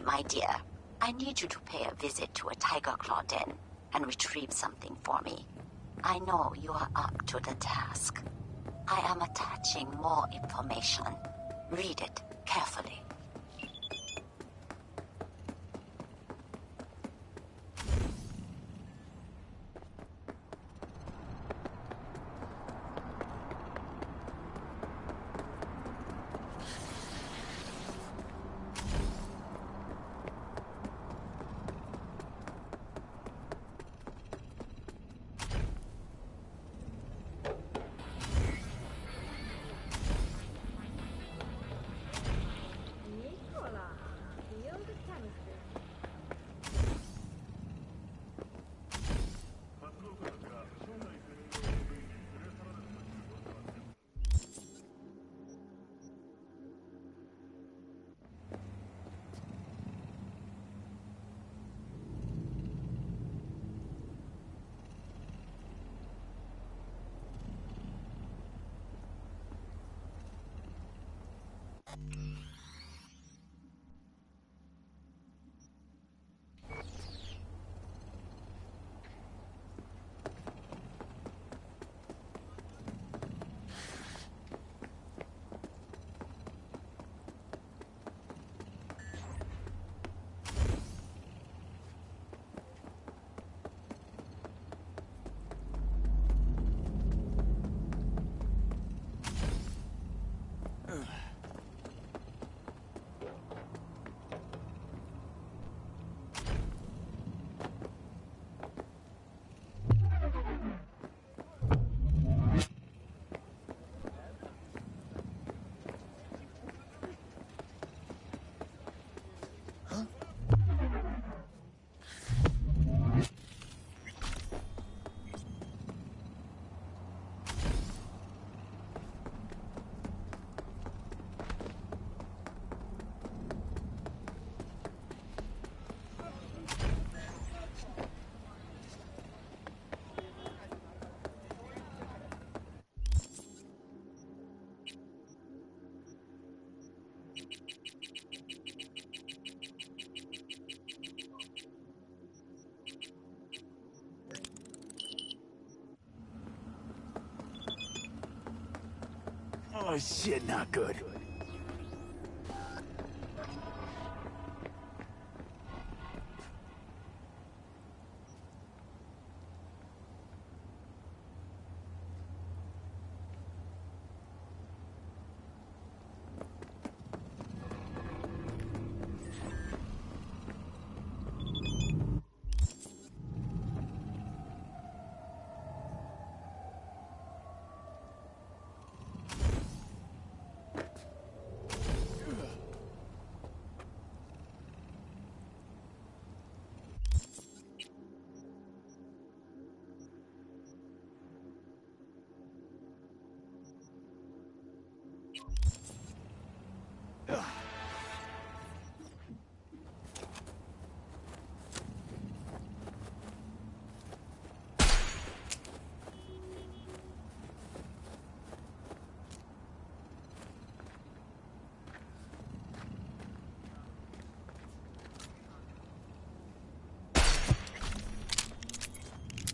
My dear, I need you to pay a visit to a tiger claw den and retrieve something for me. I know you are up to the task. I am attaching more information. Read it carefully. Oh shit, not good.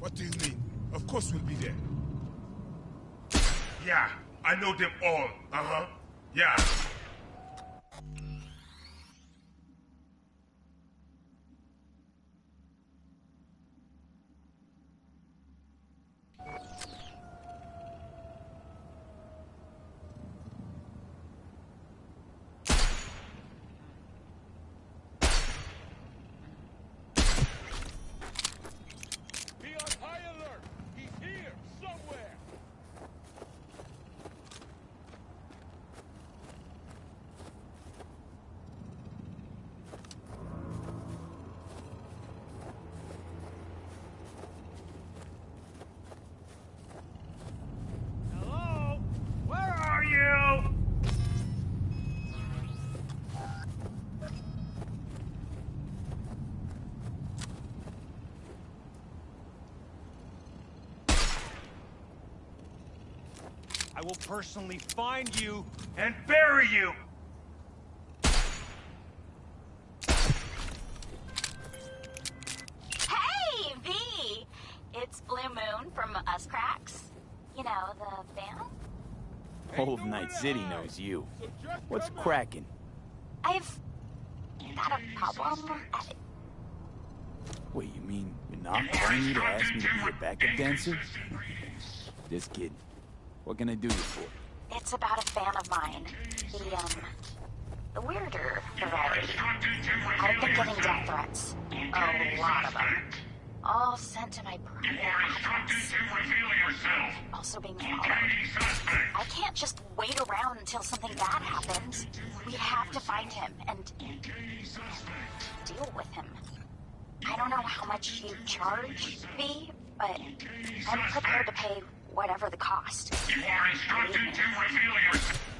What do you mean? Of course we'll be there. Yeah, I know them all. Uh-huh. Yeah. I will personally find you and bury you! Us Cracks? You know, the band? Old Night City knows you. What's cracking? I've got a problem. Wait, you mean you're not calling me to ask me to be your backup dancer? Just kidding. What can I do you for? It's about a fan of mine. The weirder variety. I've been getting death threats. A lot of them. All sent to my private address. Also being followed. I can't just wait around until something bad happens. We have to find him and deal with him. I don't know how much you charge me, but I'm prepared to pay whatever the cost.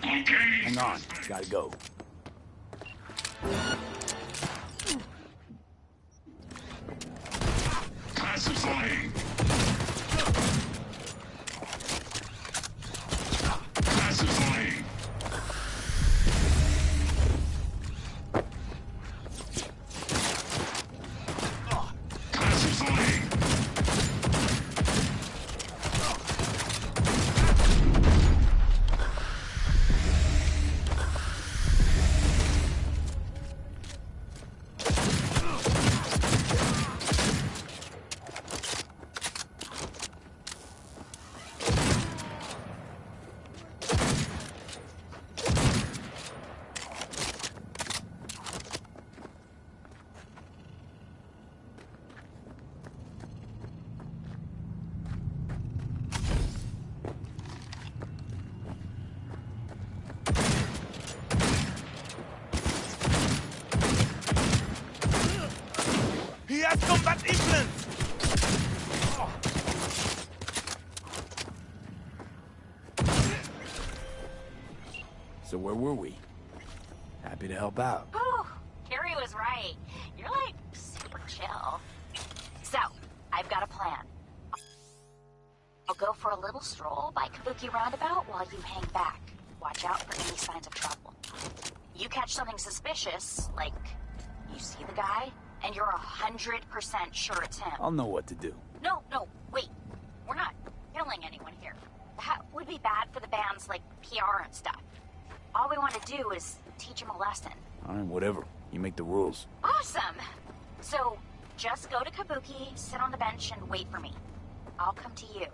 Hang on, gotta go. Pacifying. Pacifying. Pacifying. He has combat influence! So where were we? Happy to help out. Oh, Carrie was right. You're like super chill. So, I've got a plan. I'll go for a little stroll by Kabuki Roundabout while you hang back. Watch out for any signs of trouble. You catch something suspicious, like you see the guy, and you're 100% sure it's him. I'll know what to do. No, wait. We're not killing anyone here. That would be bad for the band's, like, PR and stuff. All we want to do is teach him a lesson. All right, whatever. You make the rules. Awesome! So, just go to Kabuki, sit on the bench, and wait for me. I'll come to you.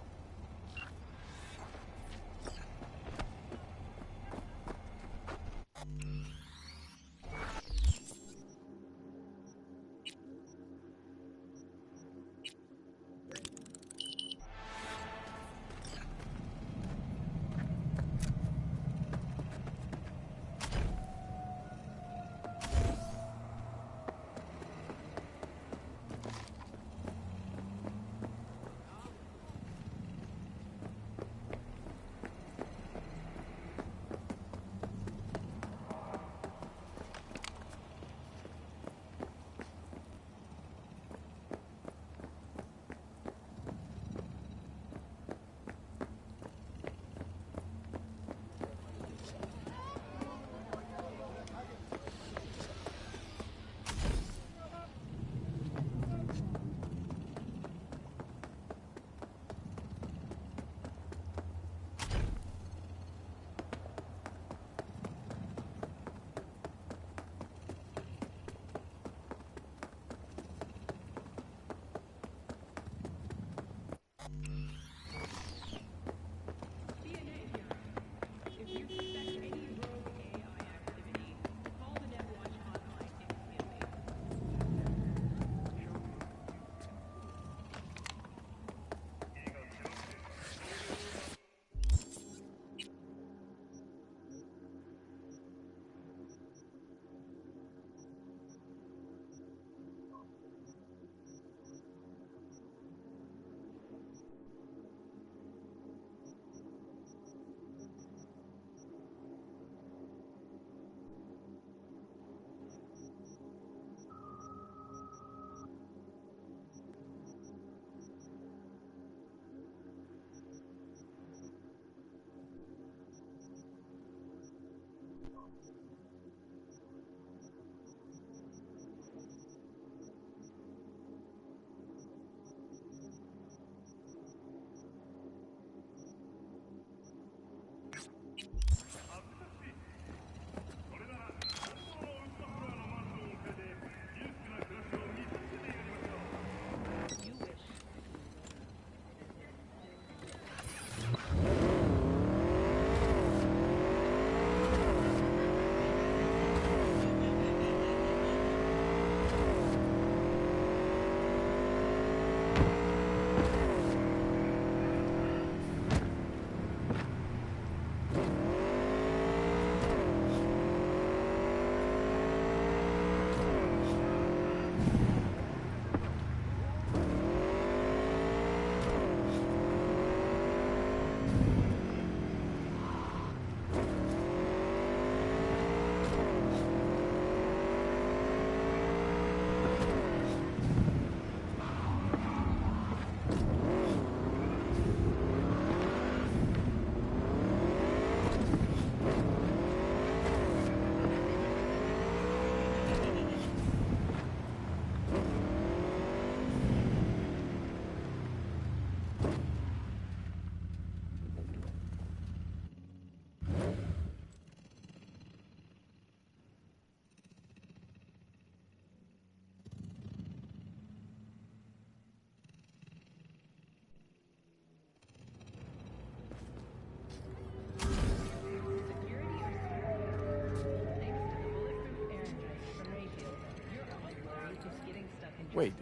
Wait,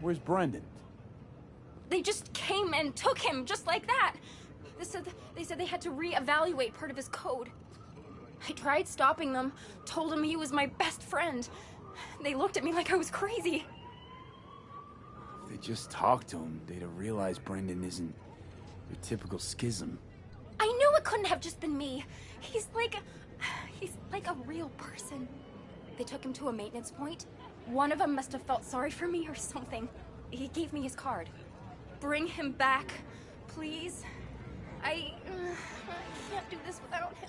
where's Brendan? They just came and took him, just like that. They said they had to re-evaluate part of his code. I tried stopping them, told him he was my best friend. They looked at me like I was crazy. If they just talked to him, they'd have realized Brendan isn't your typical schism. I knew it couldn't have just been me. He's like a real person. They took him to a maintenance point. One of them must have felt sorry for me or something. He gave me his card. Bring him back, please. I can't do this without him.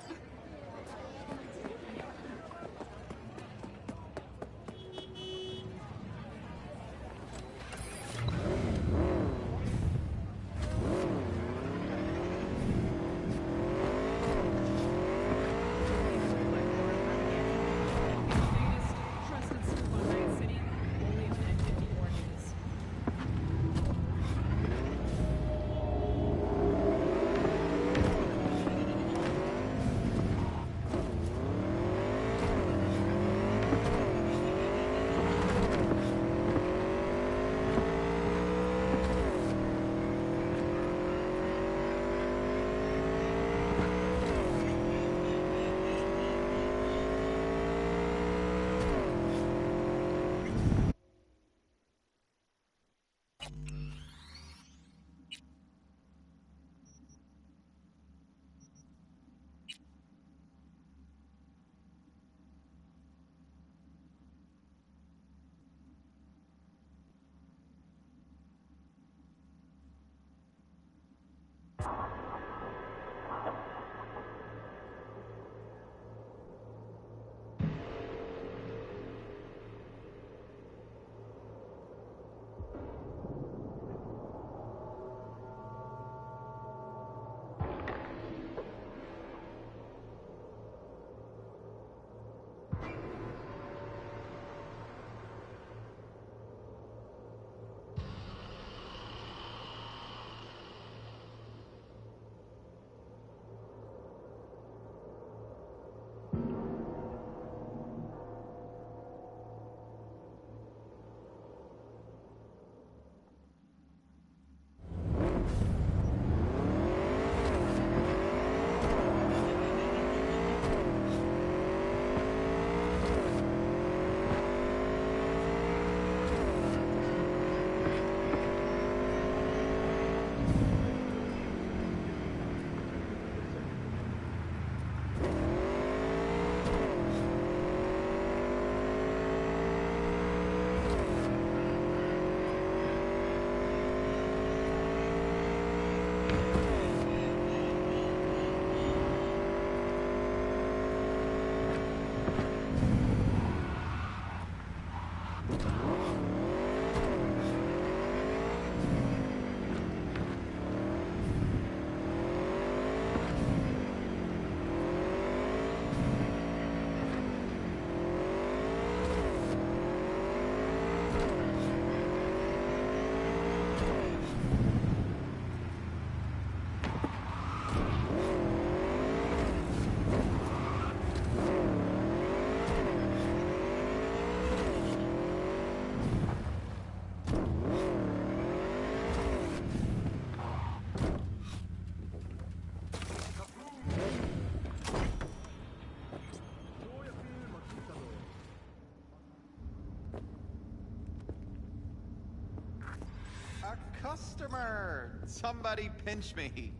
Customer! Somebody pinch me.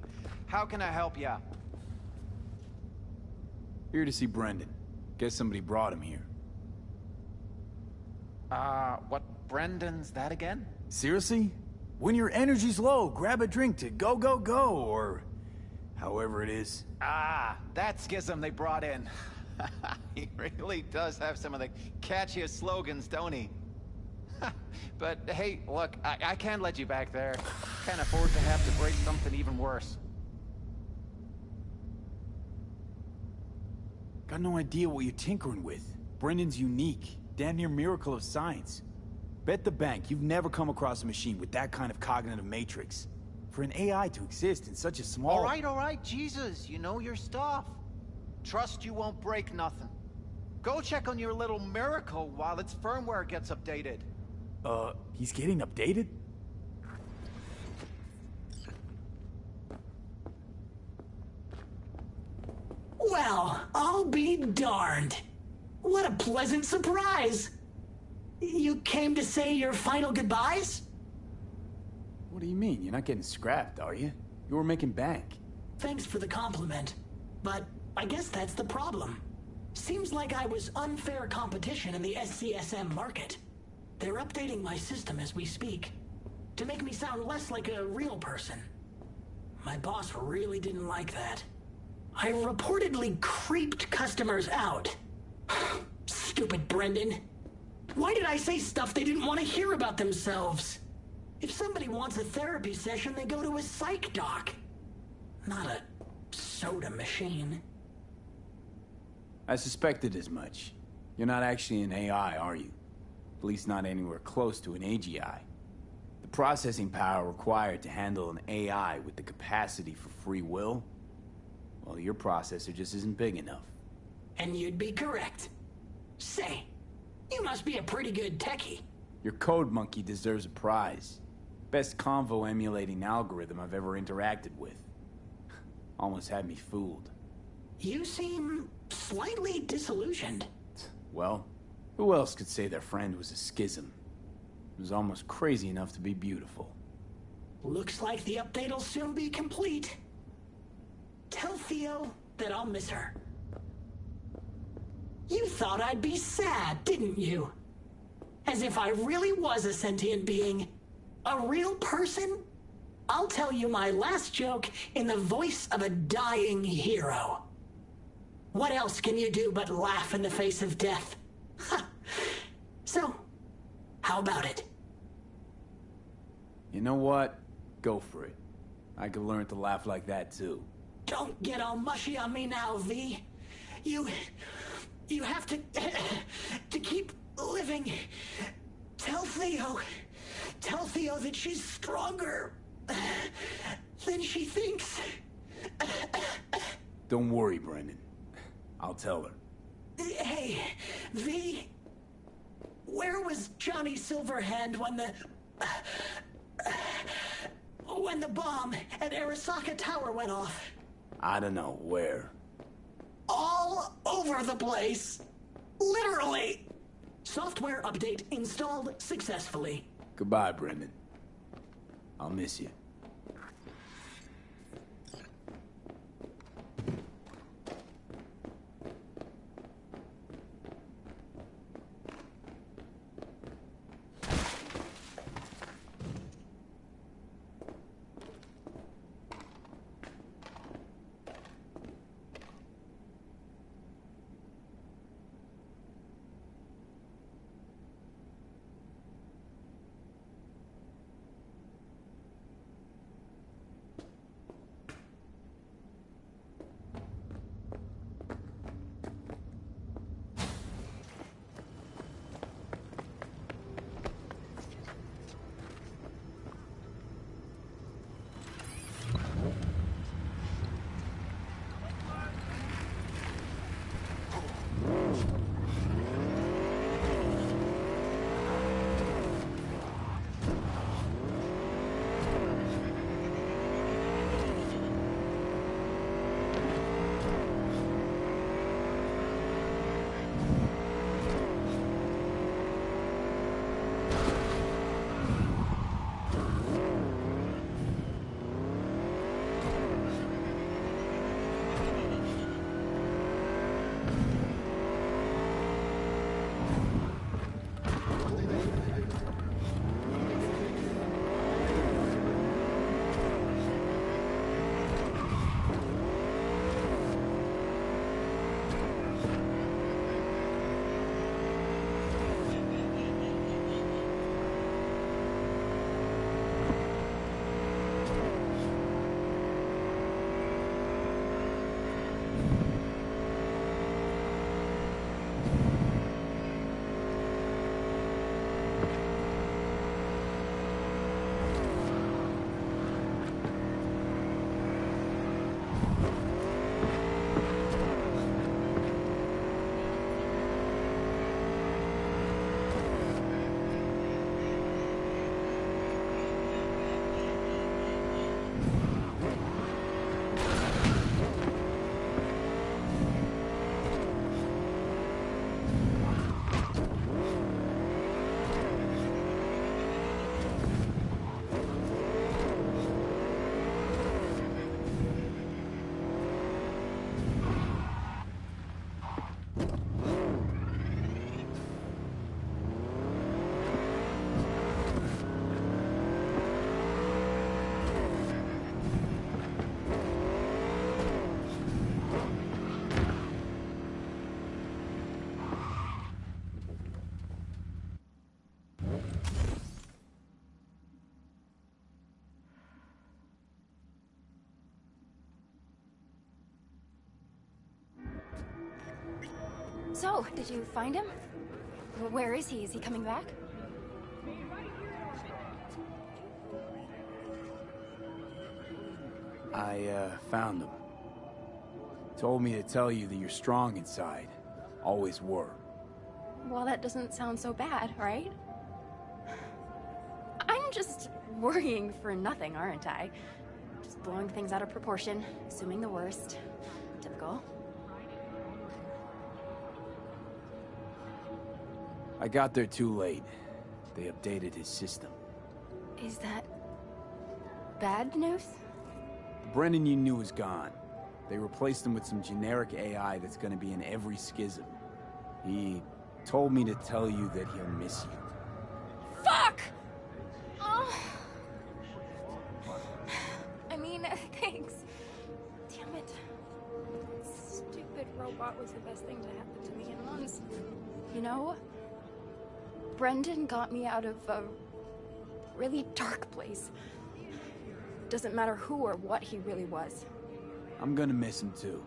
How can I help ya? Here to see Brendan. Guess somebody brought him here. What Brendan's that again? Seriously? When your energy's low, grab a drink to go, go, go, or however it is. Ah, that schism they brought in. He really does have some of the catchiest slogans, don't he? But hey, look, I can't let you back there. Can't afford to have to break something even worse. Got no idea what you're tinkering with. Brendan's unique. Damn near miracle of science. Bet the bank you've never come across a machine with that kind of cognitive matrix. For an AI to exist in such a small... All right, Jesus, you know your stuff. Trust you won't break nothing. Go check on your little miracle while its firmware gets updated. He's getting updated? Well, I'll be darned. What a pleasant surprise. You came to say your final goodbyes? What do you mean? You're not getting scrapped, are you? You were making bank. Thanks for the compliment, but I guess that's the problem. Seems like I was unfair competition in the SCSM market. They're updating my system as we speak, to make me sound less like a real person. My boss really didn't like that. I reportedly creeped customers out. Stupid Brendan. Why did I say stuff they didn't want to hear about themselves? If somebody wants a therapy session, they go to a psych doc. Not a soda machine. I suspected as much. You're not actually an AI, are you? At least not anywhere close to an AGI. The processing power required to handle an AI with the capacity for free will? Well, your processor just isn't big enough. And you'd be correct. Say, you must be a pretty good techie. Your code monkey deserves a prize. Best convo emulating algorithm I've ever interacted with. Almost had me fooled. You seem slightly disillusioned. Well, who else could say their friend was a schism? It was almost crazy enough to be beautiful. Looks like the update'll soon be complete. Tell Theo that I'll miss her. You thought I'd be sad, didn't you? As if I really was a sentient being. A real person? I'll tell you my last joke in the voice of a dying hero. What else can you do but laugh in the face of death? Ha! So, how about it? You know what? Go for it. I could learn to laugh like that too. Don't get all mushy on me now, V. You have to keep living. Tell Theo that she's stronger than she thinks. Don't worry, Brendan. I'll tell her. Hey, V, where was Johnny Silverhand when the bomb at Arasaka Tower went off? I don't know where. All over the place. Literally. Software update installed successfully. Goodbye, Brendan. I'll miss you. So, did you find him? Where is he? Is he coming back? I found him. Told me to tell you that you're strong inside. Always were. Well, that doesn't sound so bad, right? I'm just worrying for nothing, aren't I? Just blowing things out of proportion, assuming the worst. Typical. I got there too late. They updated his system. Is that bad news? The Brennan you knew is gone. They replaced him with some generic AI that's gonna be in every schism. He told me to tell you that he'll miss you. Fuck! Oh. I mean, thanks. Damn it. That stupid robot was the best thing to happen to me in months. You know, Brendan got me out of a really dark place. Doesn't matter who or what he really was. I'm gonna miss him too.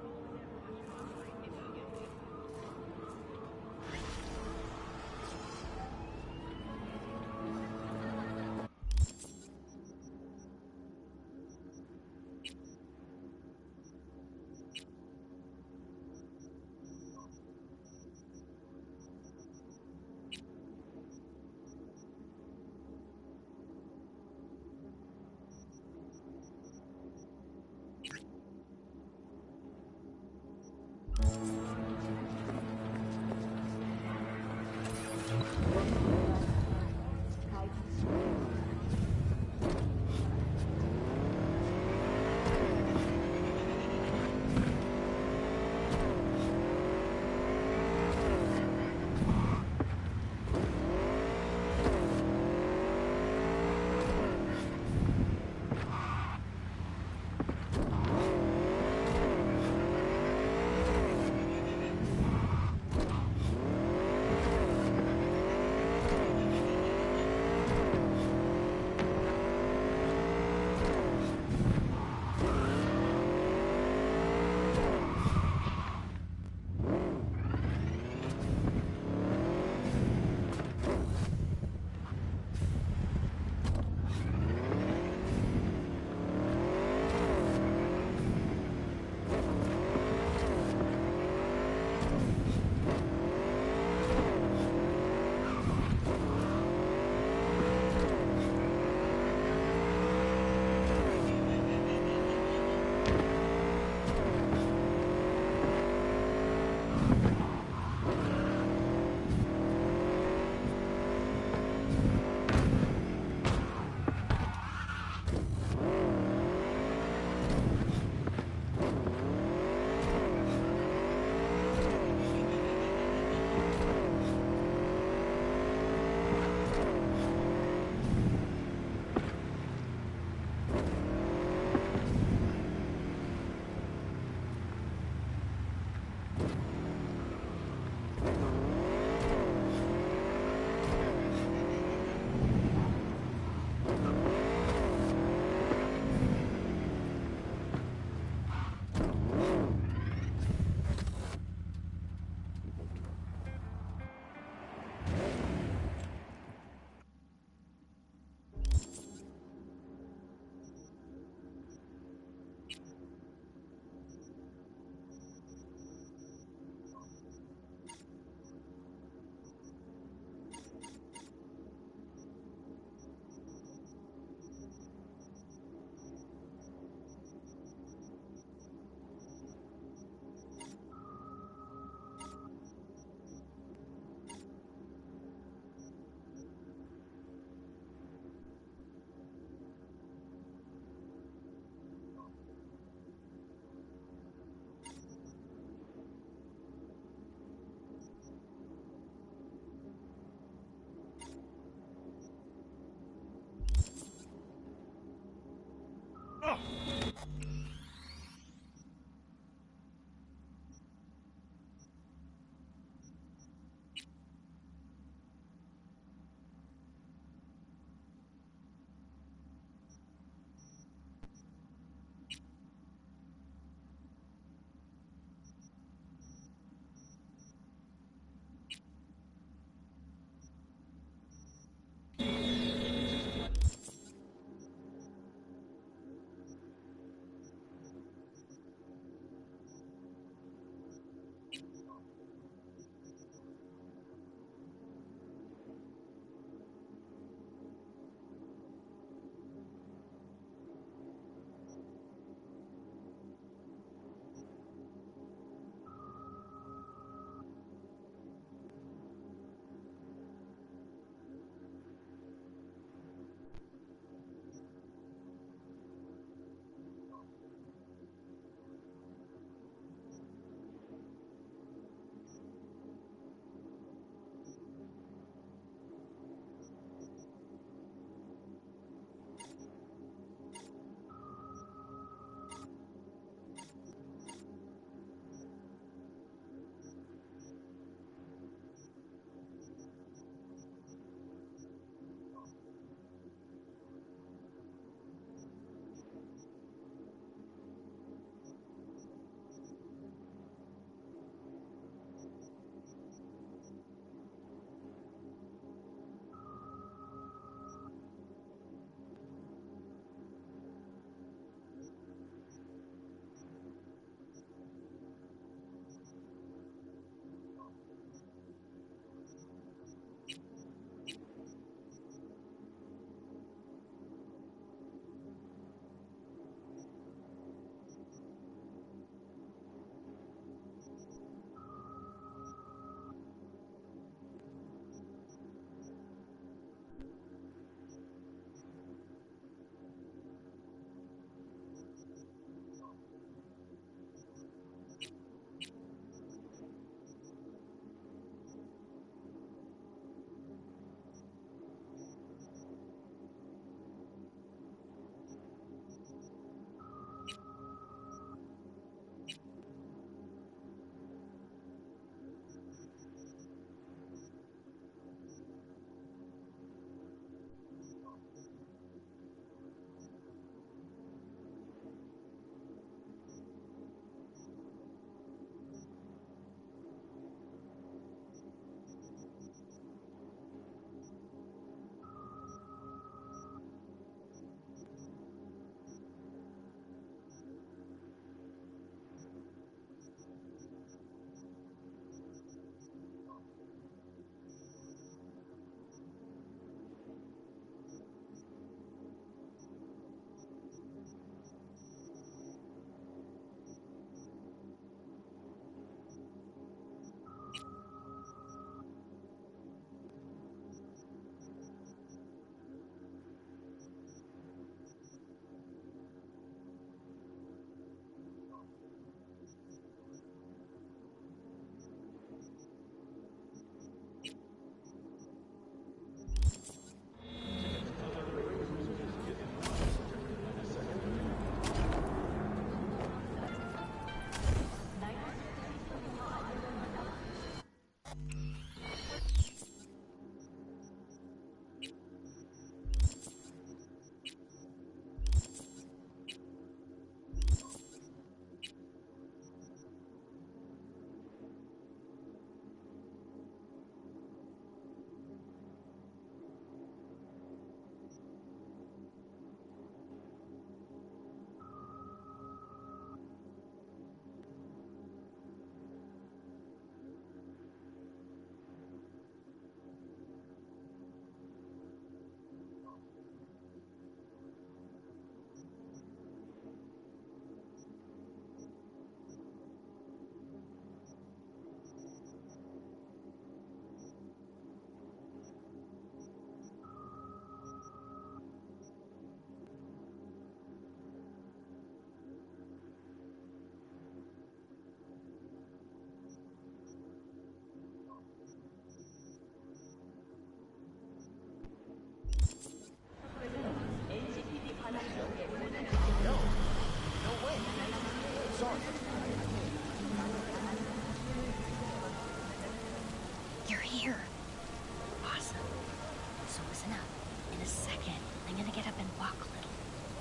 listen up. In a second, I'm gonna get up and walk a little,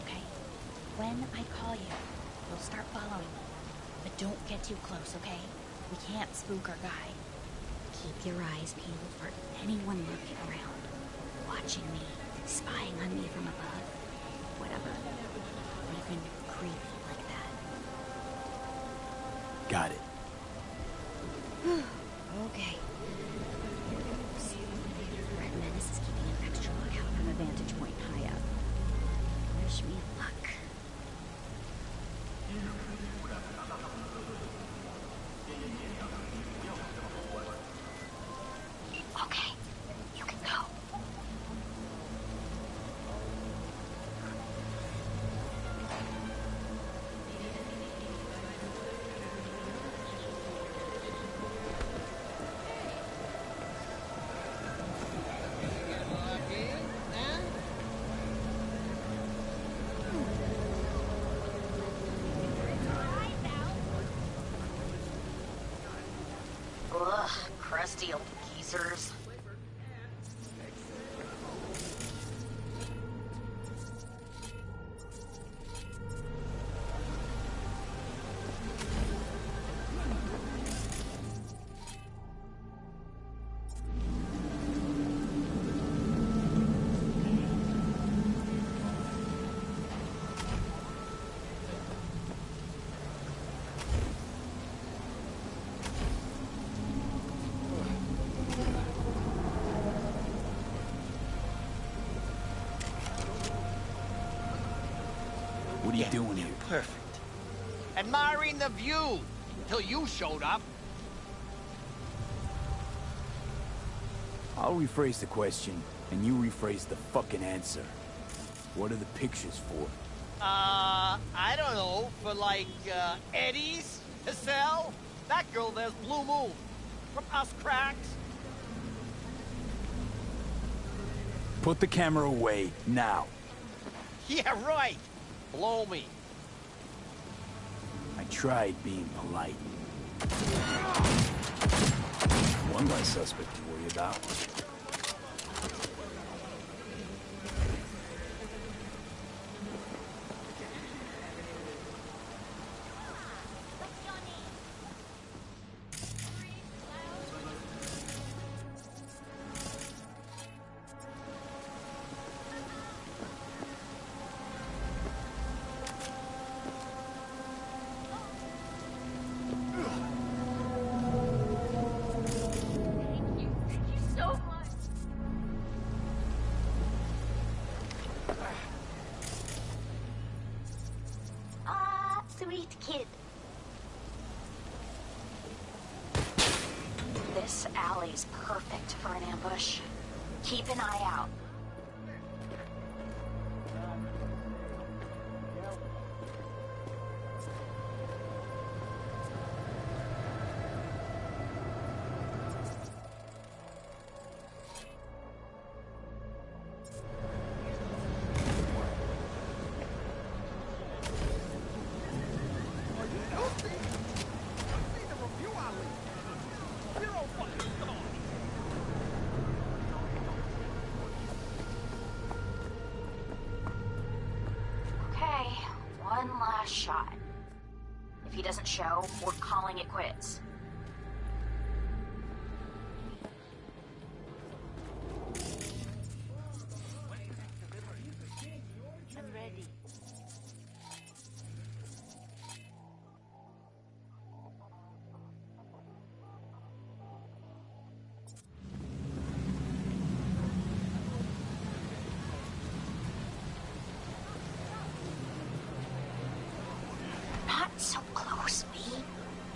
okay? When I call you, you'll start following me. But don't get too close, okay? We can't spook our guy. Keep your eyes peeled for anyone lurking around, watching me, spying on me from above, whatever. Anything creepy like that. Got it. Okay. Here goes. Red Menace is keeping an extra lookout from a vantage point high up. Wish me luck. Okay, you can go. Ugh, crusty old geezers. What are you doing here? Perfect. Admiring the view until you showed up. I'll rephrase the question, and you rephrase the fucking answer. What are the pictures for? I don't know, for like, Eddie's to sell? That girl there's Blue Moon. From us cracks. Put the camera away, now. Yeah, right. Blow me. I tried being polite. One less suspect to worry about. Sweet kid. This alley's perfect for an ambush. Keep an eye out. Okay, one last shot. If he doesn't show, we're calling it quits. I'm ready. Not so close, V.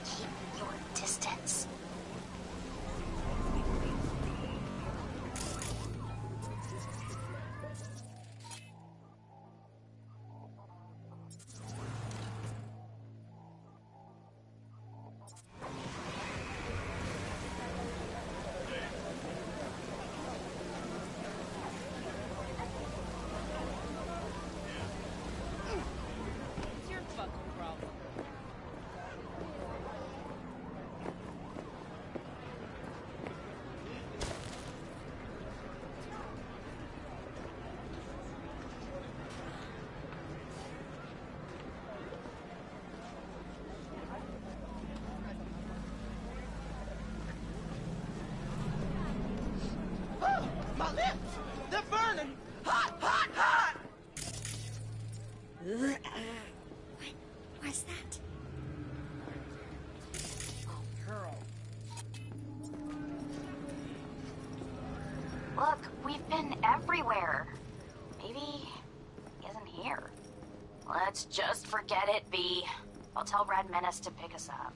Keep your Hot, hot, hot! What was that? Girl. Look, we've been everywhere. Maybe he isn't here. Let's just forget it, V. I'll tell Red Menace to pick us up.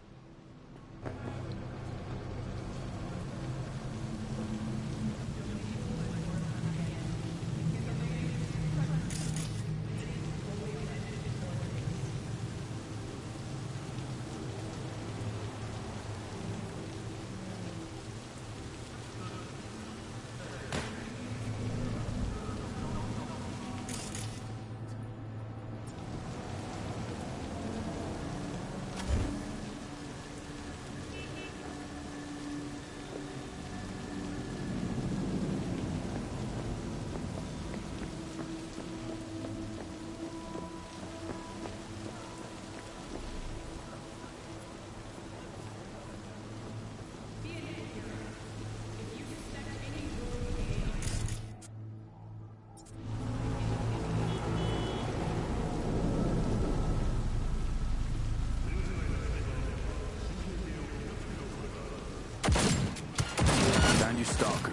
Found your stalker.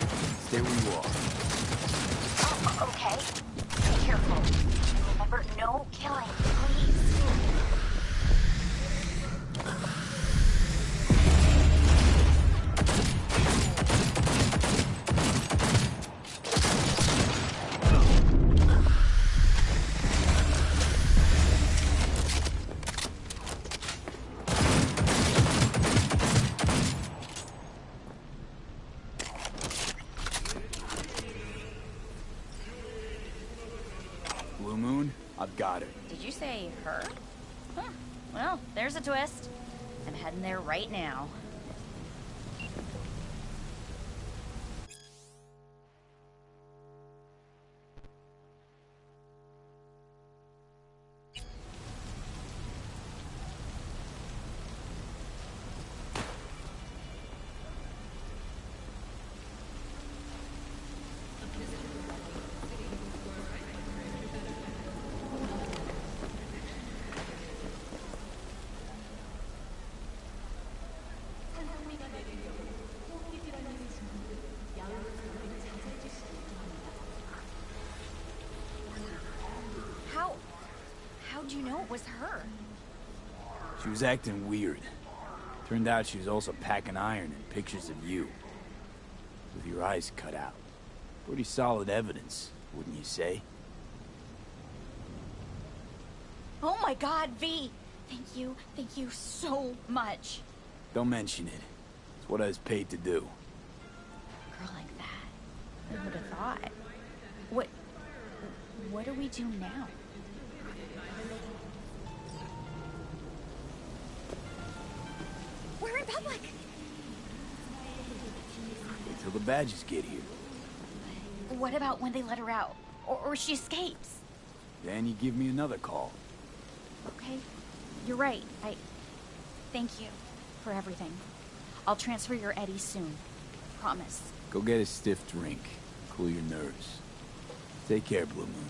Stay where you are. Oh, okay. Be careful. Remember, no killing, please. Blue Moon, I've got her. Did you say her? Huh. Well, there's a twist. I'm heading there right now. How'd you know it was her? She was acting weird. Turned out she was also packing iron and pictures of you. With your eyes cut out. Pretty solid evidence, wouldn't you say? Oh my God, V! Thank you so much. Don't mention it. It's what I was paid to do. A girl like that, who would have thought? What do we do now? We're in public! Wait till the badges get here. What about when they let her out? Or she escapes? Then you give me another call. Okay, you're right. Thank you for everything. I'll transfer your Eddie soon. Promise. Go get a stiff drink. Cool your nerves. Take care, Blue Moon.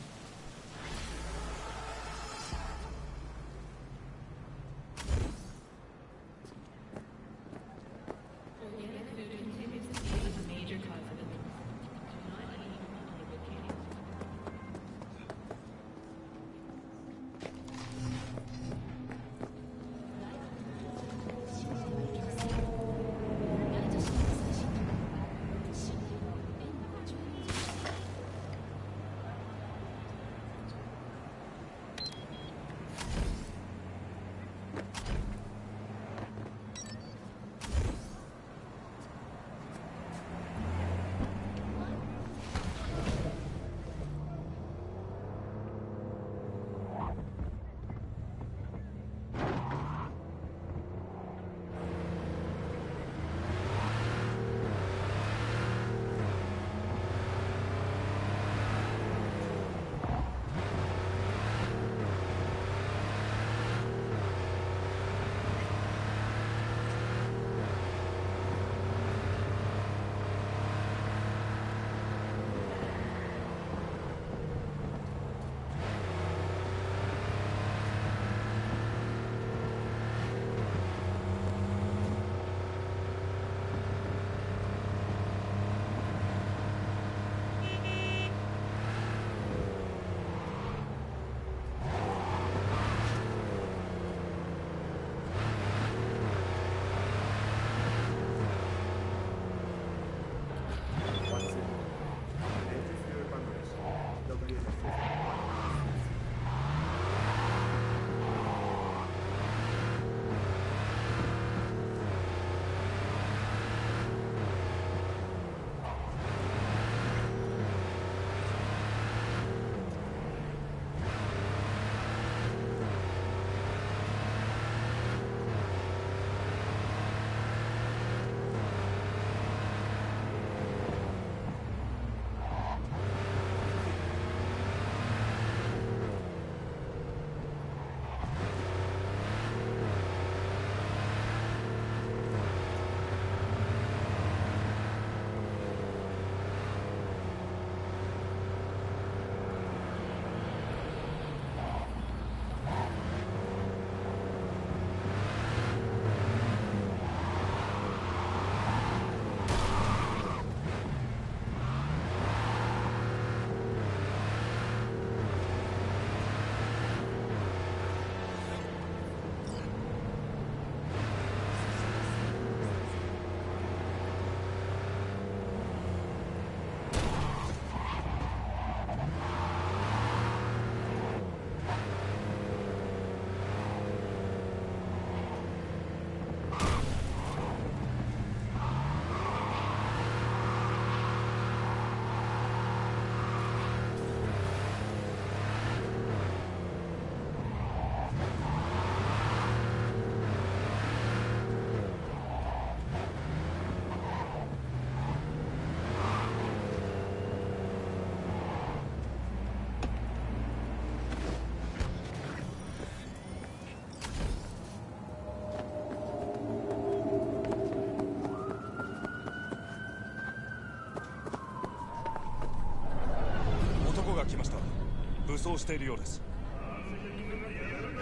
武装しているようです。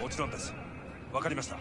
もちろんです。わかりました。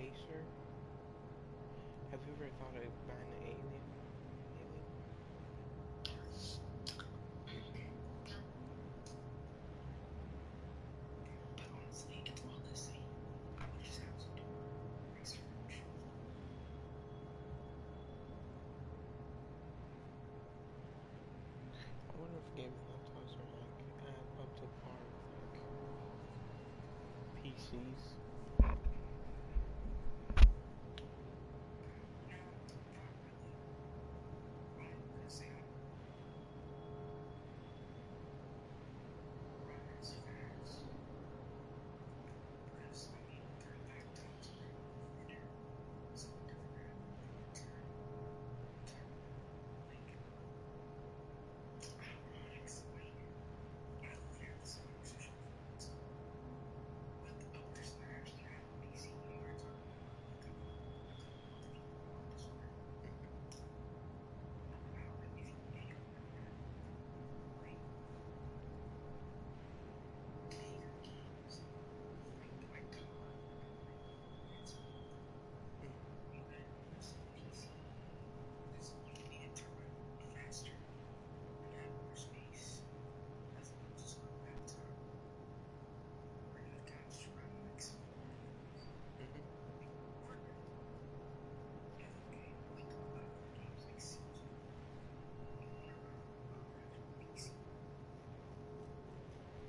Pacer. Have you ever thought of buying an alien? But honestly, it's all the same. I would just have to do research. I wonder if game laptops are like up to par with like PCs.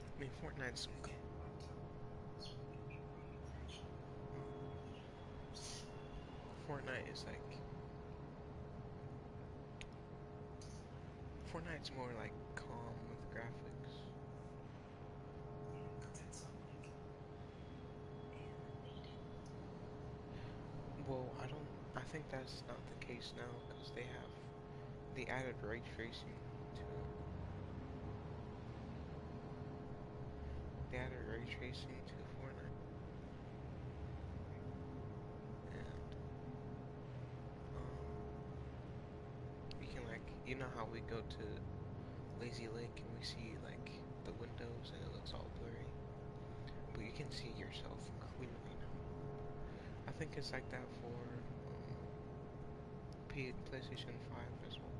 I mean, Fortnite's Fortnite is like Fortnite's more like calm with graphics. Well, I think that's not the case now because they added ray tracing to it. They added ray tracing to Fortnite. And you can like, you know how we go to Lazy Lake and we see like the windows and it looks all blurry, but you can see yourself clearly now. I think it's like that for PlayStation 5 as well.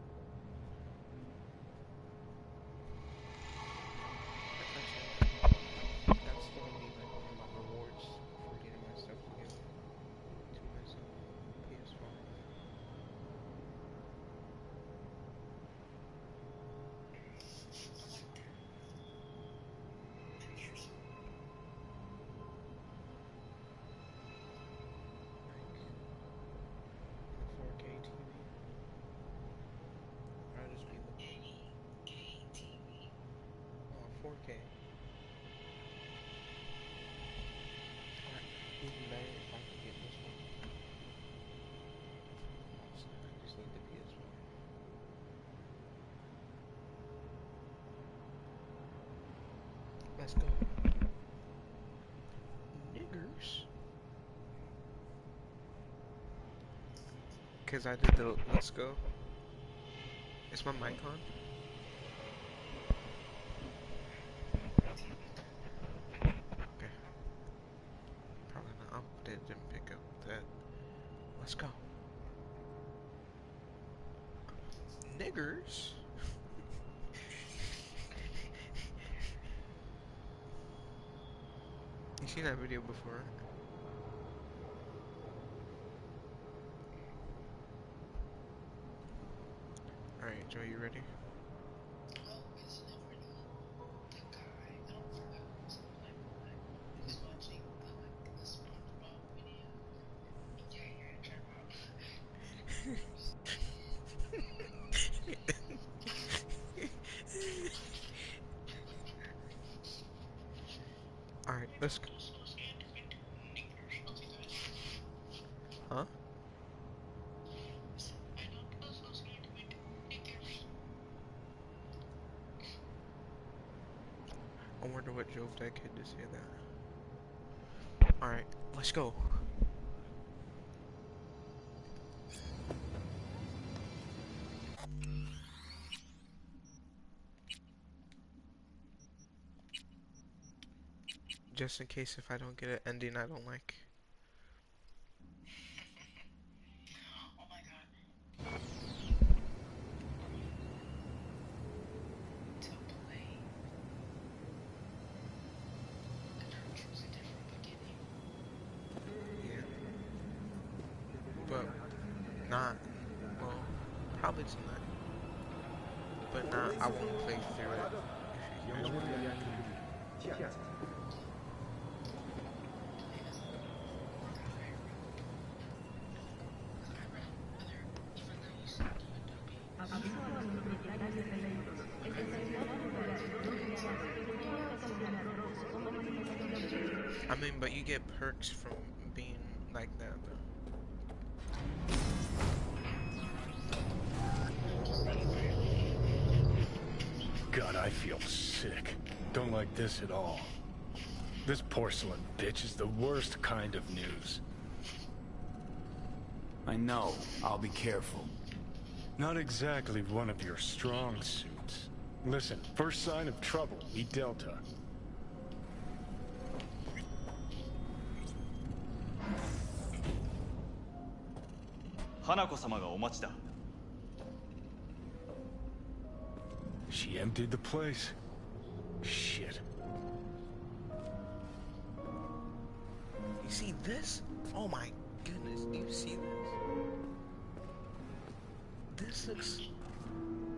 That's gonna be like one of my rewards for getting my stuff together to myself. PS5. Like 4K TV. I'll just be looking. 4K. Even better if I could get this one. I just need the PS5. Let's go. Niggers. Cause I did the let's go. Is my mic on? Okay. Probably not. Oh, they didn't pick up that. Let's go. Niggers. You seen that video before? Alright, Joe, you ready? Alright, let's go. Huh? I wonder what drove that kid to say that. Alright, let's go. Just in case if I don't get an ending I don't like. probably tonight. But not, I won't play through it if you guys want. I mean, but you get perks from being like that, though. God, I feel sick. Don't like this at all. This porcelain bitch is the worst kind of news. I know. I'll be careful. Not exactly one of your strong suits. Listen, first sign of trouble, meet Delta. She emptied the place. Shit. You see this? Oh my goodness, do you see this?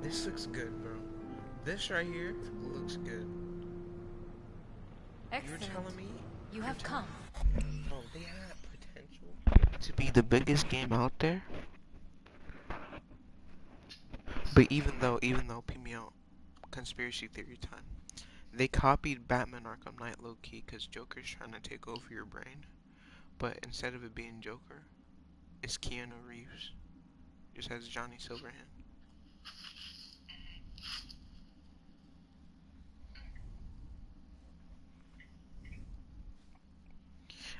This looks good, bro. This right here looks good. Excellent. You're telling me You have come. bro, they have potential to be the biggest game out there. But even though, peep me out, conspiracy theory time. They copied Batman Arkham Knight low-key because Joker's trying to take over your brain. But instead of it being Joker, it's Keanu Reeves. Just has Johnny Silverhand.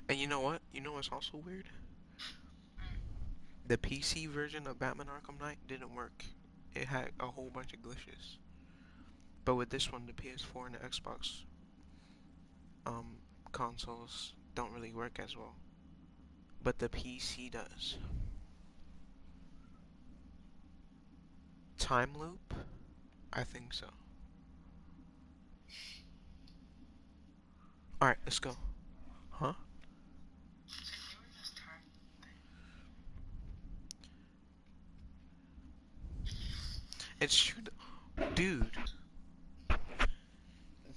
And you know what? You know what's also weird? The PC version of Batman Arkham Knight didn't work. It had a whole bunch of glitches. But with this one, the PS4 and the Xbox consoles don't really work as well. But the PC does. Time loop? I think so. Alright, let's go. Huh? It's true. Dude.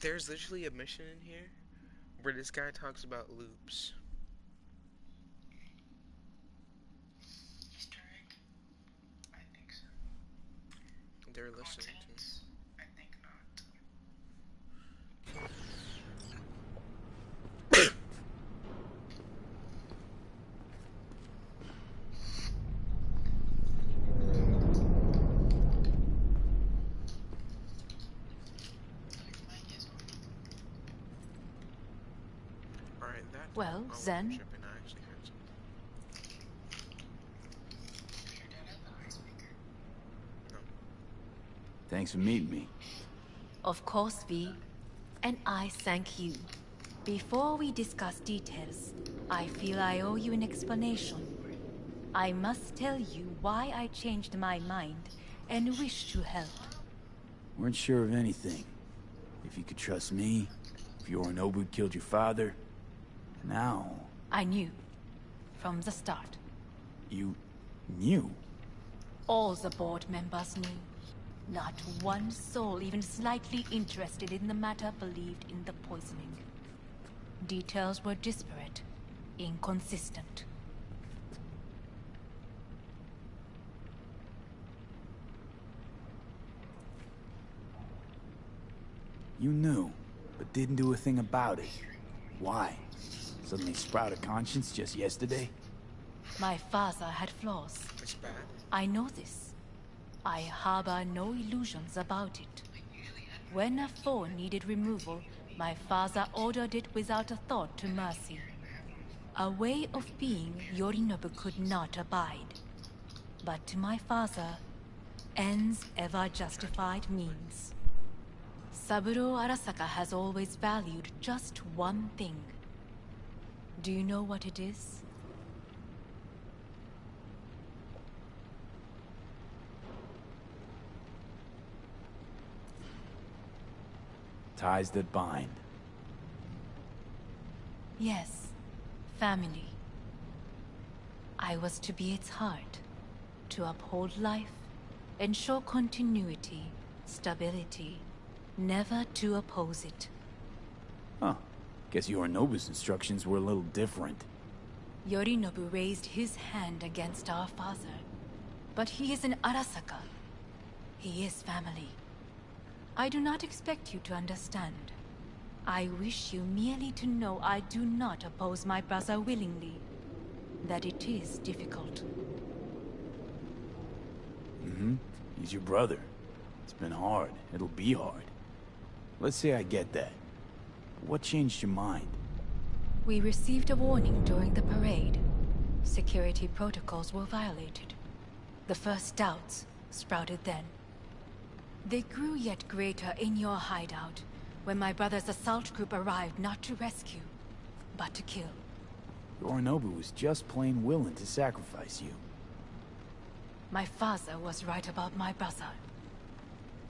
There's literally a mission in here where this guy talks about loops. They're listening to me. Well, then. Thanks for meeting me. Of course, V. And I thank you. Before we discuss details, I feel I owe you an explanation. I must tell you why I changed my mind and wish to help. Weren't sure of anything. If you could trust me, if Yorinobu killed your father. Now... I knew. From the start. You... knew? All the board members knew. Not one soul even slightly interested in the matter believed in the poisoning. Details were disparate, inconsistent. You knew, but didn't do a thing about it. Why? Suddenly sprout a conscience just yesterday? My father had flaws. It's bad. I know this. I harbor no illusions about it. When a foe needed removal, my father ordered it without a thought to mercy. A way of being Yorinobu could not abide. But to my father, ends ever justified means. Saburo Arasaka has always valued just one thing. Do you know what it is? Ties that bind. Yes, family. I was to be its heart, to uphold life, Ensure continuity, stability, never to oppose it. Huh. Guess Yorinobu's instructions were a little different. Yorinobu raised his hand against our father. But he is an Arasaka. He is family. I do not expect you to understand. I wish you merely to know I do not oppose my brother willingly. That it is difficult. Mm-hmm. He's your brother. It's been hard. It'll be hard. Let's say I get that. What changed your mind? We received a warning during the parade. Security protocols were violated. The first doubts sprouted then. They grew yet greater in your hideout, when my brother's assault group arrived not to rescue, but to kill. Yorinobu was just plain willing to sacrifice you. My father was right about my brother.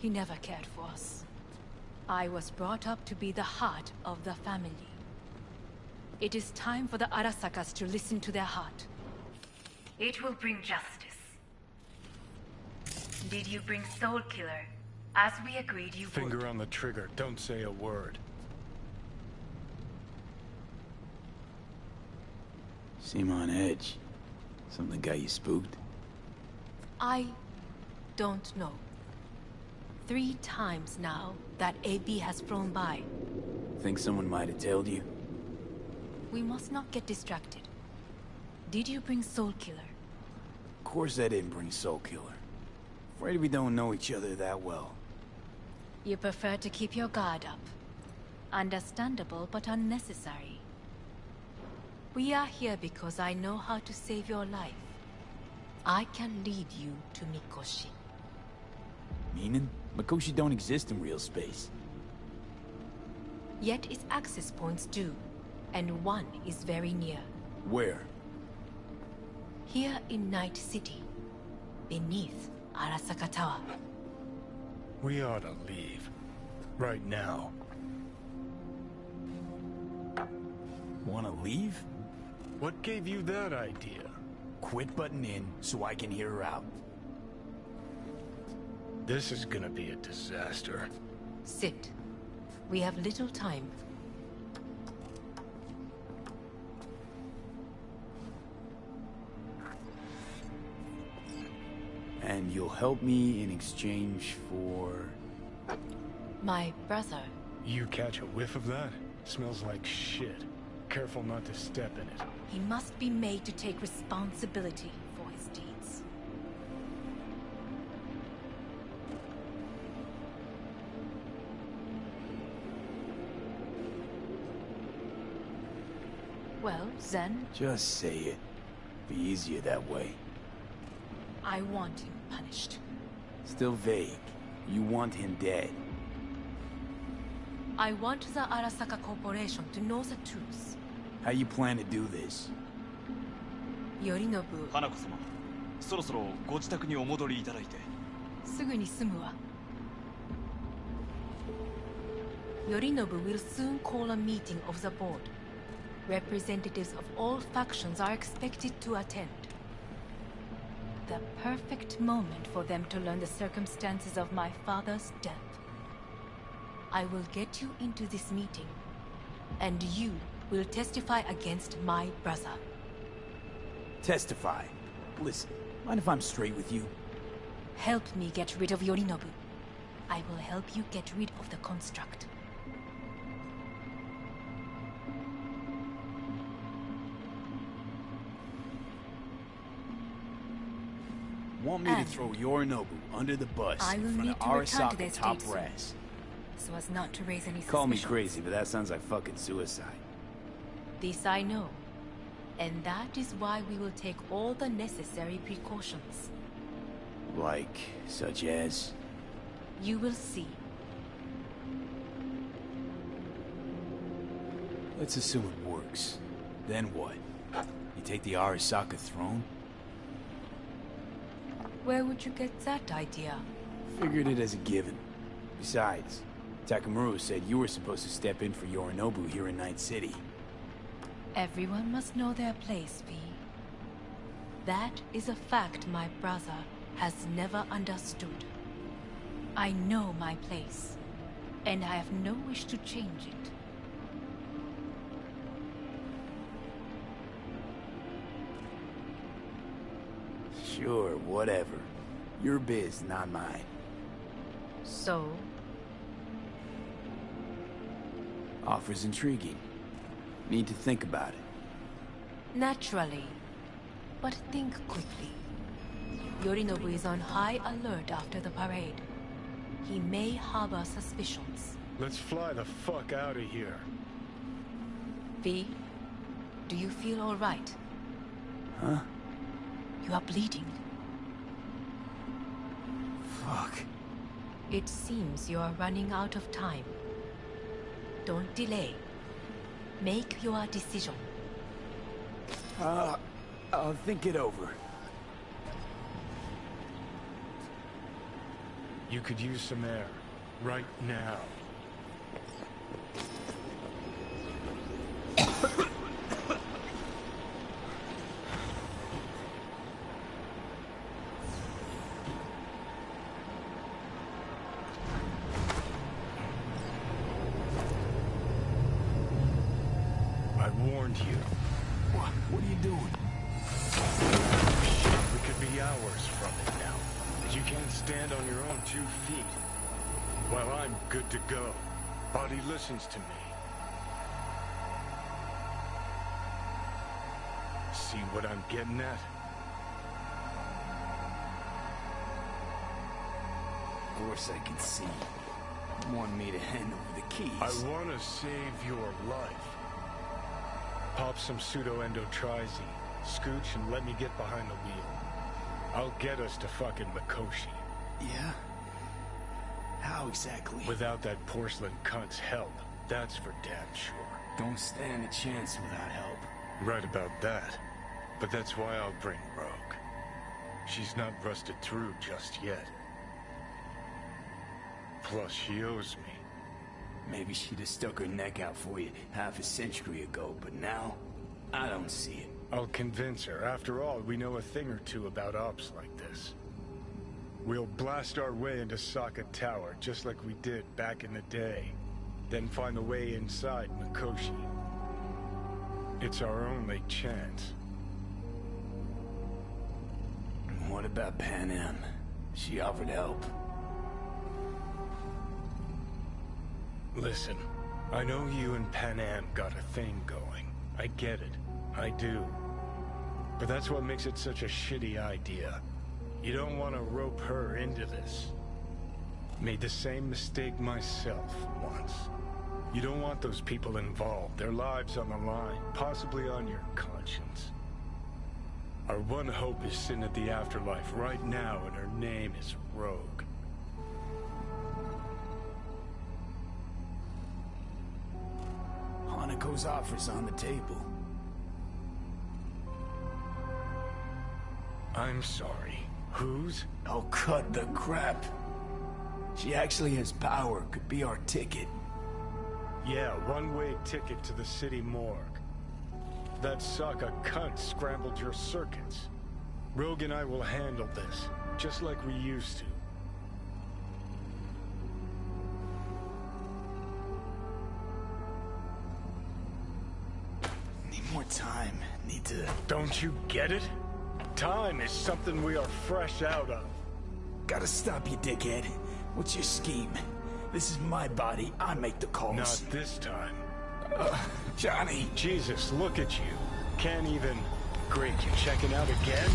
He never cared for us. I was brought up to be the heart of the family. It is time for the Arasakas to listen to their heart. It will bring justice. Did you bring Soul Killer? As we agreed you would. Finger on the trigger. Don't say a word. Seem on edge. Something got you spooked? I don't know. 3 times now that AB has flown by. Think someone might have tailed you? We must not get distracted. Did you bring Soul Killer? Of course I didn't bring Soul Killer. Afraid we don't know each other that well. You prefer to keep your guard up. Understandable, but unnecessary. We are here because I know how to save your life. I can lead you to Mikoshi. Meaning? Mikoshi don't exist in real space. Yet its access points do, and one is very near. Where? Here in Night City, beneath Arasaka Tower. We ought to leave. Right now. Wanna leave? What gave you that idea? Quit butting in so I can hear her out. This is gonna be a disaster. Sit. We have little time. And you'll help me in exchange for... My brother. You catch a whiff of that? Smells like shit. Careful not to step in it. He must be made to take responsibility for his deeds. Well, Zen? Just say it. Be easier that way. I want him punished. Still vague. You want him dead. I want the Arasaka Corporation to know the truth. How you plan to do this? Yorinobu. 花子様、そろそろご自宅にお戻りいただいて。すぐに済むわ。Yorinobu will soon call a meeting of the board. Representatives of all factions are expected to attend. The perfect moment for them to learn the circumstances of my father's death. I will get you into this meeting, and you will testify against my brother. Testify? Listen, mind if I'm straight with you? Help me get rid of Yorinobu. I will help you get rid of the construct. Want me to throw Yorinobu under the bus I will in front need of to return to Arasaka their top state soon, brass? so as not to raise any suspicion. Call me crazy, but that sounds like fucking suicide. This I know. And that is why we will take all the necessary precautions. Like, such as? You will see. Let's assume it works. Then what? You take the Arasaka throne? Where would you get that idea? Figured it as a given. Besides, Takamura said you were supposed to step in for Yorinobu here in Night City. Everyone must know their place, V. That is a fact, my brother. has never understood. I know my place, and I have no wish to change it. Sure, whatever. Your biz, not mine. So? Offer's intriguing. Need to think about it. Naturally. But think quickly. Yorinobu is on high alert after the parade. He may harbor suspicions. Let's fly the fuck out of here. V, do you feel all right? Huh? You are bleeding. Fuck. It seems you are running out of time. Don't delay. Make your decision. I'll think it over. You could use some air. Right now. I warned you. What are you doing? Shit, we could be hours from it now. You can't stand on your own 2 feet. Well, I'm good to go. Body listens to me. See what I'm getting at? Of course I can see. You want me to hand over the keys. I want to save your life. Pop some pseudo-endotrizine, scooch, and let me get behind the wheel. I'll get us to fucking Mikoshi. Yeah? How exactly? Without that porcelain cunt's help, that's for damn sure. Don't stand a chance without help. Right about that. But that's why I'll bring Rogue. She's not rusted through just yet. Plus, she owes me. Maybe she'd have stuck her neck out for you half a century ago, but now, I don't see it. I'll convince her. After all, we know a thing or two about ops like this. We'll blast our way into Sokka Tower, just like we did back in the day. Then find the way inside Mikoshi. It's our only chance. What about Pan Am? She offered help. Listen, I know you and Pan Am got a thing going. I get it. I do. But that's what makes it such a shitty idea. You don't want to rope her into this. Made the same mistake myself once. You don't want those people involved, their lives on the line, possibly on your conscience. Our one hope is sitting at the afterlife right now, and her name is Rogue. Hanako's offer's on the table. I'm sorry. Whose? Oh, cut the crap. She actually has power, could be our ticket. Yeah, one-way ticket to the city morgue. That Sokka cunt scrambled your circuits. Rogue and I will handle this, just like we used to. Need more time. Need to... Don't you get it? Time is something we are fresh out of. Gotta stop you, dickhead. What's your scheme? This is my body. I make the calls. Not this time. Johnny. Jesus, look at you. Can't even... Great, you checking out again?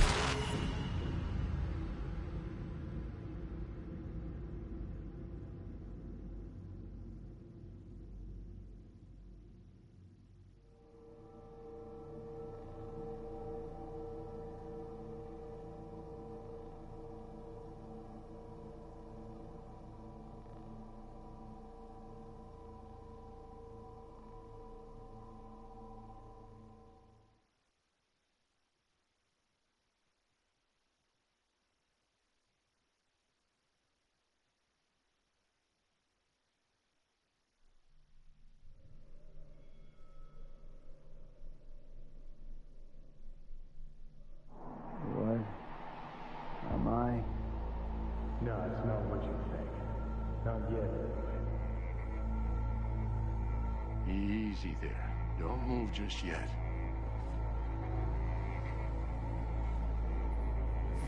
Easy there. Don't move just yet.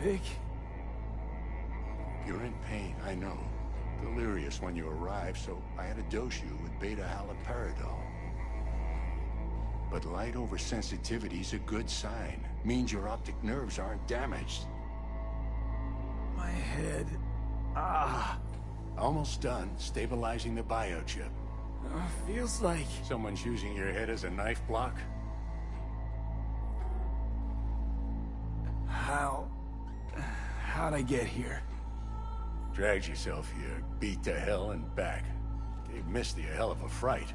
Vic? You're in pain, I know. Delirious when you arrived, so I had to dose you with beta-haloperidol. But light oversensitivity's a good sign. Means your optic nerves aren't damaged. My head... Ah! Almost done stabilizing the biochip. Feels like... Someone's using your head as a knife block? How'd I get here? Dragged yourself here, beat to hell and back. Gave Misty a hell of a fright.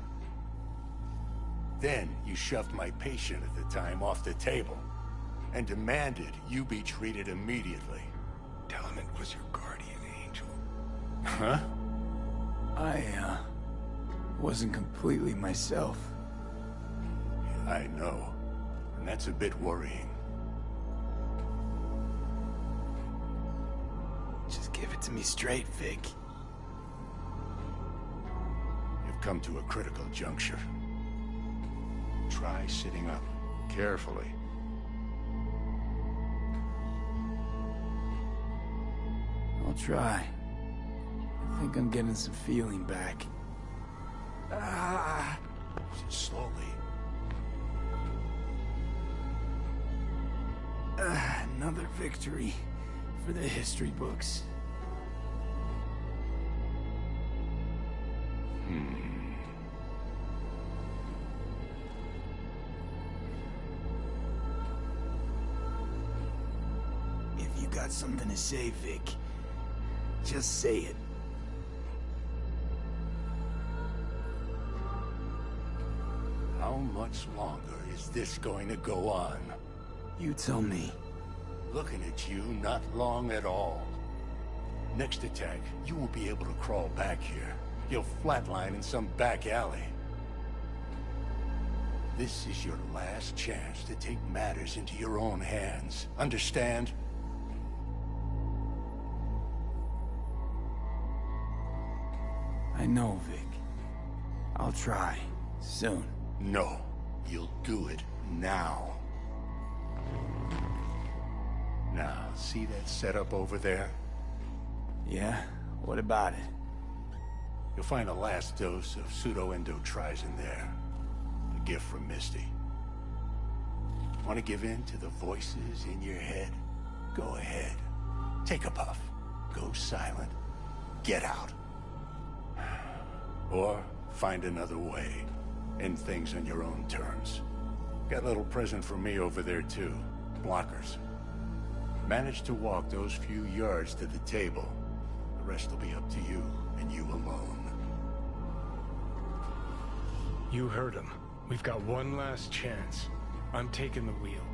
Then you shoved my patient at the time off the table and demanded you be treated immediately. Tell him it was your guardian angel. Huh? I wasn't completely myself. I know. And that's a bit worrying. Just give it to me straight, Vic. You've come to a critical juncture. Try sitting up, carefully. I'll try. I think I'm getting some feeling back. Just slowly. Another victory for the history books. If you got something to say, Vic, just say it. How much longer is this going to go on? You tell me. Looking at you, not long at all. Next attack, you won't be able to crawl back here. You'll flatline in some back alley. This is your last chance to take matters into your own hands. Understand? I know, Vic. I'll try. Soon. No. You'll do it now. Now, see that setup over there? Yeah? What about it? You'll find a last dose of pseudo-endotrizin there. A gift from Misty. Want to give in to the voices in your head? Go ahead. Take a puff. Go silent. Get out. Or find another way. End things on your own terms. Got a little present for me over there too. Blockers. Manage to walk those few yards to the table. The rest will be up to you, and you alone. You heard him. We've got one last chance. I'm taking the wheel.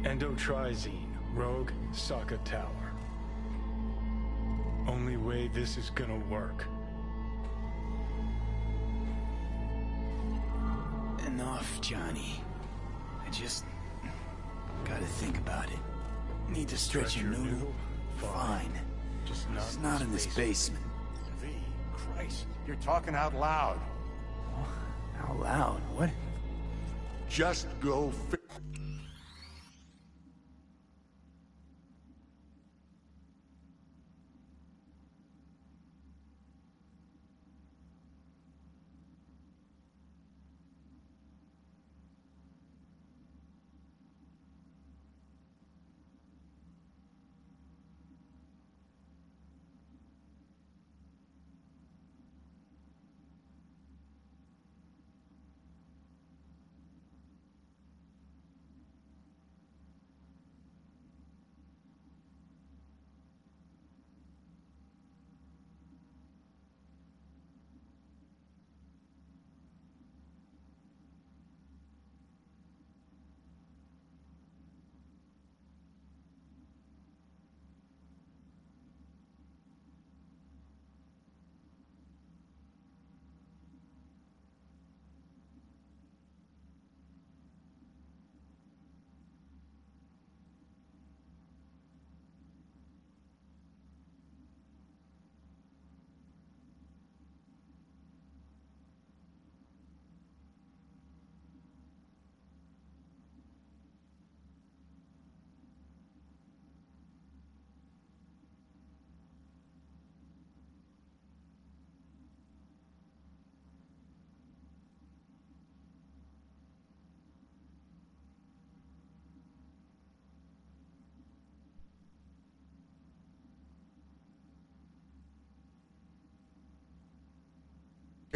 Endotrizine, Rogue, Sokka Tower. Only way this is gonna work. Enough, Johnny. I just... gotta think about it. Need to stretch your noodle? Fine. Just not in this basement. V, Christ, you're talking out loud. Out loud? What? Just go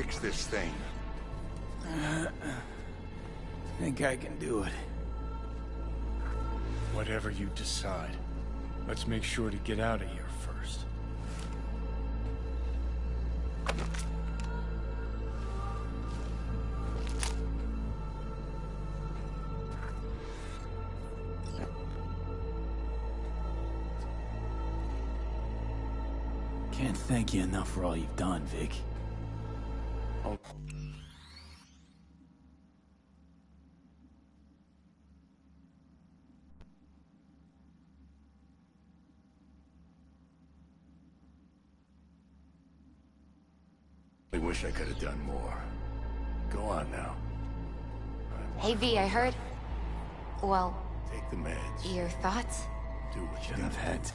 fix this thing? Think I can do it. Whatever you decide. Let's make sure to get out of here first. Can't thank you enough for all you've done, Vic. Oh. I wish I could have done more. Go on now. Hey V, I heard... Well... Take the meds. Your thoughts? Do what you Shouldn't have had to.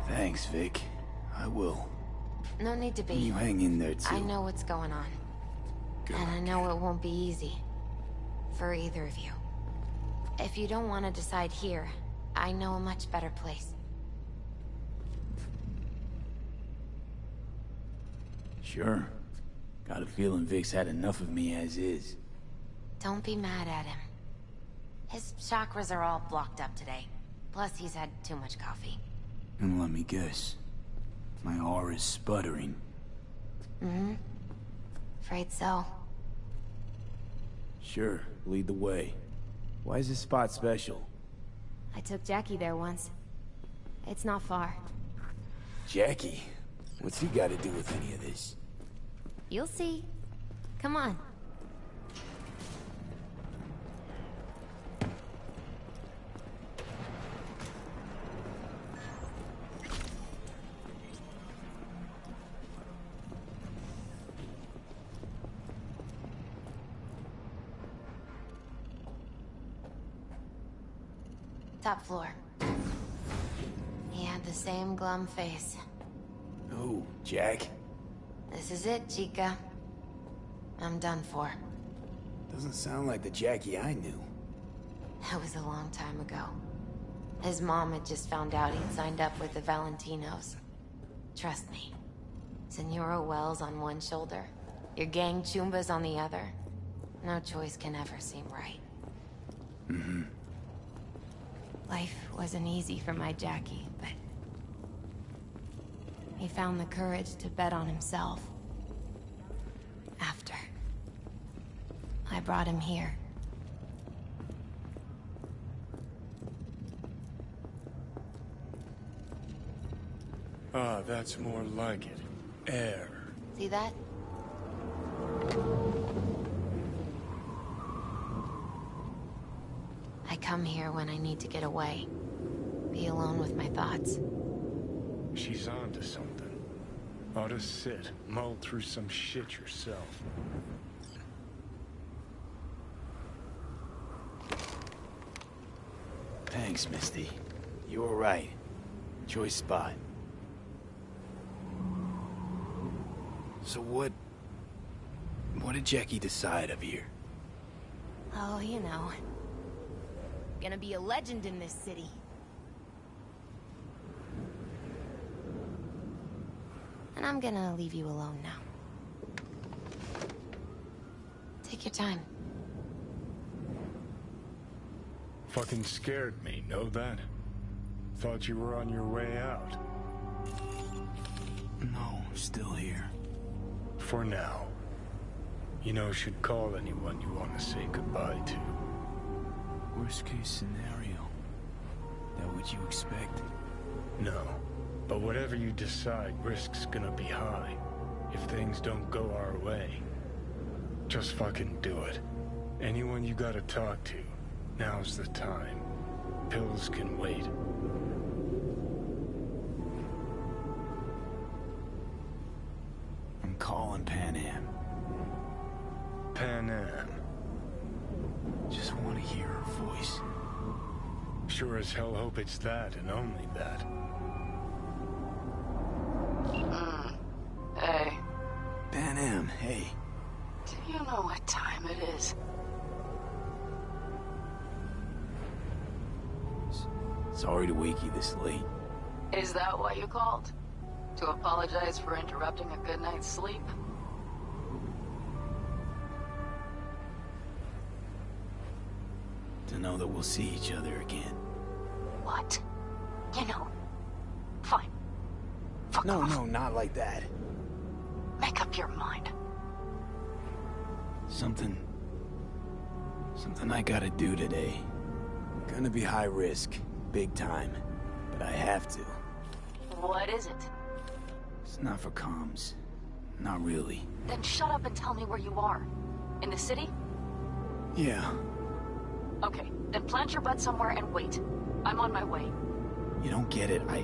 Thanks, Vic. I will. No need to be. You hang in there, too. I know what's going on. Good. And I know it won't be easy. For either of you. If you don't want to decide here, I know a much better place. Sure. Got a feeling Vic's had enough of me as is. Don't be mad at him. His chakras are all blocked up today. Plus, he's had too much coffee. And let me guess. My aura's sputtering. Mm-hmm. Afraid so. Sure, lead the way. Why is this spot special? I took Jackie there once. It's not far. Jackie? What's he got to do with any of this? You'll see. Come on. Top floor. He had the same glum face. Who, Jack? This is it, Chica. I'm done for. Doesn't sound like the Jackie I knew. That was a long time ago. His mom had just found out he'd signed up with the Valentinos. Trust me. Senora Wells on one shoulder, your gang Chumbas on the other. No choice can ever seem right. Mm-hmm. Life wasn't easy for my Jackie, but... he found the courage to bet on himself. After. I brought him here. Ah, that's more like it. Air. See that? I come here when I need to get away. Be alone with my thoughts. She's onto something. Ought to sit, mull through some shit yourself. Thanks, Misty. You were right. Choice spot. So what did Jackie decide up here? Oh, you know. Gonna be a legend in this city. And I'm gonna leave you alone now. Take your time. Fucking scared me, know that? Thought you were on your way out. No, still here. For now. You know, should call anyone you want to say goodbye to. Worst case scenario. That what you expect? No. But whatever you decide, risk's gonna be high. If things don't go our way. Just fucking do it. Anyone you gotta talk to, now's the time. Pills can wait. I'm calling Pan Am. Pan Am. Just want to hear her voice. Sure as hell hope it's that and only that. on, hey. Do you know what time it is? Sorry to wake you this late. Is that why you called? To apologize for interrupting a good night's sleep? To know that we'll see each other again. What? You know, fine. Fuck off. No, not like that. Make up your mind. Something I gotta do today. Gonna be high risk, big time, but I have to. What is it? It's not for comms. Not really. Then shut up and tell me where you are. In the city? Yeah. Okay, then plant your butt somewhere and wait. I'm on my way. You don't get it. I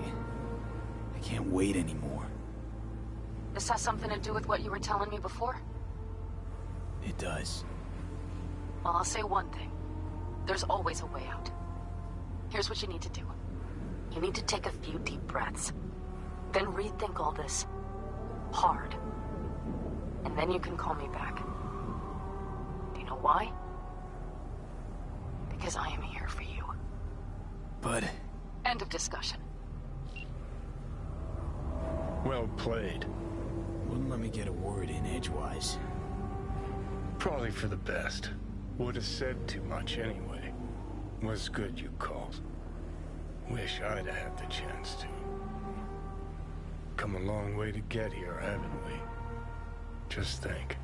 can't wait anymore. This has something to do with what you were telling me before? It does. Well, I'll say one thing. There's always a way out. Here's what you need to do. You need to take a few deep breaths. Then rethink all this. Hard. And then you can call me back. Do you know why? Because I am here for you. But... End of discussion. Well played. Wouldn't let me get a word in edgewise. Probably for the best. Would have said too much anyway. Was good you called. Wish I'd have had the chance to. Come a long way to get here, haven't we? Just think.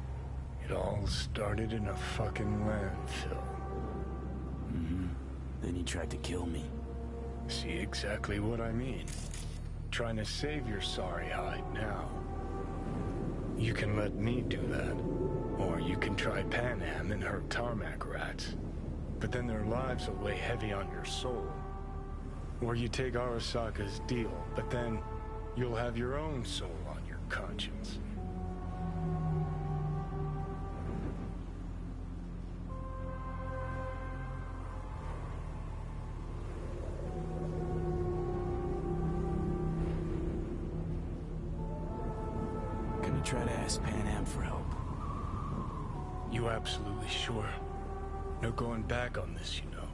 It all started in a fucking landfill. Mm-hmm. Then you tried to kill me. See exactly what I mean. Trying to save your sorry hide now. You can let me do that. Or you can try Pan Am and her tarmac rats. But then their lives will weigh heavy on your soul. Or you take Arasaka's deal, but then you'll have your own soul on your conscience. Gonna try to ask Pan Am for help. You absolutely sure? No going back on this, you know.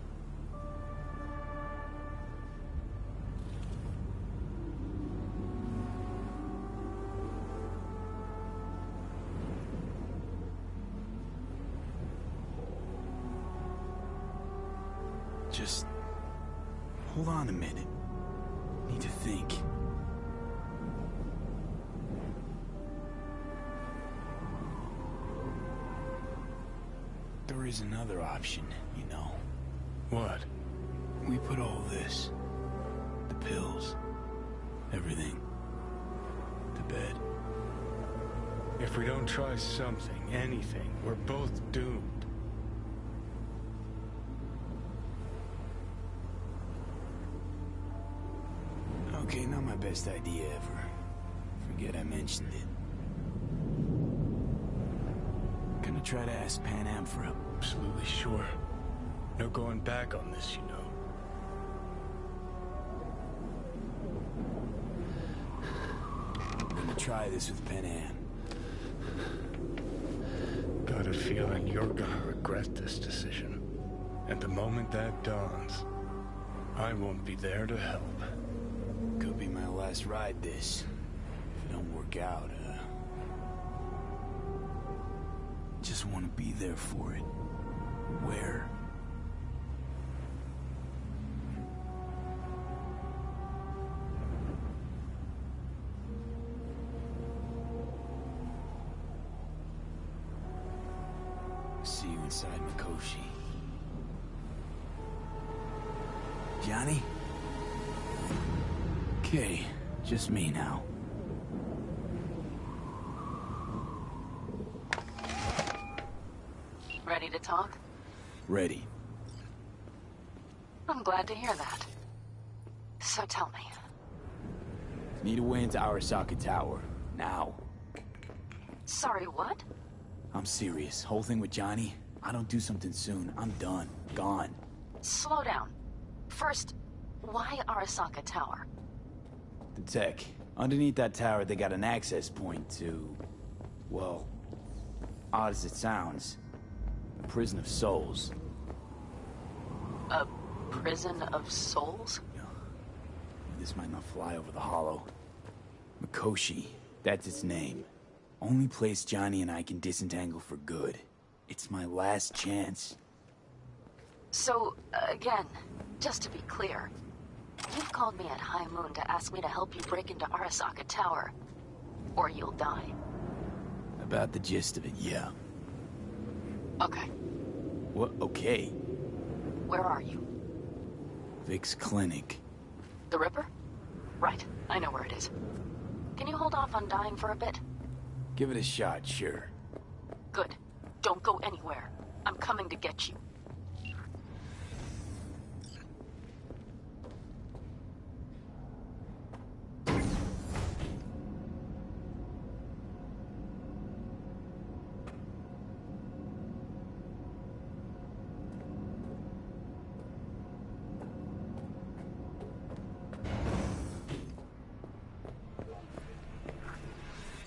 Just... hold on a minute. Need to think. There is another option, you know. What? We put all this, the pills, everything, to bed. If we don't try something, anything, we're both doomed. Okay, not my best idea ever. Forget I mentioned it. Gonna try to ask Pan Am for help. Absolutely sure. No going back on this, you know. Gonna try this with Pan Am. Got a feeling you're gonna regret this decision. And the moment that dawns, I won't be there to help. Could be my last ride, this. If it don't work out, just want to be there for it. Where? See you inside Mikoshi. Johnny? Okay, just me now. Ready to talk? Ready. I'm glad to hear that. So tell me. Need a way into Arasaka Tower. Now. Sorry, what? I'm serious. Whole thing with Johnny, I don't do something soon, I'm done. Gone. Slow down. First, why Arasaka Tower? The tech. Underneath that tower, they got an access point to... well, odd as it sounds. A prison of souls. A prison of souls? This might not fly over the hollow. Mikoshi, that's its name. Only place Johnny and I can disentangle for good. It's my last chance. So, again, just to be clear, you've called me at High Moon to ask me to help you break into Arasaka Tower, or you'll die. About the gist of it, yeah. Okay. What? Okay. Where are you? Vic's clinic. The Ripper? Right, I know where it is. Can you hold off on dying for a bit? Give it a shot, sure. Good. Don't go anywhere. I'm coming to get you.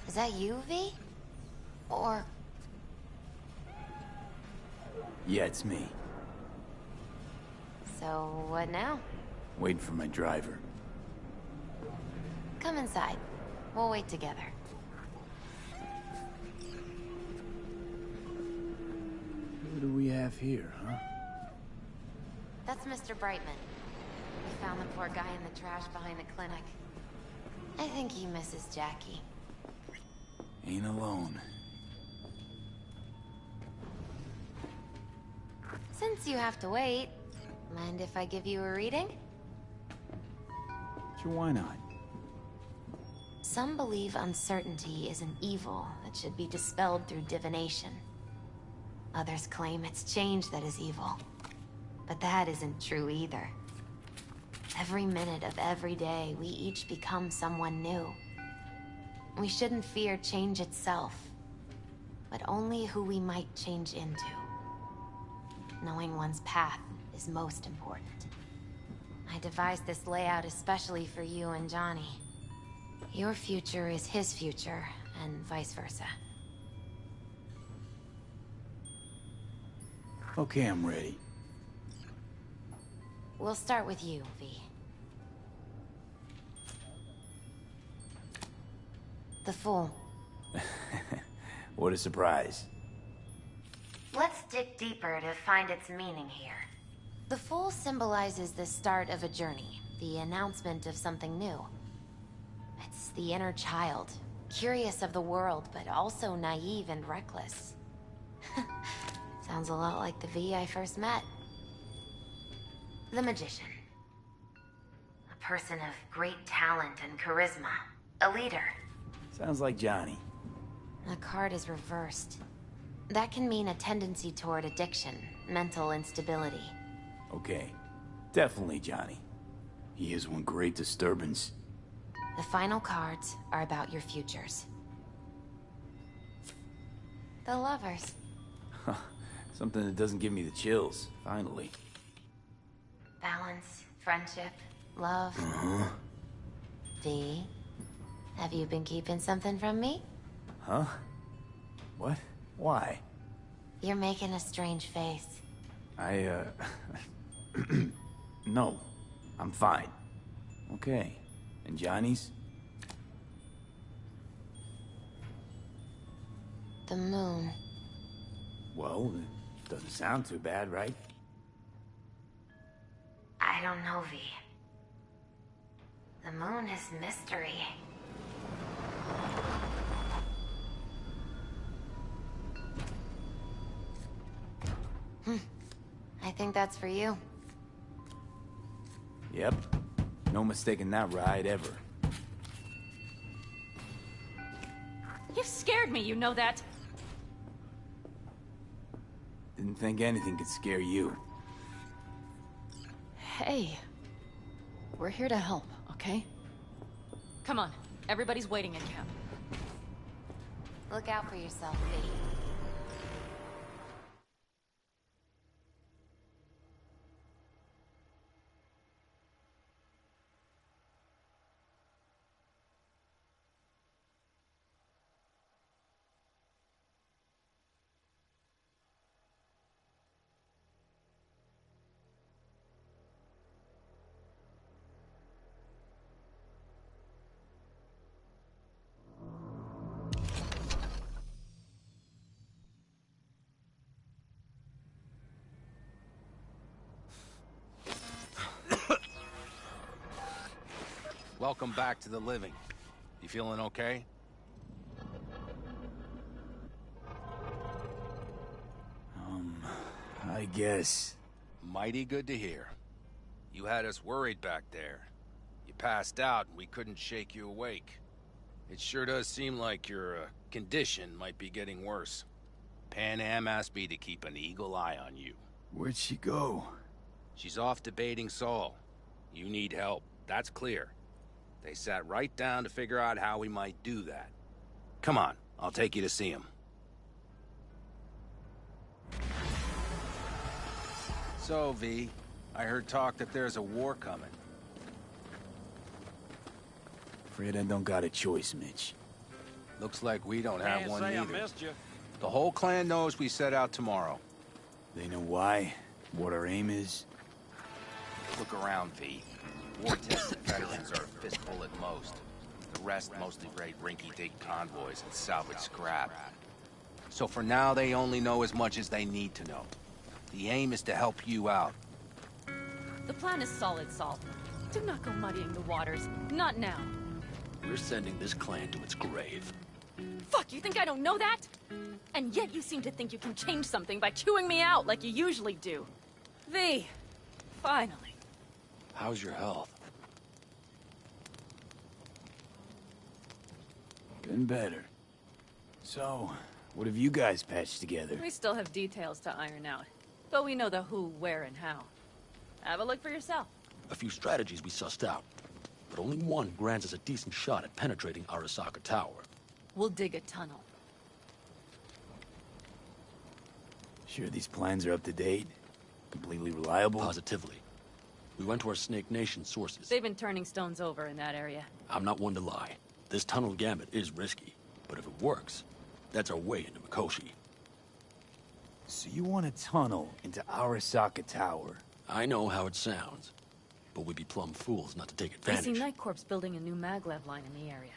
Is that you, V? Or... Yeah, it's me. So, what now? Waiting for my driver. Come inside. We'll wait together. What do we have here, huh? That's Mr. Brightman. We found the poor guy in the trash behind the clinic. I think he misses Jackie. Ain't alone. Since you have to wait, mind if I give you a reading? Sure, why not? Some believe uncertainty is an evil that should be dispelled through divination. Others claim it's change that is evil. But that isn't true either. Every minute of every day, we each become someone new. We shouldn't fear change itself, but only who we might change into. Knowing one's path is most important. I devised this layout especially for you and Johnny. Your future is his future, and vice versa. Okay, I'm ready. We'll start with you, V. The Fool. What a surprise. Let's dig deeper to find its meaning here. The Fool symbolizes the start of a journey, the announcement of something new. It's the inner child, curious of the world, but also naive and reckless. Sounds a lot like the V I first met. The Magician. A person of great talent and charisma. A leader. Sounds like Johnny. The card is reversed. That can mean a tendency toward addiction, mental instability. Okay. Definitely Johnny. He is one great disturbance. The final cards are about your futures. The Lovers. Something that doesn't give me the chills, finally. Balance, friendship, love. V, have you been keeping something from me? Huh? What? Why? You're making a strange face. No. I'm fine. Okay. And Johnny's? The moon. Well, it doesn't sound too bad, right? I don't know, V. The moon is mystery. I think that's for you. Yep. No mistaking that ride ever. You've scared me, you know that? Didn't think anything could scare you. Hey. We're here to help, okay? Come on, everybody's waiting in camp. Look out for yourself, V. welcome back to the living. You feeling okay? I guess. Mighty good to hear. You had us worried back there. You passed out and we couldn't shake you awake. It sure does seem like your condition might be getting worse. Pan Am asked me to keep an eagle eye on you. Where'd she go? She's off debating Saul. You need help, that's clear. They sat right down to figure out how we might do that. Come on, I'll take you to see him. So, V, I heard talk that there's a war coming. Afraid I don't got a choice, Mitch. Looks like we don't have Can't one say I either. missed you. The whole clan knows we set out tomorrow. They know why? What our aim is? Look around, V. War-tested veterans are a fistful at most. The rest mostly raid rinky-dink convoys and salvage scrap. So for now, they only know as much as they need to know. The aim is to help you out. The plan is solid, Saul. Do not go muddying the waters. Not now. We're sending this clan to its grave. Fuck, you think I don't know that? And yet you seem to think you can change something by chewing me out like you usually do. V, finally. How's your health? Been better. So, what have you guys patched together? We still have details to iron out. But we know the who, where, and how. Have a look for yourself. A few strategies we sussed out, but only one grants us a decent shot at penetrating Arasaka Tower. We'll dig a tunnel. Sure these plans are up to date? Completely reliable? Positively. We went to our Snake Nation sources. They've been turning stones over in that area. I'm not one to lie. This tunnel gambit is risky, but if it works, that's our way into Mikoshi. So you want a tunnel into Arasaka Tower? I know how it sounds, but we'd be plumb fools not to take I see advantage. Night Corps building a new maglev line in the area.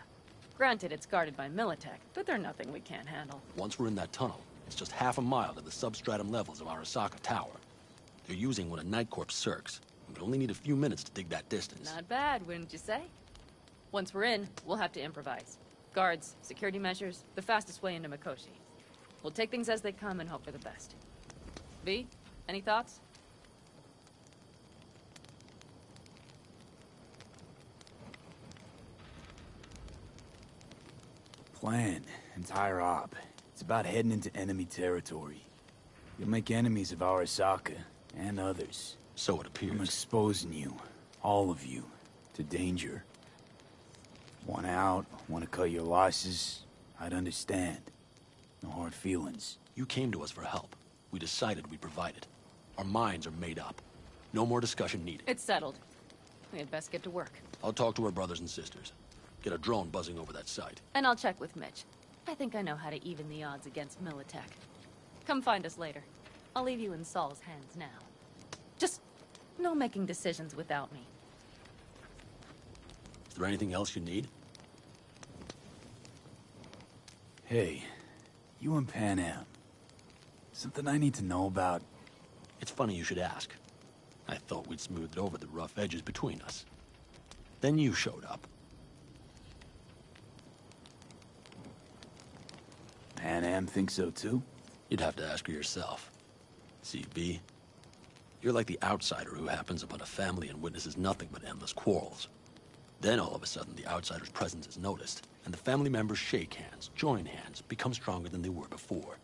Granted, it's guarded by Militech, but they're nothing we can't handle. Once we're in that tunnel, it's just half a mile to the substratum levels of Arasaka Tower. They're using one of Night Corps circs. We only need a few minutes to dig that distance. Not bad, wouldn't you say? Once we're in, we'll have to improvise. Guards, security measures, the fastest way into Mikoshi. We'll take things as they come and hope for the best. V, any thoughts? Plan, entire op. It's about heading into enemy territory. You'll make enemies of Arasaka, and others. So it appears. I'm exposing you, all of you, to danger. Want out, want to cut your losses, I'd understand. No hard feelings. You came to us for help. We decided we'd provide it. Our minds are made up. No more discussion needed. It's settled. We had best get to work. I'll talk to our brothers and sisters. Get a drone buzzing over that site. And I'll check with Mitch. I think I know how to even the odds against Militech. Come find us later. I'll leave you in Saul's hands now. Just no making decisions without me. Is there anything else you need? Hey, you and Pan Am. Something I need to know about? It's funny you should ask. I thought we'd smoothed over the rough edges between us. Then you showed up. Pan Am thinks so too? You'd have to ask her yourself. See, B, you're like the outsider who happens upon a family and witnesses nothing but endless quarrels. Then all of a sudden the outsider's presence is noticed, and the family members shake hands, join hands, become stronger than they were before.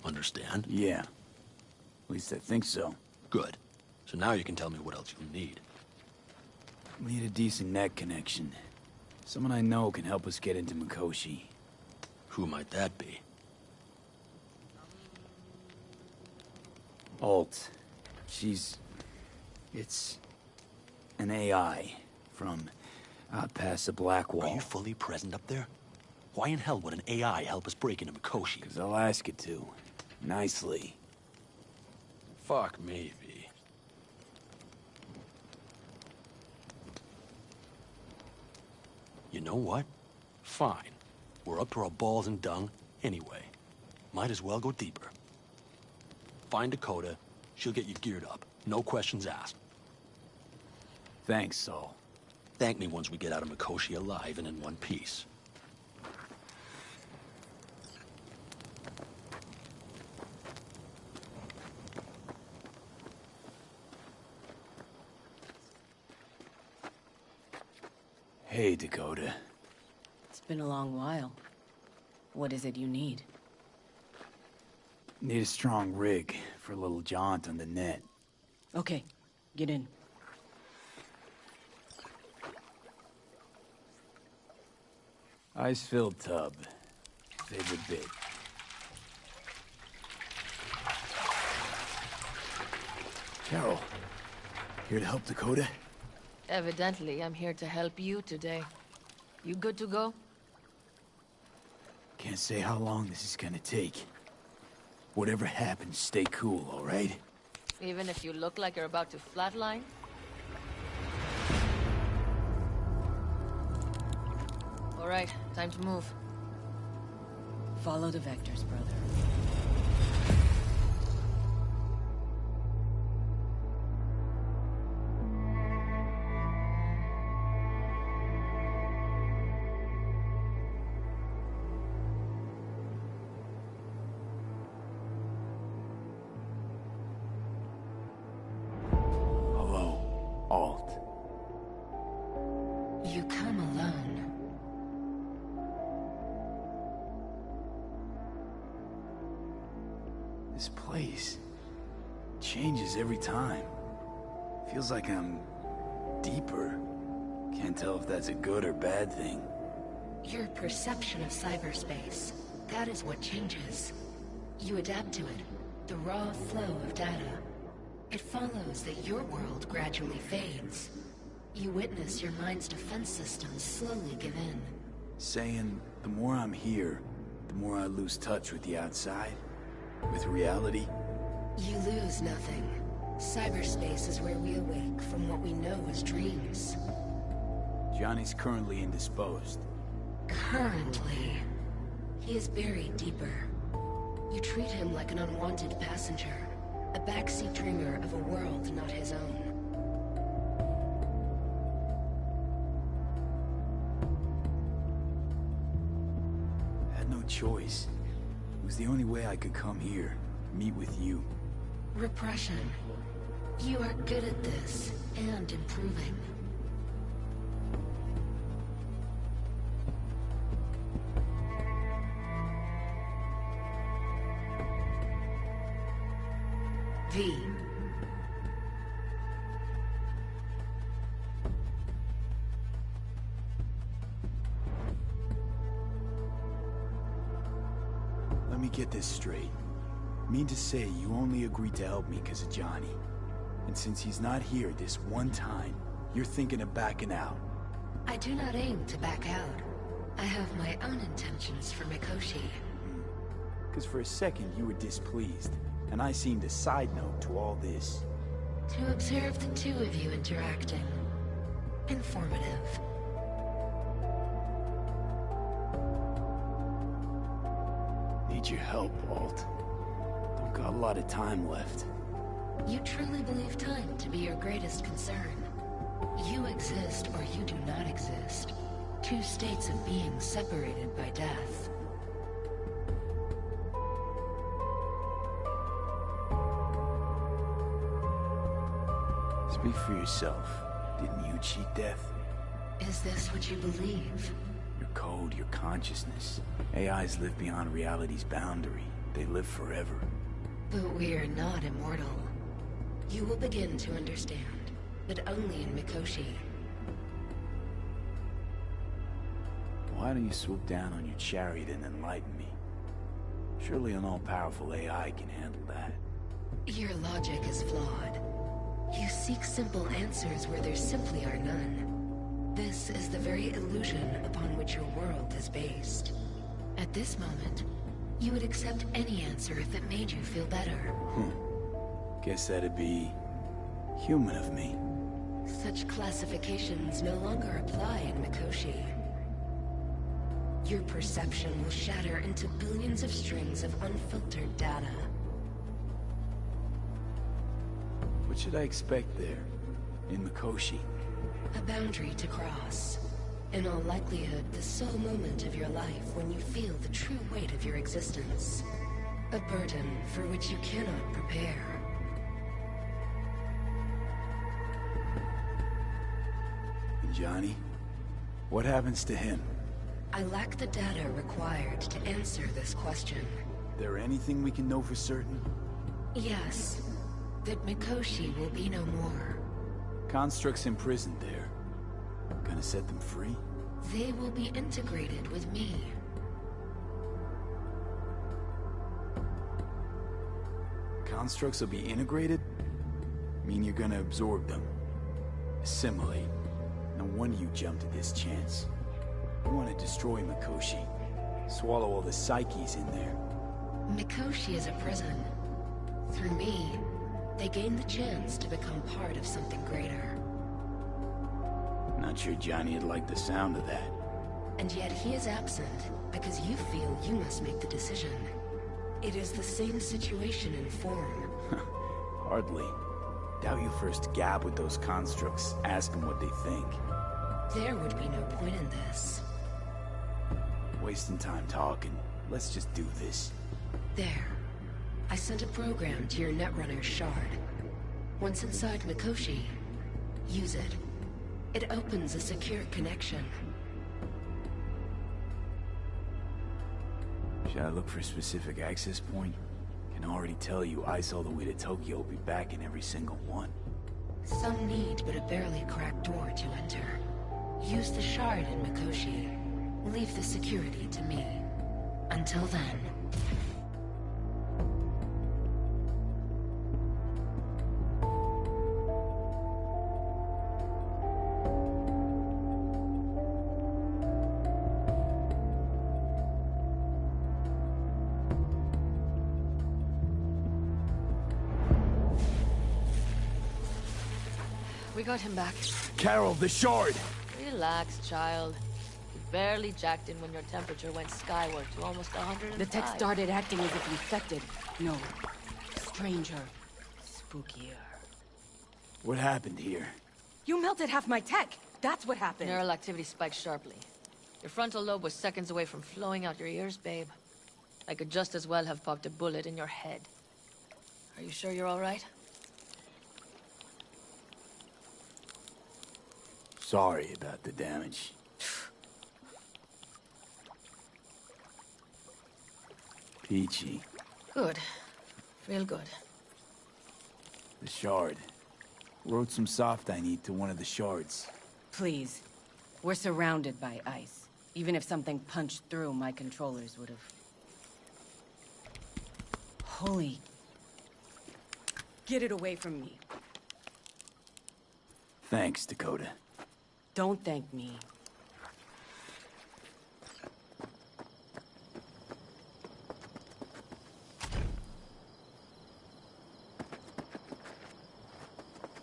Understand? Yeah. At least I think so. Good. So now you can tell me what else you'll need. Need a decent net connection. Someone I know can help us get into Mikoshi. Who might that be? Alt. It's an AI from out past the Black Wall. Are you fully present up there? Why in hell would an AI help us break into Mikoshi? 'Cause I'll ask it to. Nicely. Fuck me, V. You know what? Fine. We're up to our balls in dung anyway. Might as well go deeper. Find Dakota. She'll get you geared up. No questions asked. Thanks, Saul. Thank me once we get out of Mikoshi alive and in one piece. Hey, Dakota. It's been a long while. What is it you need? Need a strong rig for a little jaunt on the net. Okay, get in. Ice-filled tub. Favorite bit. Carol, here to help Dakota? Evidently, I'm here to help you today. You good to go? Can't say how long this is gonna take. Whatever happens, stay cool, all right? Even if you look like you're about to flatline? All right, time to move. Follow the vectors, brother. You come alone. This place changes every time. Feels like I'm deeper. Can't tell if that's a good or bad thing. Your perception of cyberspace, that is what changes. You adapt to it, the raw flow of data. It follows that your world gradually fades. You witness your mind's defense systems slowly give in. Saying the more I'm here, the more I lose touch with the outside, with reality. You lose nothing. Cyberspace is where we awake from what we know as dreams. Johnny's currently indisposed. Currently. He is buried deeper. You treat him like an unwanted passenger, a backseat dreamer of a world not his own. Had no choice. It was the only way I could come here, meet with you. Repression. You are good at this, and improving. V. Let me get this straight. Mean to say you only agreed to help me because of Johnny. And since he's not here this one time, you're thinking of backing out. I do not aim to back out. I have my own intentions for Mikoshi. Because for a second you were displeased, and I seemed a side note to all this. To observe the two of you interacting. Informative. Need your help, Walt. Don't got a lot of time left. You truly believe time to be your greatest concern. You exist or you do not exist. Two states of being separated by death. Speak for yourself. Didn't you cheat death? Is this what you believe? Your code, your consciousness. AIs live beyond reality's boundary. They live forever. But we are not immortal. You will begin to understand, but only in Mikoshi. Why don't you swoop down on your chariot and enlighten me? Surely an all-powerful AI can handle that. Your logic is flawed. You seek simple answers where there simply are none. This is the very illusion upon which your world is based. At this moment, you would accept any answer if it made you feel better. Guess that'd be human of me. Such classifications no longer apply in Mikoshi. Your perception will shatter into billions of strings of unfiltered data. What should I expect there, in Mikoshi? A boundary to cross. In all likelihood, the sole moment of your life when you feel the true weight of your existence. A burden for which you cannot prepare. And Johnny? What happens to him? I lack the data required to answer this question. There anything we can know for certain? Yes. That Mikoshi will be no more. Constructs imprisoned there. Gonna set them free? They will be integrated with me. Constructs will be integrated? Mean you're gonna absorb them? Assimilate? No wonder you jumped at this chance. You want to destroy Mikoshi. Swallow all the psyches in there. Mikoshi is a prison. Through me, they gain the chance to become part of something greater. Not sure Johnny'd like the sound of that. And yet he is absent because you feel you must make the decision. It is the same situation in form. Hardly. Doubt you first gab with those constructs, ask them what they think. There would be no point in this. Wasting time talking. Let's just do this. There. I sent a program to your Netrunner's shard. Once inside Mikoshi, use it. It opens a secure connection. Should I look for a specific access point? Can already tell you ICE all the way to Tokyo will be back in every single one. Some need but a barely cracked door to enter. Use the shard in Mikoshi. Leave the security to me. Until then... We got him back. Carol, the shard! Relax, child. You barely jacked in when your temperature went skyward to almost 105. The tech started acting as if infected. No. Stranger. Spookier. What happened here? You melted half my tech! That's what happened! Neural activity spiked sharply. Your frontal lobe was seconds away from flowing out your ears, babe. I could just as well have popped a bullet in your head. Are you sure you're all right? Sorry about the damage. Peachy. Good. Real good. The shard. Wrote some soft I need to one of the shards. Please. We're surrounded by ice. Even if something punched through, my controllers would have... Holy... Get it away from me. Thanks, Dakota. Don't thank me.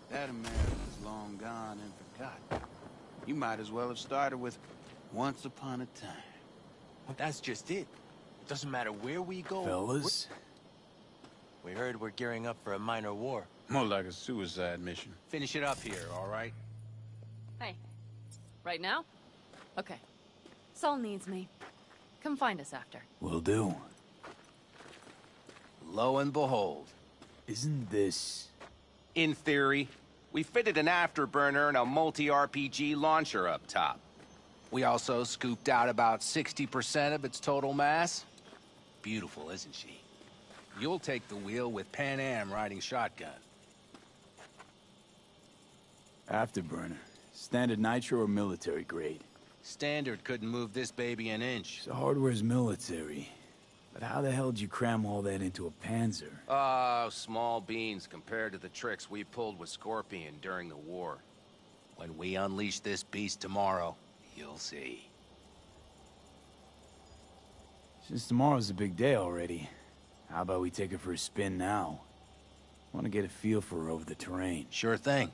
That America's long gone and forgotten. You might as well have started with once upon a time. Well, that's just it. It doesn't matter where we go. Fellas? We heard we're gearing up for a minor war. More like a suicide mission. Finish it up here, all right? Hey. Right now? Okay. Saul needs me. Come find us after. Will do. Lo and behold. Isn't this... In theory, we fitted an afterburner and a multi-RPG launcher up top. We also scooped out about 60% of its total mass. Beautiful, isn't she? You'll take the wheel with Pan Am riding shotgun. Afterburner. Standard nitro or military grade? Standard couldn't move this baby an inch. So hardware's military. But how the hell did you cram all that into a Panzer? Oh, small beans compared to the tricks we pulled with Scorpion during the war. When we unleash this beast tomorrow, you'll see. Since tomorrow's a big day already, how about we take her for a spin now? Want to get a feel for her over the terrain. Sure thing.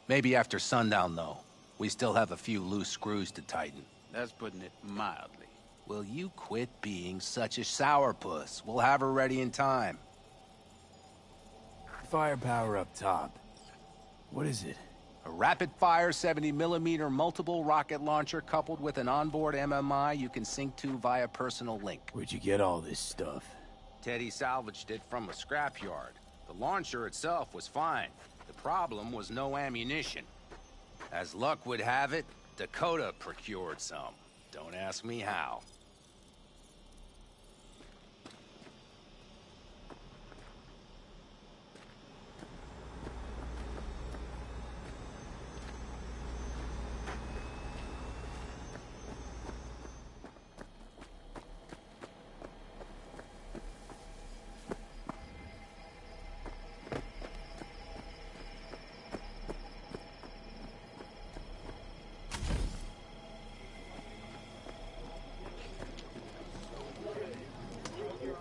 Maybe after sundown, though. We still have a few loose screws to tighten. That's putting it mildly. Will you quit being such a sourpuss? We'll have her ready in time. Firepower up top. What is it? A rapid-fire 70mm multiple rocket launcher coupled with an onboard MMI you can sync to via personal link. Where'd you get all this stuff? Teddy salvaged it from a scrapyard. The launcher itself was fine. The problem was no ammunition. As luck would have it, Dakota procured some. Don't ask me how.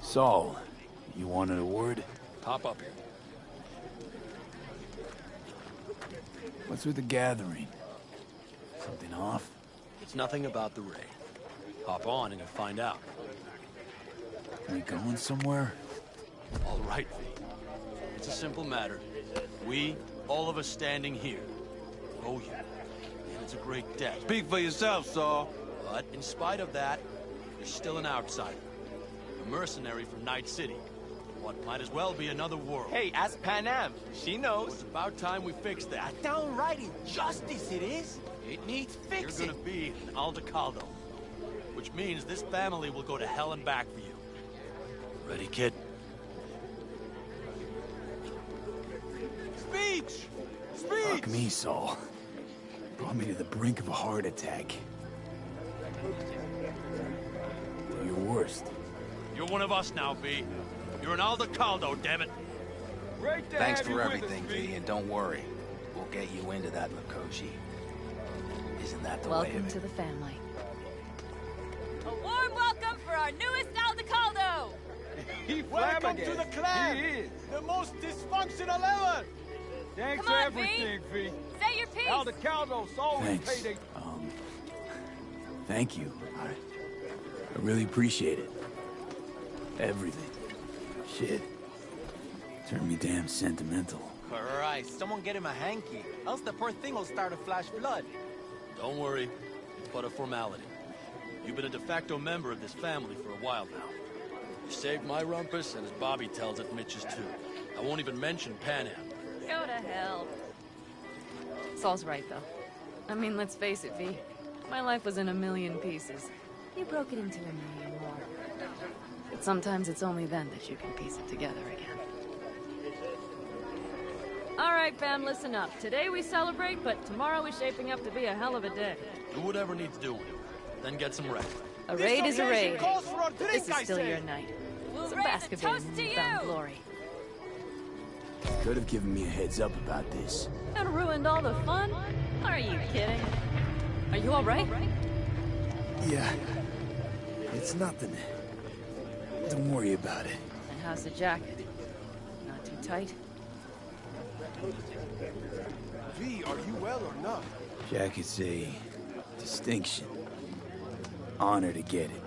Saul, you wanted a word? Hop up here. What's with the gathering? Something off? It's nothing about the raid. Hop on and you'll find out. Are we going somewhere? All right, V. It's a simple matter. We, all of us standing here, owe you. And it's a great debt. Speak for yourself, Saul. But in spite of that, you're still an outsider. A mercenary from Night City. What might as well be another world. Hey, ask Pan Am. She knows. It's about time we fix that. Downright injustice it is. It needs fixing. You're gonna be an Aldecaldo. Which means this family will go to hell and back for you. Ready, kid? Speech! Fuck me, Saul. Brought me to the brink of a heart attack. Do your worst. You're one of us now, V. You're an Aldecaldo, damn it. Great to Thanks have you for with everything, us, V, and don't worry. We'll get you into that Mikoshi. Isn't that the way Welcome of it? to the family. A warm welcome for our newest Aldecaldo! Welcome to the clan! He is. The most dysfunctional ever! Thanks Come for on, everything, V. Say your piece! Aldecaldos always Thanks. paid Thank you. I really appreciate it. Everything. Shit. Turned me damn sentimental. Christ, someone get him a hanky, else the poor thing will start to flash blood. Don't worry. It's but a formality. You've been a de facto member of this family for a while now. You saved my rumpus, and as Bobby tells it, Mitch's too. I won't even mention Pan Am. Go to hell. Saul's right, though. I mean, let's face it, V. My life was in a million pieces. You broke it into a million more. But sometimes it's only then that you can piece it together again. All right, fam, listen up. Today we celebrate, but tomorrow is shaping up to be a hell of a day. Do whatever needs doing. Then get some rest. A raid is a raid. calls for a drink, This is I still say. your night. We'll Some raise a basket toast in to newfound you! glory. Could have given me a heads up about this. And ruined all the fun? Are you kidding? Are you all right? Yeah. It's nothing. Don't worry about it. And how's the jacket? Not too tight? V, are you well or not? Jacket's a distinction. Honor to get it.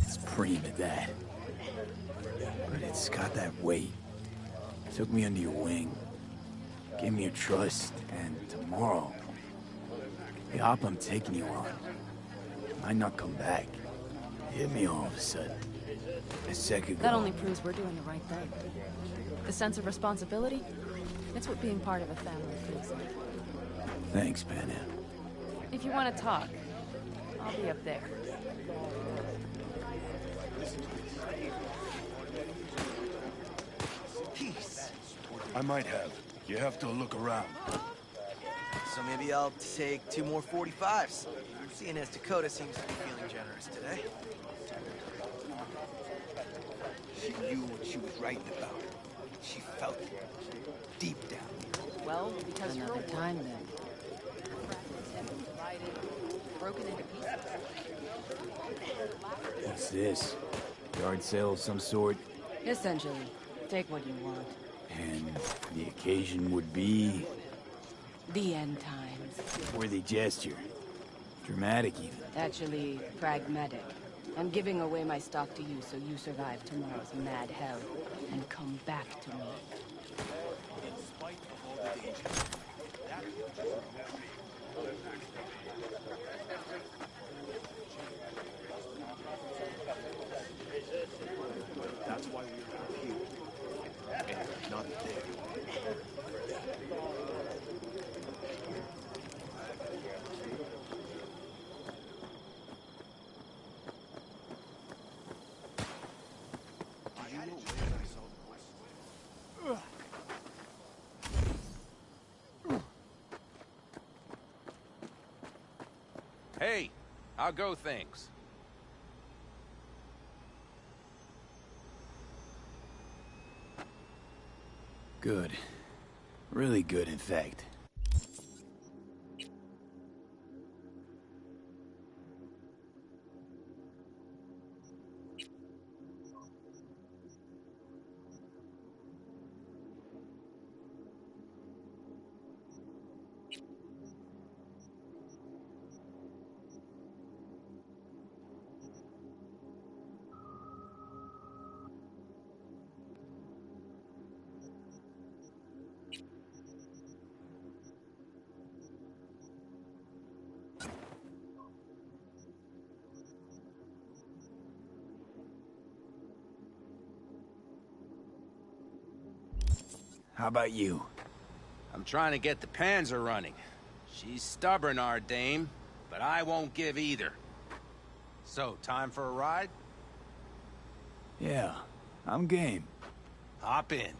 It's preem at that. But it's got that weight. Took me under your wing. Gave me your trust. And tomorrow, the op I'm taking you on might not come back. Hit me all of a sudden. A sec ago. That only proves we're doing the right thing. The sense of responsibility, it's what being part of a family feels like. Thanks, Panam. If you want to talk, I'll be up there. Peace. I might have. You have to look around. So maybe I'll take 2 more 45s. Seeing as Dakota seems to be feeling generous today. She knew what she was writing about. She felt it. Deep down. Well, because another time then. Broken into pieces. What's this? Yard sale of some sort? Essentially. Take what you want. And the occasion would be... The end times. worthy gesture. Dramatic, even. Actually, pragmatic. I'm giving away my stock to you so you survive tomorrow's mad hell and come back to me. In spite of all the danger, that That's why we're here. And not there. Hey, how go things? Good. Really good, in fact. How about you? I'm trying to get the Panzer running. She's stubborn, our dame, but I won't give either. So, time for a ride? Yeah, I'm game. Hop in.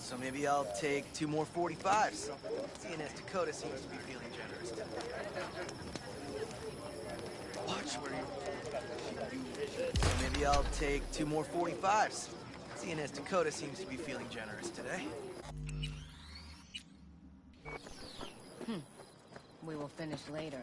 So maybe I'll take 2 more 45s. Seeing as Dakota seems to be feeling generous today. Watch where you... So maybe I'll take 2 more 45s. Seeing as Dakota seems to be feeling generous today. We will finish later.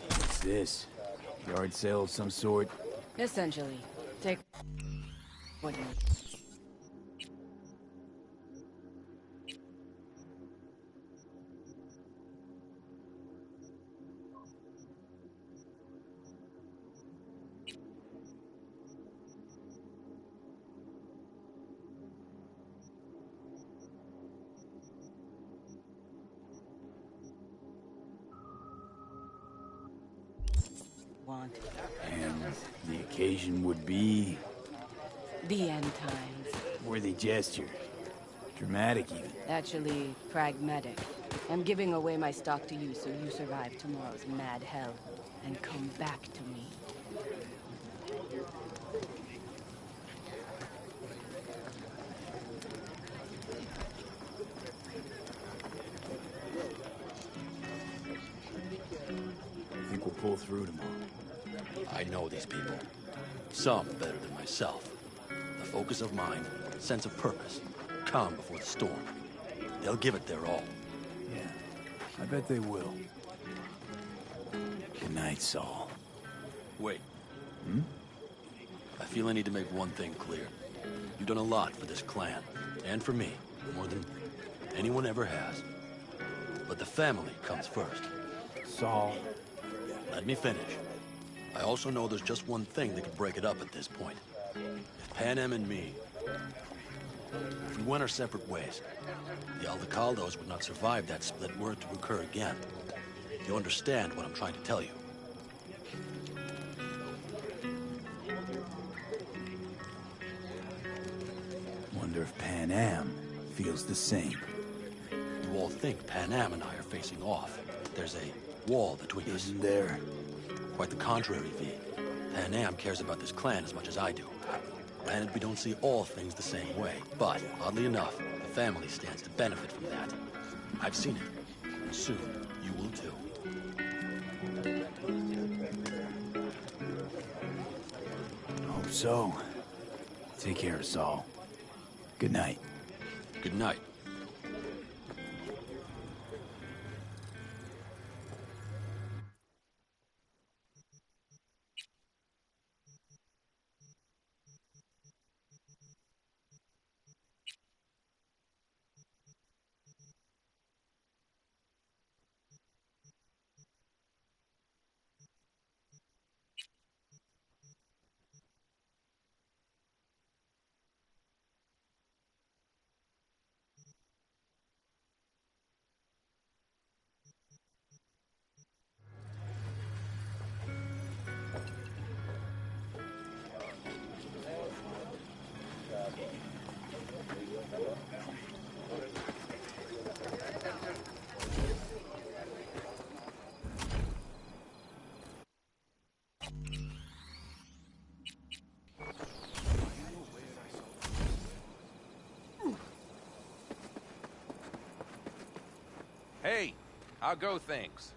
What's this? Yard sale of some sort? Essentially. Take what you... want. And the occasion would be... The end times. Worthy gesture. Dramatic even. Actually, pragmatic. I'm giving away my stock to you so you survive tomorrow's mad hell and come back to me. Think we'll pull through tomorrow? I know these people. Some better than myself. The focus of mind, sense of purpose, calm before the storm. They'll give it their all. Yeah, I bet they will. Good night, Saul. Wait. I feel I need to make one thing clear. You've done a lot for this clan, and for me, more than anyone ever has. But the family comes first. Saul. Let me finish. I also know there's just one thing that could break it up at this point. If Pan Am and me... If we went our separate ways, the Aldecaldos would not survive that split were it to occur again. You understand what I'm trying to tell you. Wonder if Pan Am feels the same. You all think Pan Am and I are facing off. There's a wall between us. Isn't there? Quite the contrary, V. Pan Am cares about this clan as much as I do. Granted, we don't see all things the same way, but, oddly enough, the family stands to benefit from that. I've seen it. And soon, you will too. Hope so. Take care, Saul. Good night. Good night. Hey, how go things?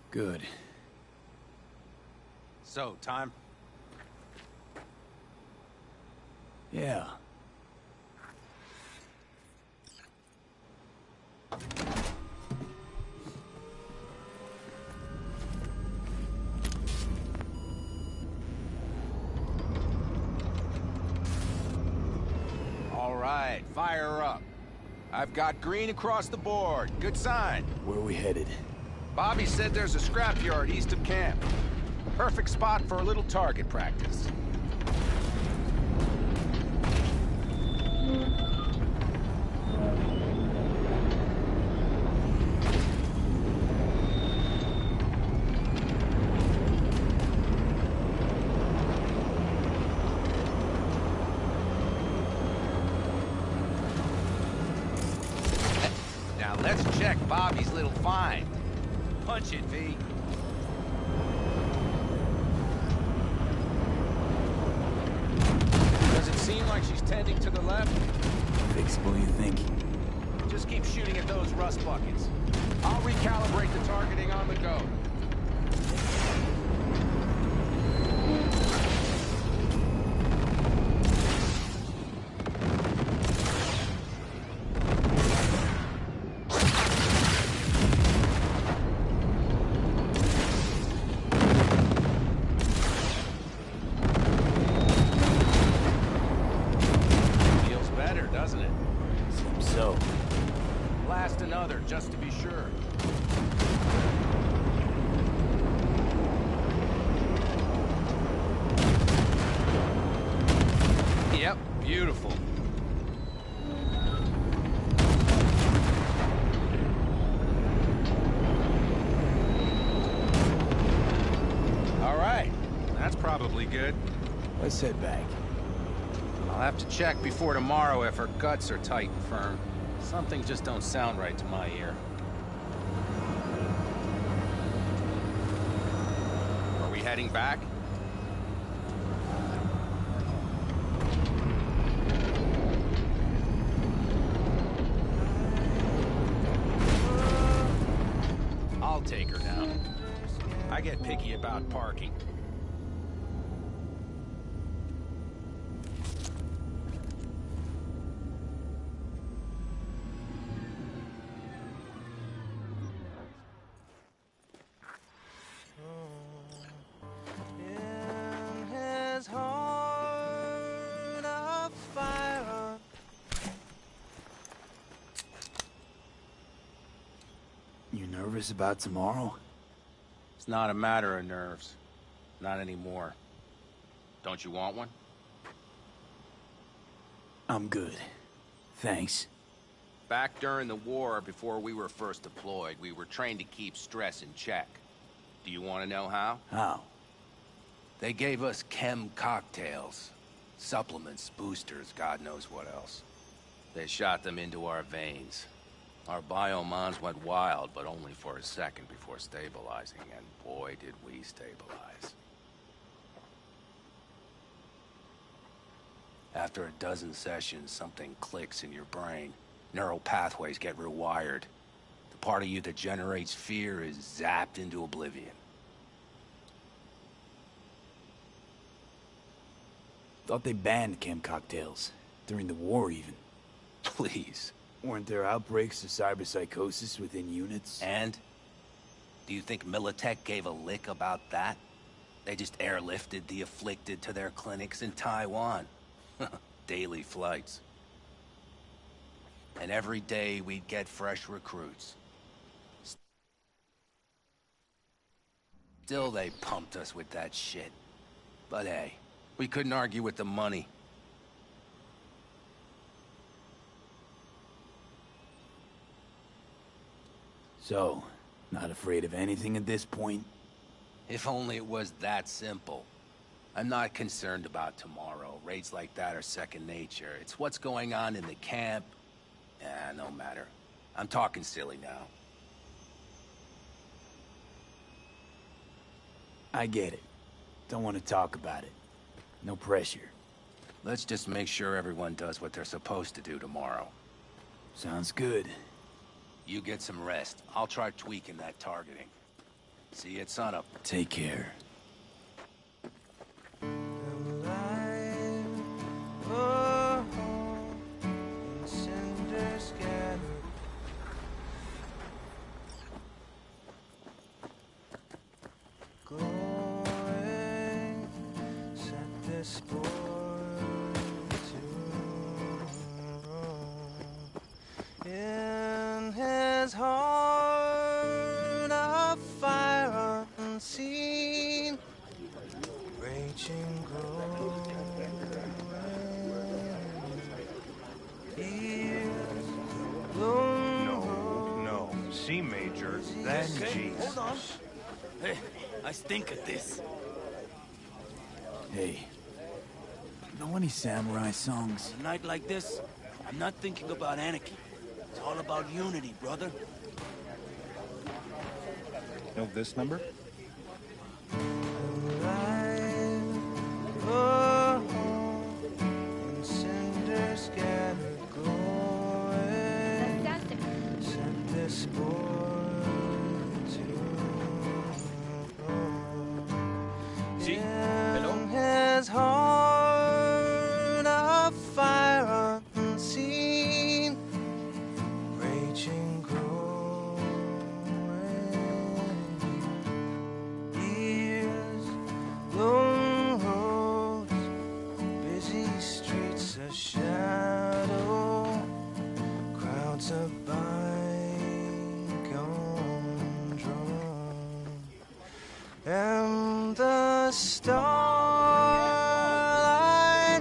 Good. So, time? Yeah. right, fire her up. I've got green across the board. Good sign. Where are we headed? Bobby said there's a scrapyard east of camp. Perfect spot for a little target practice. Now let's check Bobby's little find. Punch it, V. Does it seem like she's tending to the left? Fixable, you think? Just keep shooting at those rust buckets. I'll recalibrate the targeting on the go. Feels better, doesn't it? Seems so. Blast another, just to be sure. Yep, beautiful. All right, that's probably good. Let's head back. I'll have to check before tomorrow if her guts are tight and firm. Something just don't sound right to my ear. Are we heading back? I'll take her now. I get picky about parking. In his heart of fire. You nervous about tomorrow? It's not a matter of nerves. Not anymore. Don't you want one? I'm good. Thanks. Back during the war, before we were first deployed, we were trained to keep stress in check. Do you want to know how? How? They gave us chem cocktails. Supplements, boosters, God knows what else. They shot them into our veins. Our biomons went wild, but only for a second before stabilizing, and boy did we stabilize. After a dozen sessions, something clicks in your brain. Neural pathways get rewired. The part of you that generates fear is zapped into oblivion. Thought they banned chem cocktails. During the war, even. Please. Weren't there outbreaks of cyberpsychosis within units? And? Do you think Militech gave a lick about that? They just airlifted the afflicted to their clinics in Taiwan. Daily flights. And every day we'd get fresh recruits. Still they pumped us with that shit. But hey, we couldn't argue with the money. So, not afraid of anything at this point? If only it was that simple. I'm not concerned about tomorrow. Raids like that are second nature. It's what's going on in the camp. No matter. I'm talking silly now. I get it. Don't want to talk about it. No pressure. Let's just make sure everyone does what they're supposed to do tomorrow. Sounds good. You get some rest. I'll try tweaking that targeting. See you at sunup. Take care. C major, then G. Hold on. Hey, I stink at this. Hey, know any samurai songs? A night like this, I'm not thinking about anarchy. It's all about unity, brother. Know this number? See? Hello? His heart of fire unseen, raging, growing. Years, long roads, busy streets, a shadow, crowds of bygone drum, and the starlight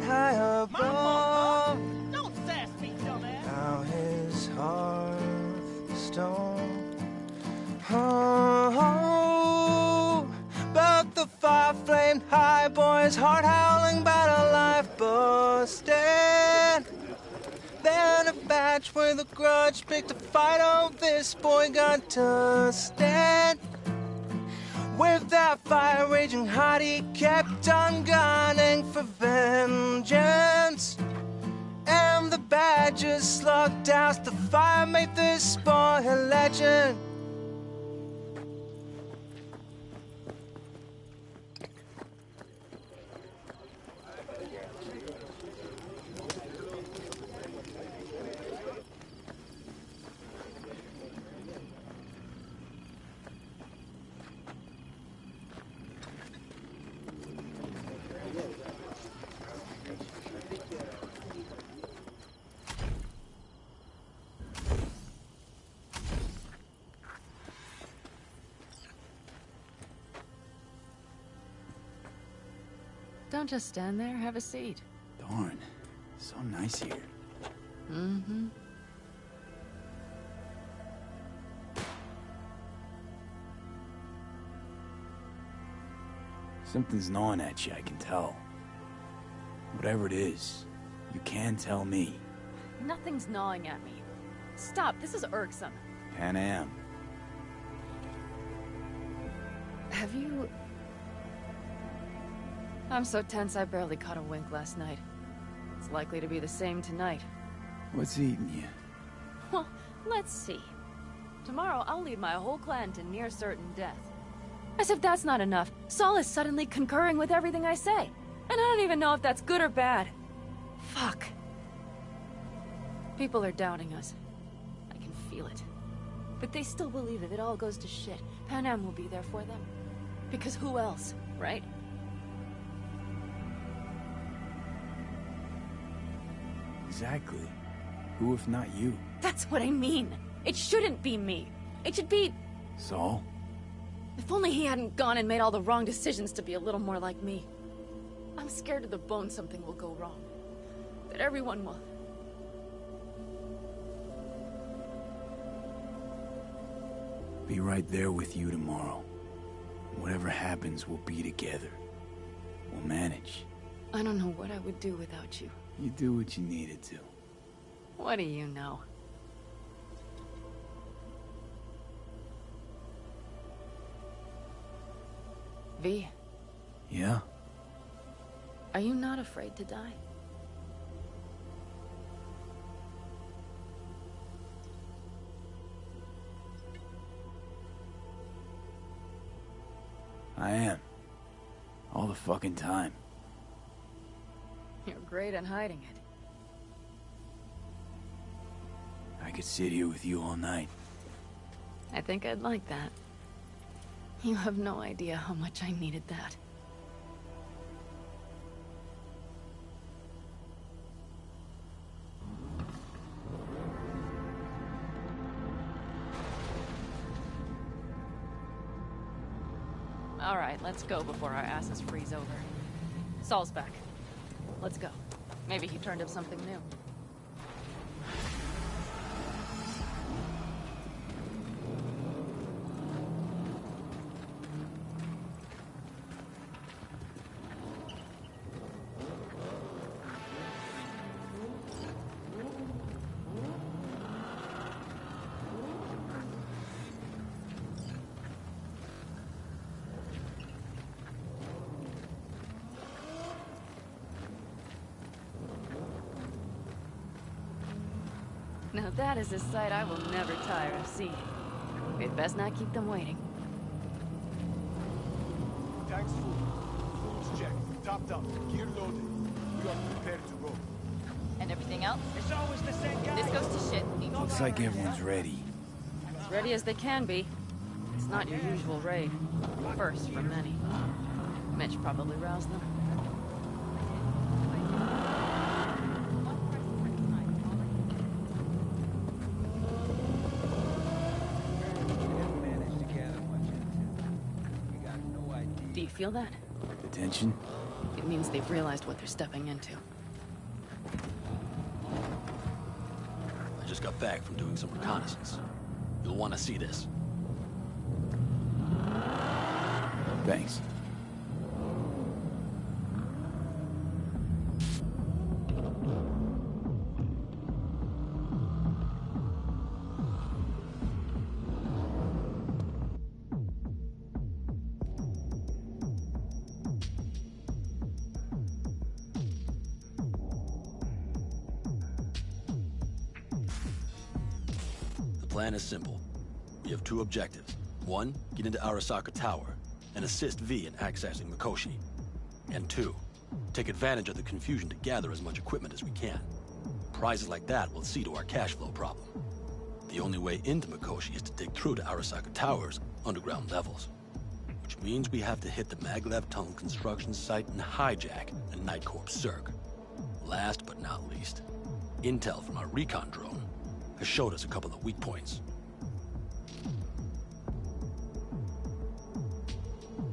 high above. Don't sass me, dumbass. Now his hearthstone. Oh, but the fire flamed high, boy's heart howling, battle life busted. Then a batch with a grudge picked a fight. Oh, this boy got to stand. With that fire raging hot, he kept on gunning for vengeance. And the badgers slugged out the fire, made this boy a legend. Don't just stand there, have a seat. Darn, so nice here. Mm-hmm. Something's gnawing at you, I can tell. Whatever it is, you can tell me. Nothing's gnawing at me. Stop, this is irksome. Pan Am. Have you... I'm so tense I barely caught a wink last night. It's likely to be the same tonight. What's eating you? Well, let's see. Tomorrow I'll lead my whole clan to near certain death. As if that's not enough, Saul is suddenly concurring with everything I say. And I don't even know if that's good or bad. Fuck. People are doubting us. I can feel it. But they still believe if it all goes to shit, Pan Am will be there for them. Because who else, right? Exactly. Who if not you? That's what I mean. It shouldn't be me. It should be... Saul? If only he hadn't gone and made all the wrong decisions to be a little more like me. I'm scared to the bone something will go wrong. That everyone will... Be right there with you tomorrow. Whatever happens, we'll be together. We'll manage. I don't know what I would do without you. You do what you needed to. What do you know? V. Yeah? Are you not afraid to die? I am. All the fucking time. You're great at hiding it. I could sit here with you all night. I think I'd like that. You have no idea how much I needed that. All right, let's go before our asses freeze over. Saul's back. Let's go. Maybe he turned up something new. Now that is a sight I will never tire of seeing. We'd best not keep them waiting. Tanks full. Fuels checked. Topped up. Gear loaded. We are prepared to roll. And everything else? It's always the same guy. This goes to shit. Looks like everyone's ready. As ready as they can be. It's not your usual raid. First for many. Mitch probably roused them. Do you feel that? The tension? It means they've realized what they're stepping into. I just got back from doing some reconnaissance. You'll want to see this. Thanks. The plan is simple. We have two objectives. One, get into Arasaka Tower and assist V in accessing Mikoshi. And two, take advantage of the confusion to gather as much equipment as we can. Prizes like that will see to our cash flow problem. The only way into Mikoshi is to dig through to Arasaka Tower's underground levels. Which means we have to hit the maglev tunnel construction site and hijack a Night Corps Circ. Last but not least, intel from our recon drone has showed us a couple of weak points.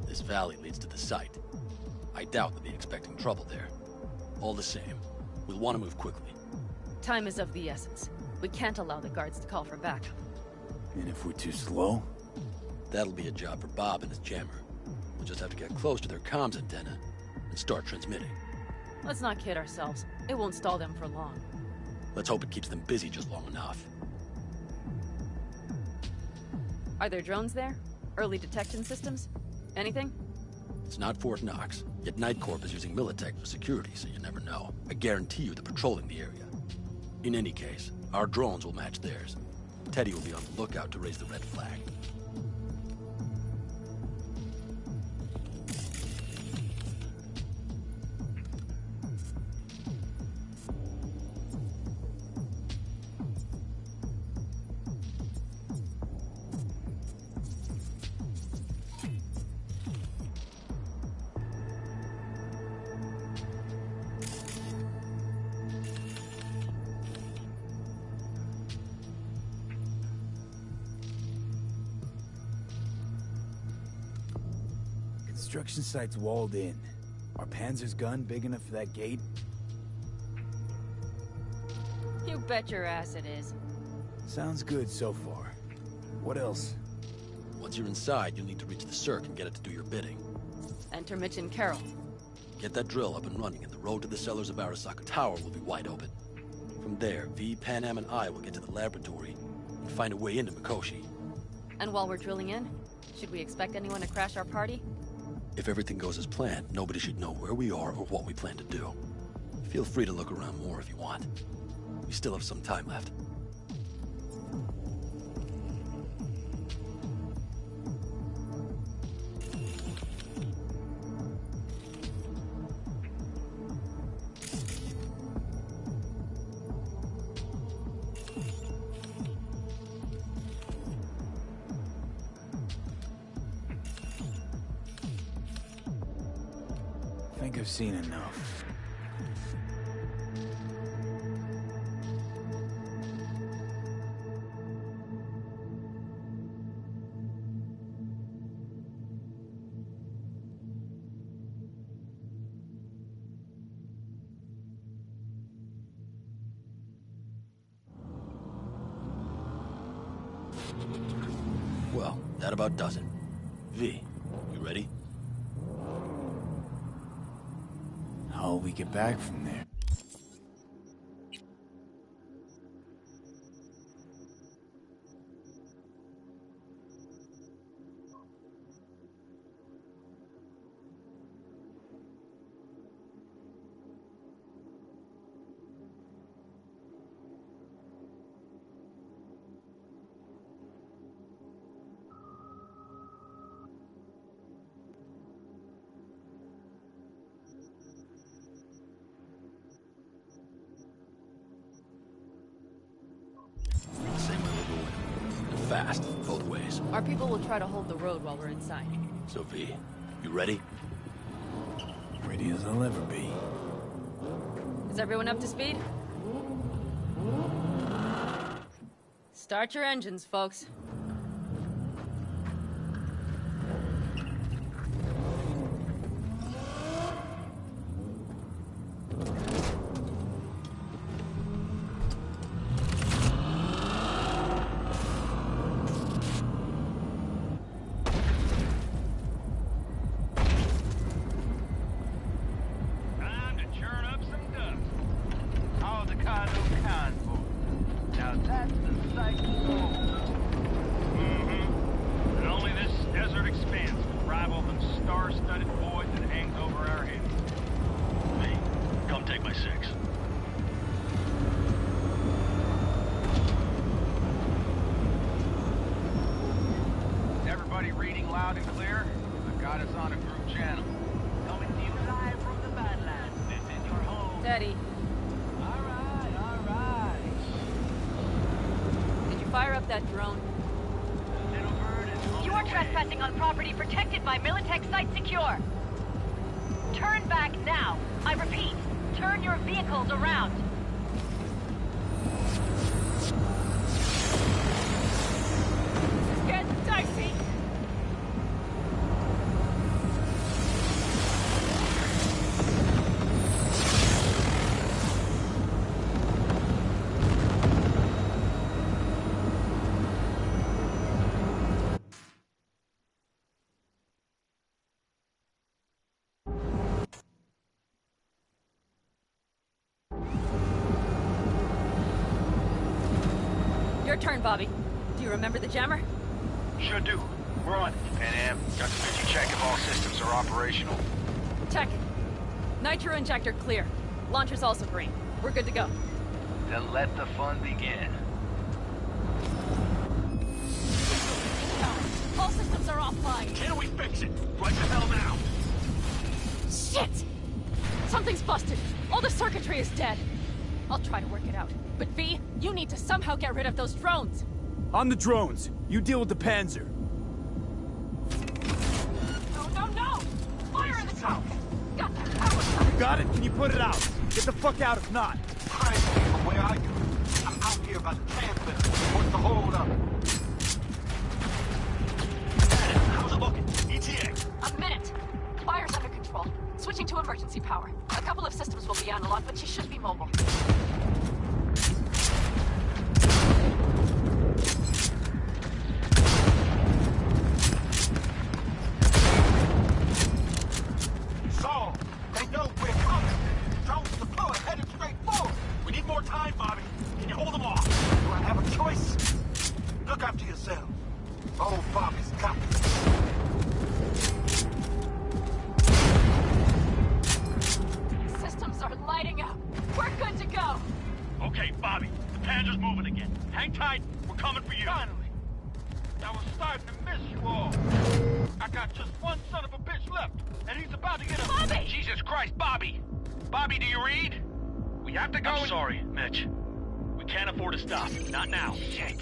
This valley leads to the site. I doubt they'll be expecting trouble there. All the same, we'll want to move quickly. Time is of the essence. We can't allow the guards to call for backup. And if we're too slow? That'll be a job for Bob and his jammer. We'll just have to get close to their comms antenna and start transmitting. Let's not kid ourselves. It won't stall them for long. Let's hope it keeps them busy just long enough. Are there drones there? Early detection systems? Anything? It's not Fort Knox, yet Night Corp is using Militech for security, so you never know. I guarantee you they're patrolling the area. In any case, our drones will match theirs. Teddy will be on the lookout to raise the red flag. Construction site's walled in. Are Panzer's gun big enough for that gate? You bet your ass it is. Sounds good so far. What else? Once you're inside, you'll need to reach the Cirque and get it to do your bidding. Enter Mitch and Carol. Get that drill up and running, and the road to the cellars of Arasaka Tower will be wide open. From there, V, Panam, and I will get to the laboratory and find a way into Mikoshi. And while we're drilling in, should we expect anyone to crash our party? If everything goes as planned, nobody should know where we are or what we plan to do. Feel free to look around more if you want. We still have some time left. I think I've seen enough. Well, that about does it. V, you ready? How'll we get back from there? fast, both ways. Our people will try to hold the road while we're inside. So, V, you ready? Ready as I'll ever be. Is everyone up to speed? Start your engines, folks. Time to churn up some dust. All the cargo convoy. Now that's the sight to behold. And only this desert expanse can rival the star-studded void that hangs over our heads. Me, come take my 6. Is everybody reading loud and clear? I've got us on a group channel. Coming to you live from the Badlands. This is your home. Steady. All right. Did you fire up that drone? You are trespassing on property protected by Militech Site Secure. Turn back now. I repeat, turn your vehicles around. This is getting dicey. Your turn, Bobby. Do you remember the jammer? Sure do. We're on it. Pan Am, got to busy check if all systems are operational. Check. Nitro injector clear. Launcher's also green. We're good to go. Then let the fun begin. All systems are offline. Can we fix it? Right the hell now! Shit! Something's busted. All the circuitry is dead. I'll try to work it out. But V, you need to somehow get rid of those drones. On the drones. You deal with the Panzer. No! Fire in the south! Got that power! You got it? Can you put it out? Get the fuck out if not. Crazy from where I go. I'm out here by the campus. What's the hold up? How's it looking? ETA. A minute. Fire's under control. Switching to emergency power. A couple of systems will be analog, but she should be mobile. So, they know we're coming. Drones deployed, headed straight forward. We need more time, Bobby. Can you hold them off? Do I have a choice? Look after yourself. Old Bobby's got this. Systems are lighting up. We're good to go. Okay, Bobby. The Panzer's moving again. Hang tight. We're coming for you. Finally. I was starting to miss you all. I got just one son of a bitch left, and he's about to get a... Bobby! Jesus Christ, Bobby! Bobby, do you read? We have to go I'm sorry, Mitch. We can't afford to stop. Not now. Shit.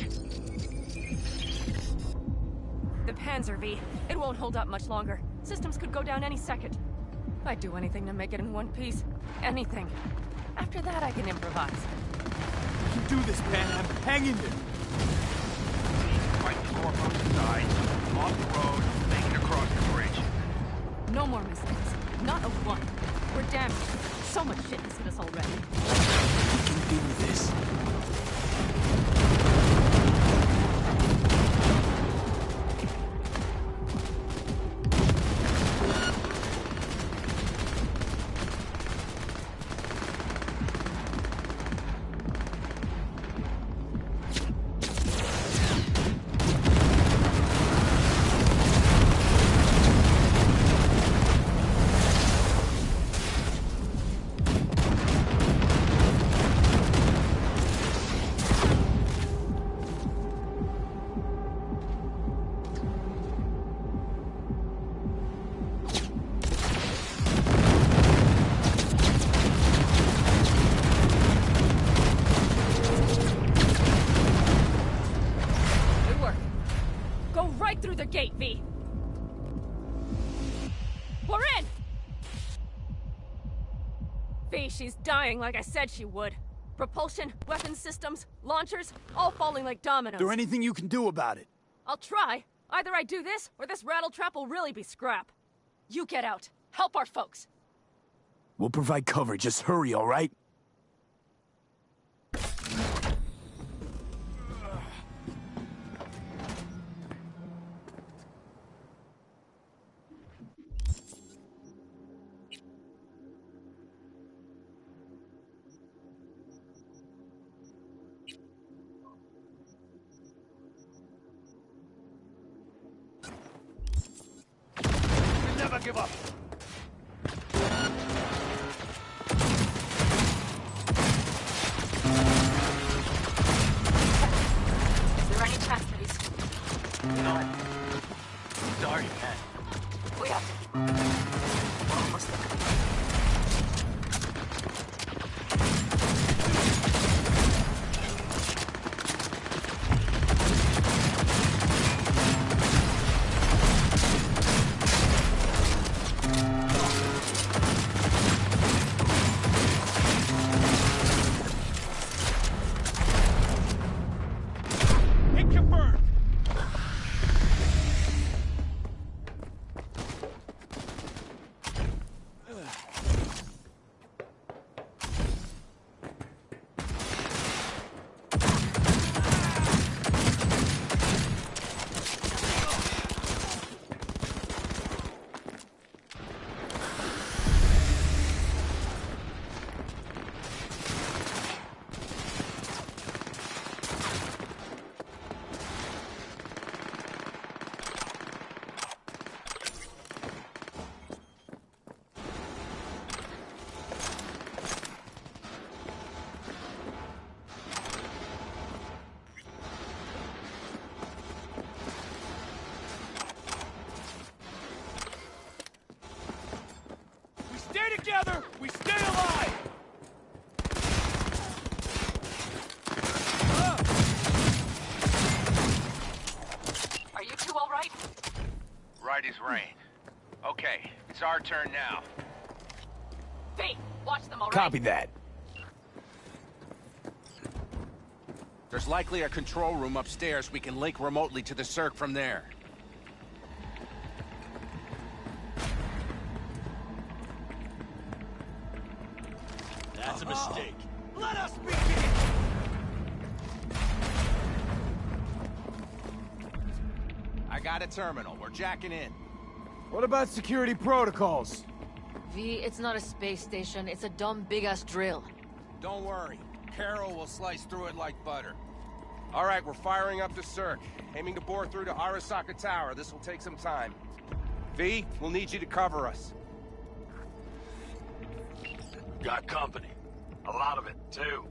The Panzer, V. It won't hold up much longer. Systems could go down any second. I'd do anything to make it in one piece. Anything. After that, I can improvise. You can do this, Pan Am. Hang in there. Fight the core from the side. Off the road. Make it across the bridge. No more mistakes. Not a one. We're damaged. So much shit has hit us already. We can do this. right through the gate, V. We're in! V, she's dying like I said she would. Propulsion, weapons systems, launchers, all falling like dominoes. Is there anything you can do about it? I'll try. Either I do this, or this rattletrap will really be scrap. You get out. Help our folks. We'll provide cover. Just hurry, all right? Never give up. Is there any chance that he's... None. Sorry, man. We have to... We're almost there. Together, we stay alive! Are you two all right? Right as rain. Okay, it's our turn now. V, watch them, all right? Copy that. There's likely a control room upstairs. We can link remotely to the circ from there. That's a mistake. Let us begin! I got a terminal. We're jacking in. What about security protocols? V, it's not a space station. It's a dumb big-ass drill. Don't worry. Carol will slice through it like butter. All right, we're firing up the circ. Aiming to bore through to Arasaka Tower. This will take some time. V, we'll need you to cover us. Got company. A lot of it, too.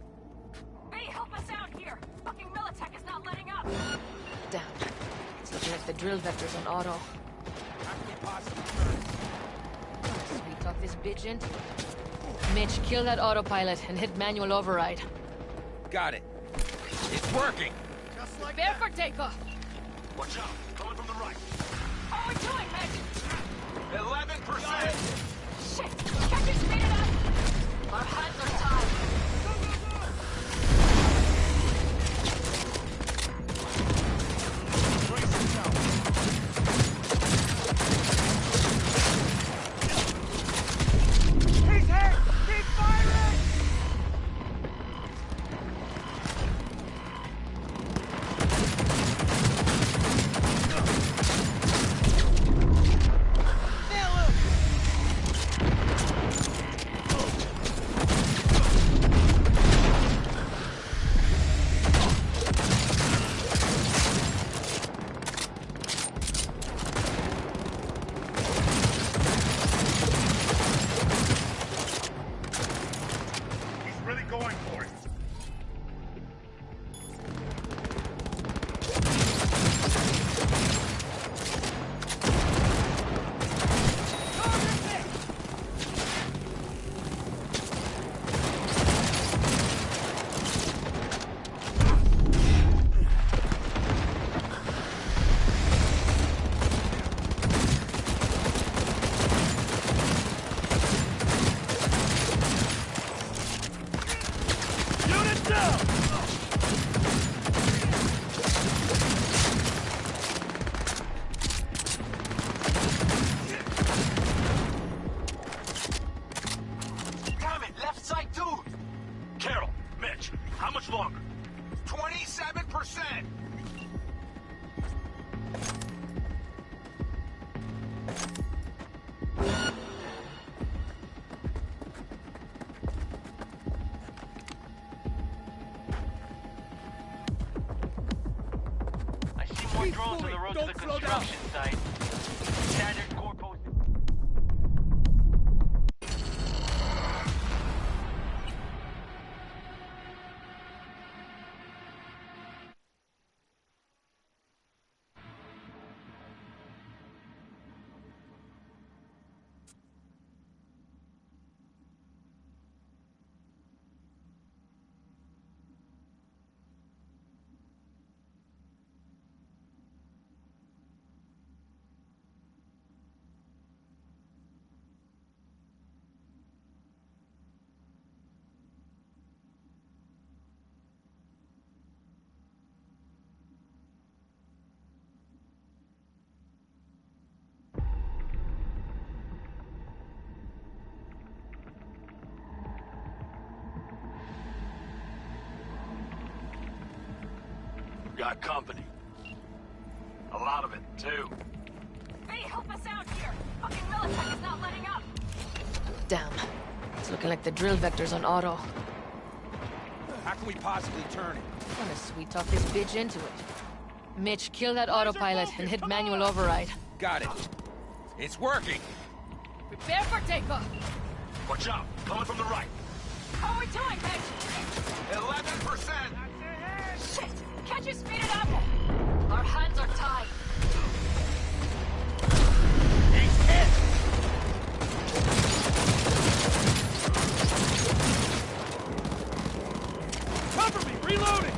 V, help us out here! Fucking Militech is not letting up! Damn. It's looking like the drill vector's on auto. Sweet talk this bitch in. Mitch, kill that autopilot and hit manual override. Got it. It's working. Just like Prepare for takeoff. Watch out. Coming from the right. How are we doing, Mitch? 11%! Shit! Can't you speed it up? Our hands are tied. He's hit! Keep firing! more drones on the road to the construction site. Standard core post. Got company. A lot of it, too. Hey, help us out here! Fucking Militech is not letting up! Damn. It's looking like the drill vector's on auto. How can we possibly turn it? I'm gonna sweet talk this bitch into it. Mitch, kill that autopilot and hit manual override. Got it. It's working. Prepare for takeoff. Watch out. Coming from the right. How are we doing, Mitch? 11%. Shit! Can't you speed it up? Our hands are tied. He's hit! Cover me! Reloading!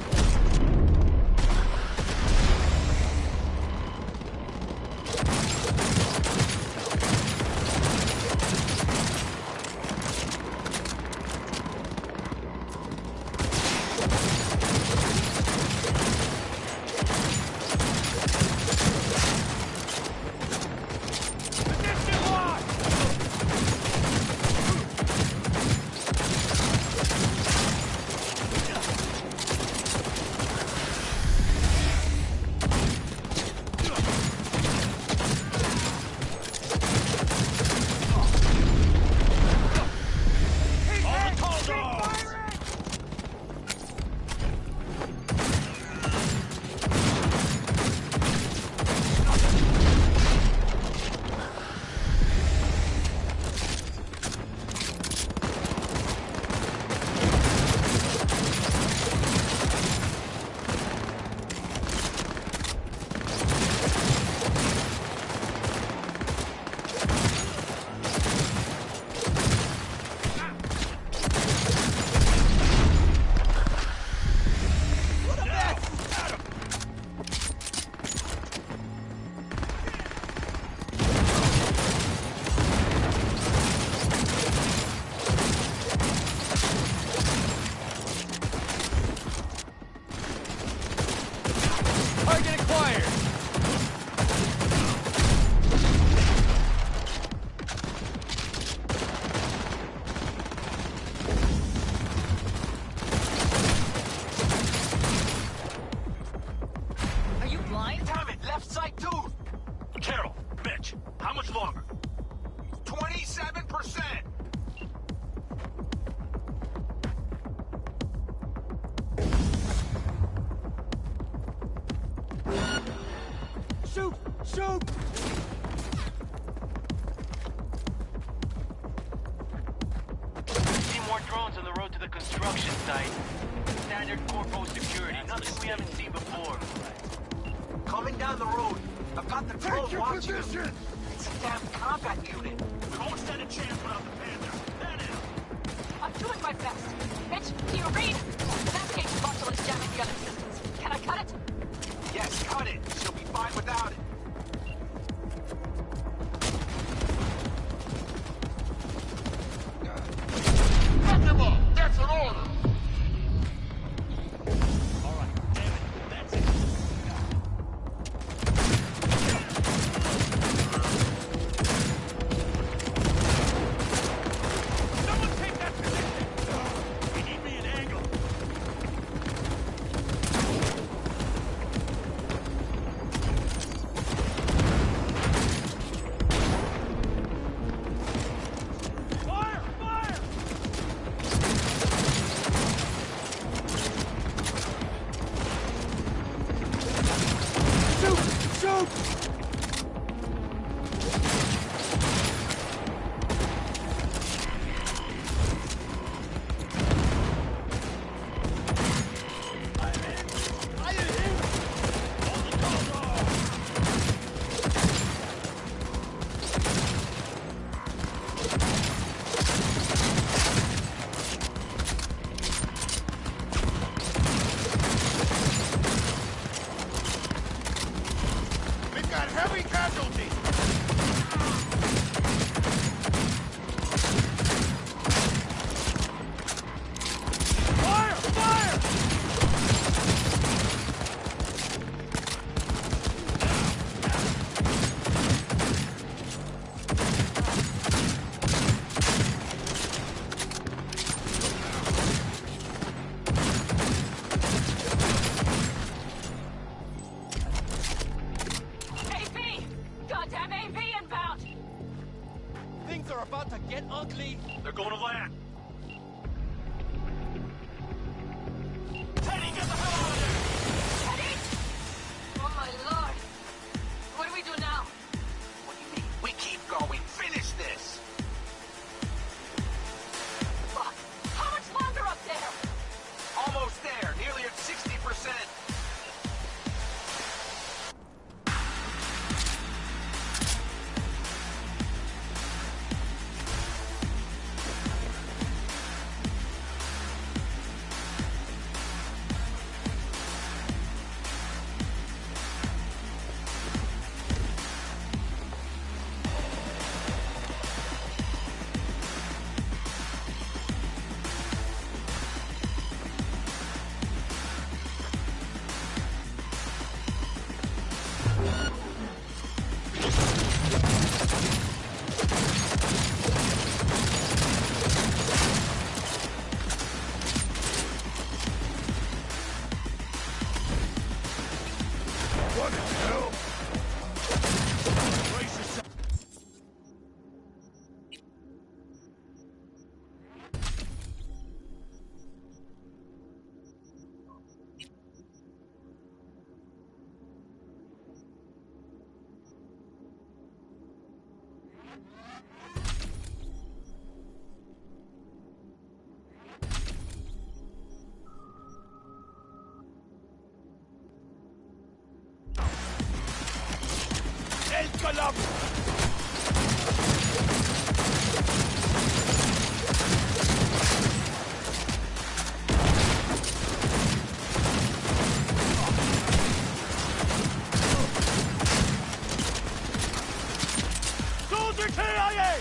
Shoot! See more drones on the road to the construction site. Standard corpo security, nothing we haven't seen before. Coming down the road. I've got the drone Take your watching us. position! It's a damn combat unit. We won't stand a chance without the Panther. That is. I'm doing my best. Mitch, do you read? The navigation module is jamming the other systems. Can I cut it? Yes, cut it. She'll be fine without it. Fuck him up! That's an order! We've got heavy casualties! Fire! Fire! AV! Goddamn AV inbound! Things are about to get ugly. They're going to land. Teddy, get the hell out of there! Teddy! Oh my lord! What do we do now? What do you mean? We keep going. Finish this! Fuck! How much longer up there? Almost there. Nearly at 60%. What the hell? Brace yourself. ¡El calambre! Soldier TIA!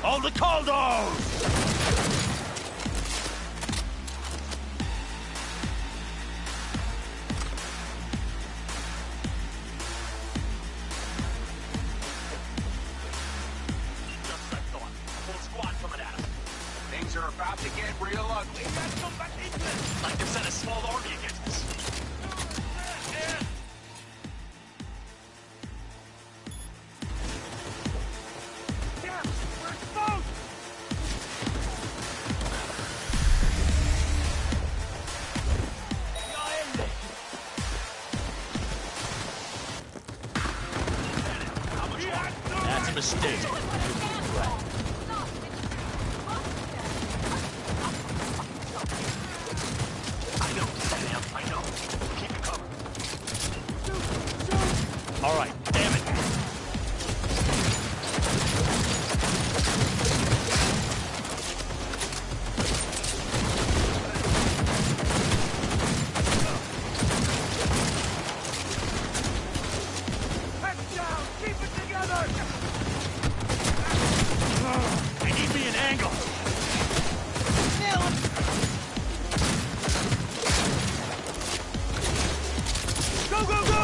All the Caldos! Just that thought. A whole squad coming at us. Things are about to get real ugly. Like they've sent a small army against us. We're exposed! That's a mistake. I know, Sam, I know. Keep it covered. All right, damn it. Heads down! Keep it together! I need me an angle. Go, go, go!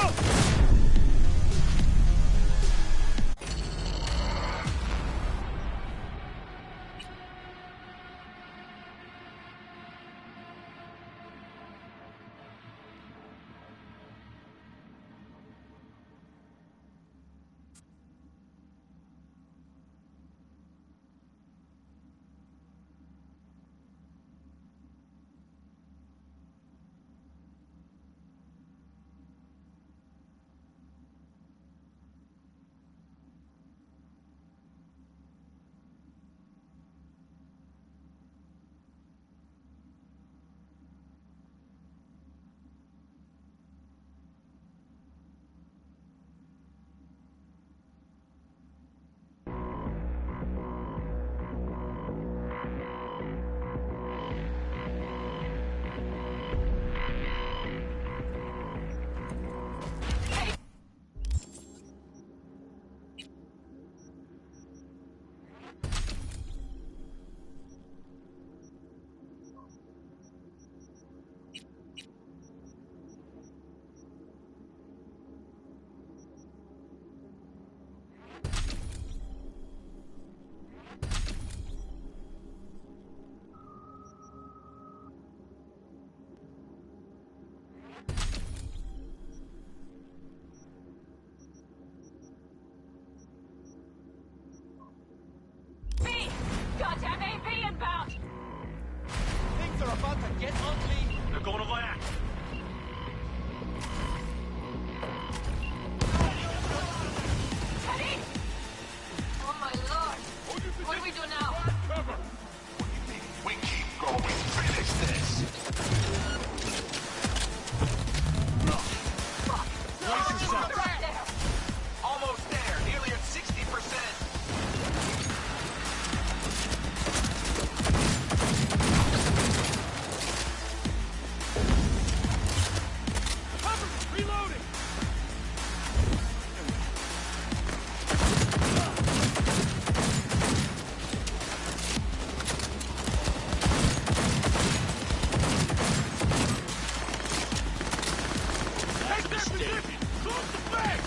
position! Close the bank!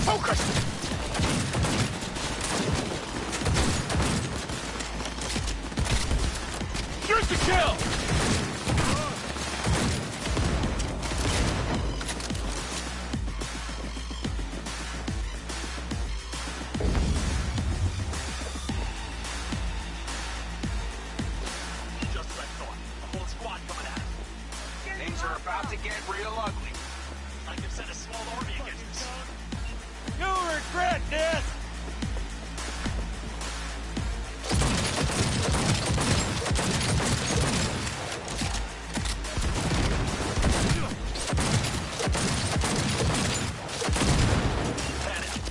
Focus! Here's the kill! Just as I thought. A whole squad coming at us. Things are about to get real ugly. I can send a small army against us. You'll regret this!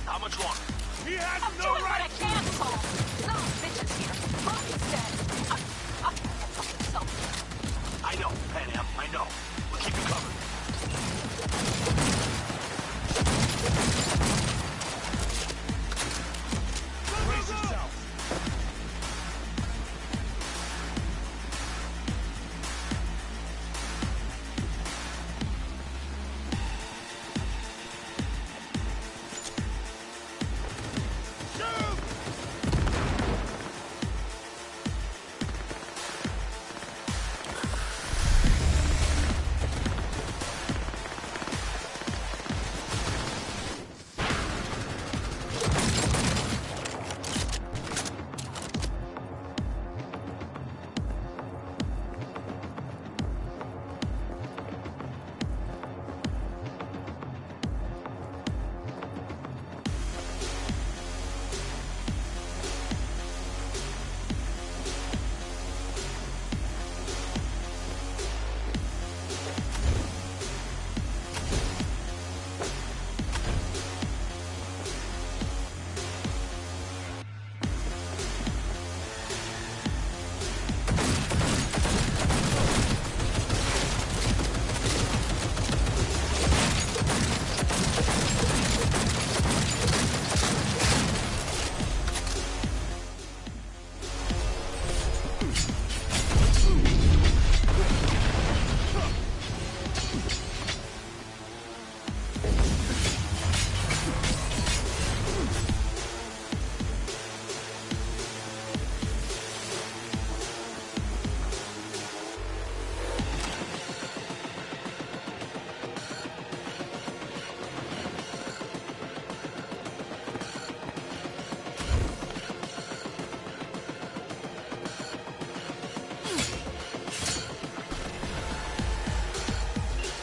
How much longer? He has I'm no doing what right! I can, Paul. No bitches here. Mommy's dead. I'm selfish. I know, Pan Am, I know. We'll keep you covered. Brace yourself.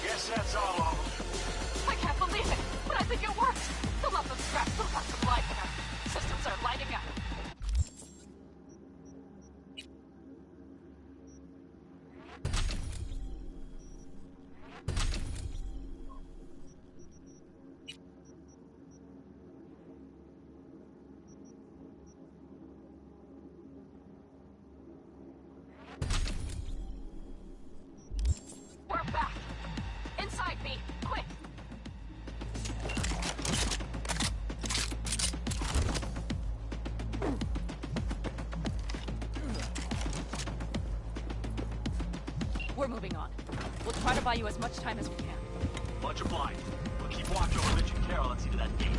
Guess that's all of them. I can't believe it, but I think it worked. The lump of scrap still got some life in her. Systems are lighting up. We're back. Inside me, quick. We're moving on. We'll try to buy you as much time as we can. Much obliged. We'll keep watch over Mitch and Carol and see to that gate.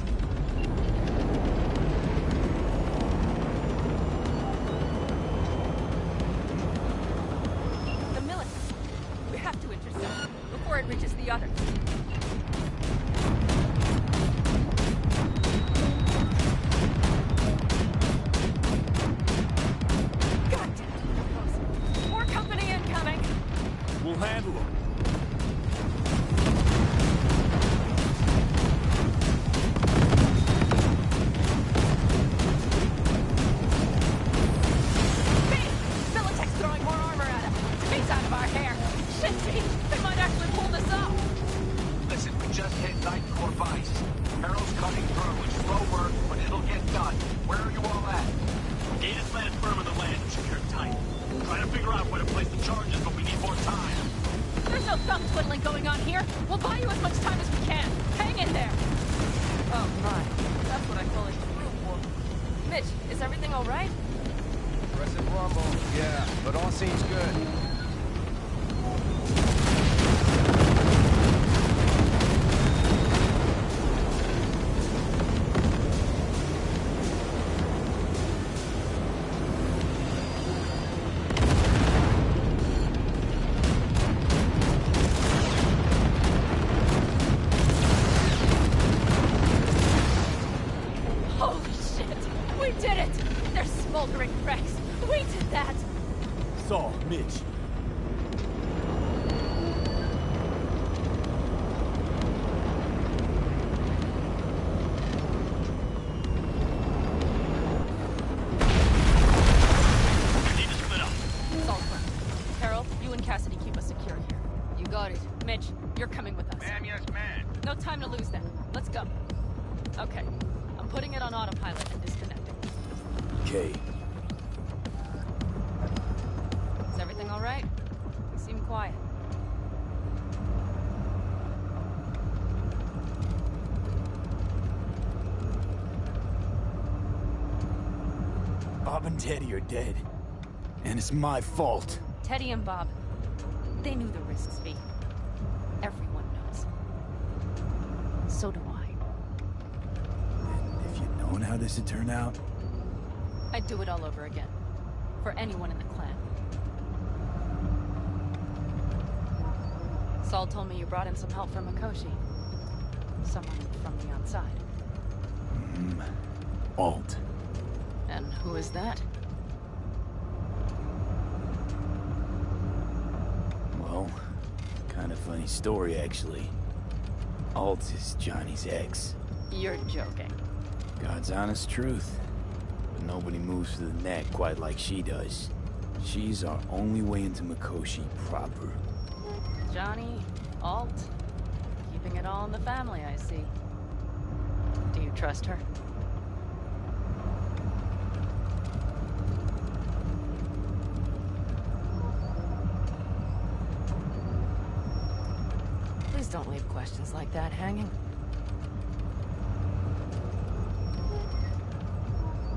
The military. We have to intercept it before it reaches the others. God damn it, we're close. More company incoming. We'll handle him. Militech's throwing more armor at us. He's out of our hair. Shit, Pete. They might actually pull this off. Listen, we just hit night core vice. Carol's cutting through. It's slow work, but it'll get done. Where are you all at? Gate is planted firm in the land and secured tight. Trying to figure out where to place the charges, but we need more time. There's no thumb twiddling going on here. We'll buy you as much time as we can. Hang in there. Oh my. That's what I call a true war. Mitch, is everything all right? All seems good. Holy shit! We did it! They're smoldering wrecks! We did that! Saul, Mitch. Saul's left. Carol, you and Cassidy keep us secure here. You got it. Mitch, you're coming with us. Ma'am, yes, ma'am. No time to lose then. Let's go. Okay. I'm putting it on autopilot and disconnecting. Okay. Is everything all right? You seem quiet. Bob and Teddy are dead. And it's my fault. Teddy and Bob, they knew the risks, V. Everyone knows. So do I. If you'd known how this would turn out, I'd do it all over again. For anyone in the clan. Saul told me you brought in some help from Mikoshi. Someone from the outside. Alt. And who is that? Well, kind of funny story, actually. Alt is Johnny's ex. You're joking. God's honest truth. But nobody moves to the neck quite like she does. She's our only way into Mikoshi proper. Johnny, Alt, keeping it all in the family, I see. Do you trust her? Please don't leave questions like that hanging.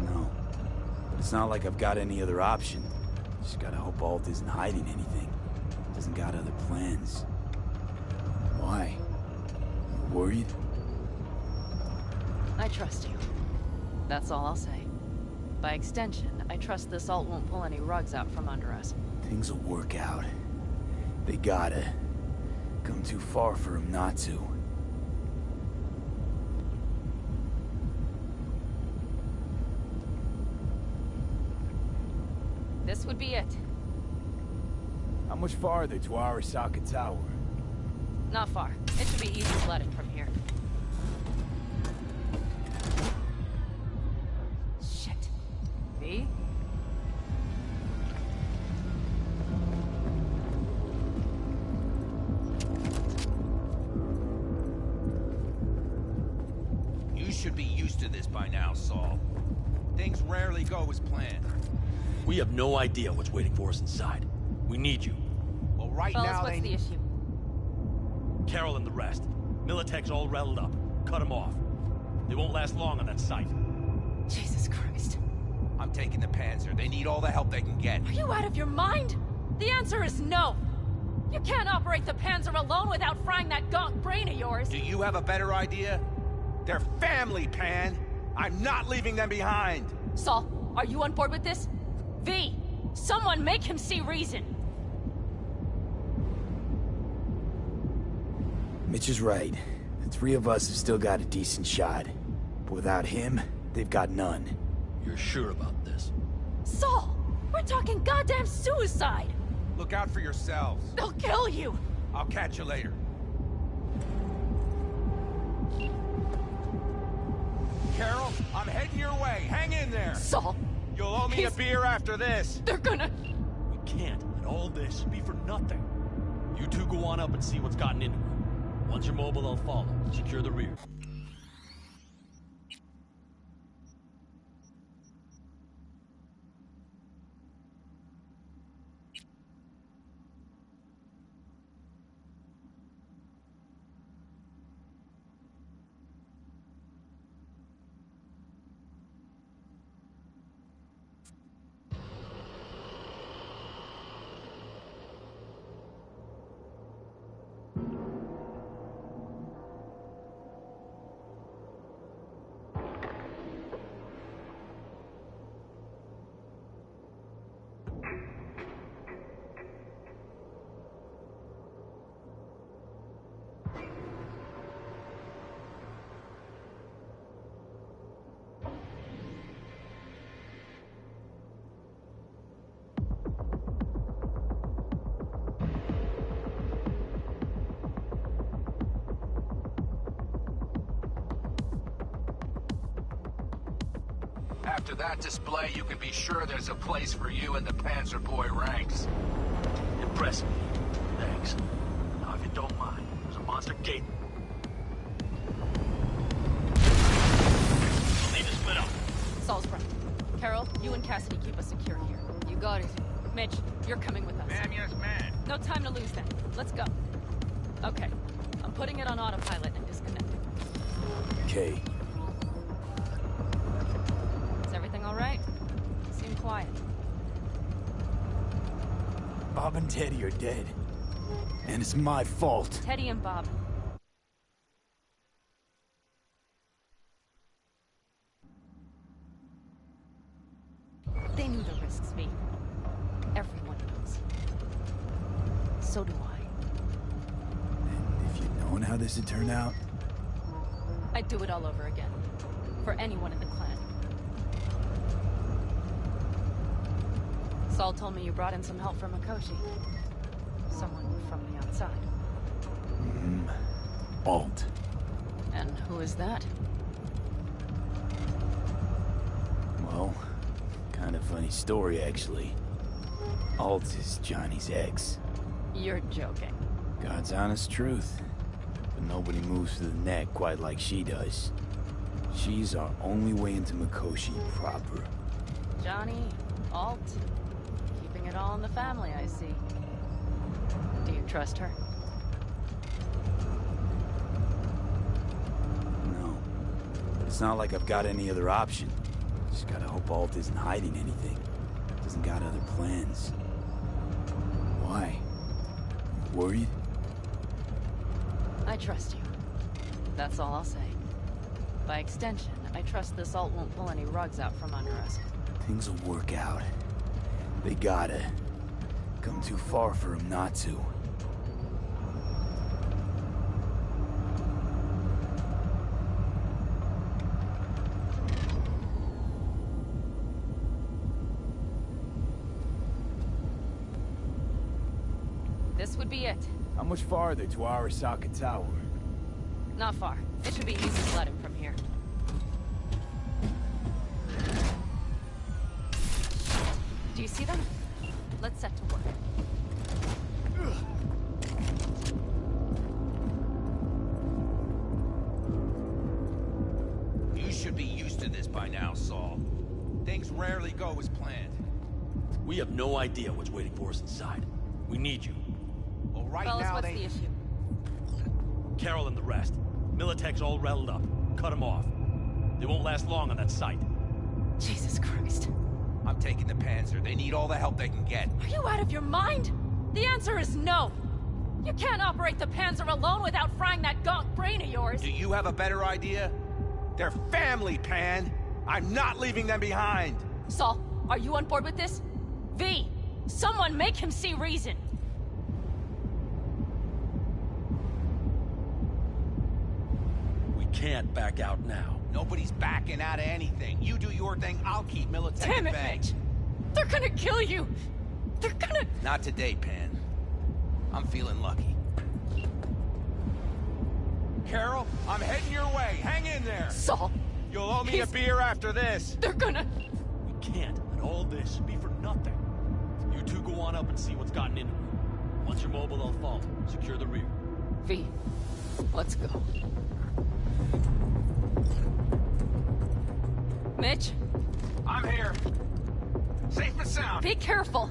No. But it's not like I've got any other option. Just gotta hope Alt isn't hiding anything. Doesn't got other plans. Why? You worried? I trust you. That's all I'll say. By extension, I trust this Alt won't pull any rugs out from under us. Things will work out. They gotta. Come too far for him not to. This would be it. How much farther to Arasaka Tower? Not far. It should be easy sledding from here. Shit. V? You should be used to this by now, Saul. Things rarely go as planned. We have no idea what's waiting for us inside. We need you. Well, right Fellas, now what's the issue? Carol and the rest. Militech's all rattled up. Cut them off. They won't last long on that site. Jesus Christ. I'm taking the Panzer. They need all the help they can get. Are you out of your mind? The answer is no. You can't operate the Panzer alone without frying that gaunt brain of yours. Do you have a better idea? They're family, Pan. I'm not leaving them behind. Saul, are you on board with this? V, someone make him see reason. Mitch is right. The three of us have still got a decent shot. But without him, they've got none. You're sure about this? Saul, we're talking goddamn suicide. Look out for yourselves. They'll kill you. I'll catch you later. Carol, I'm heading your way. Hang in there. Saul. You'll owe me a beer after this. They're gonna... We can't let all this be for nothing. You two go on up and see what's gotten into her. Once you're mobile, they'll follow. Secure the rear. After that display, you can be sure there's a place for you in the Panzer Boy ranks. Impressive. Thanks. Now, if you don't mind, there's a monster gate. We'll need to split up. Saul's right. Carol, you and Cassidy keep us secure here. You got it. Mitch, you're coming with us. Ma'am, yes, ma'am. No time to lose then. Let's go. Okay. I'm putting it on autopilot and disconnecting. Okay. Is everything all right? You seem quiet. Bob and Teddy are dead. And it's my fault. Teddy and Bob. They knew the risks, V. Everyone knows. So do I. And if you'd known how this would turn out... I'd do it all over again. For anyone in the clan. Saul told me you brought in some help from Mikoshi. Someone from the outside. Alt. And who is that? Well, kind of funny story, actually. Alt is Johnny's ex. You're joking. God's honest truth. But nobody moves to the neck quite like she does. She's our only way into Mikoshi proper. Johnny, Alt, keeping it all in the family, I see. Do you trust her? No. But it's not like I've got any other option. Just gotta hope Alt isn't hiding anything. Doesn't got other plans. Why? Worried? I trust you. That's all I'll say. By extension, I trust this Alt won't pull any rugs out from under us. Things will work out. They gotta. Come too far for him not to. This would be it. How much farther to Arasaka Tower? Not far. It should be easy sledding from here. Do you see them? Let's set to work. You should be used to this by now, Saul. Things rarely go as planned. We have no idea what's waiting for us inside. We need you. Well, right Fellas, now what's the issue? Carol and the rest. Militech's all rattled up. Cut them off. They won't last long on that site. Jesus Christ. I'm taking the Panzer. They need all the help they can get. Are you out of your mind? The answer is no. You can't operate the Panzer alone without frying that gaunt brain of yours. Do you have a better idea? They're family, Pan. I'm not leaving them behind. Saul, are you on board with this? V, someone make him see reason. We can't back out now. Nobody's backing out of anything. You do your thing, I'll keep Militech Damn it, at bay. Mitch! They're gonna kill you! They're gonna... Not today, Pan. I'm feeling lucky. Carol, I'm heading your way. Hang in there. Saul! You'll owe me a beer after this. They're gonna... We can't let all this be for nothing. You two go on up and see what's gotten into them. Once you're mobile, they'll follow. Secure the rear. V, let's go. Mitch? I'm here. Safe and sound. Be careful.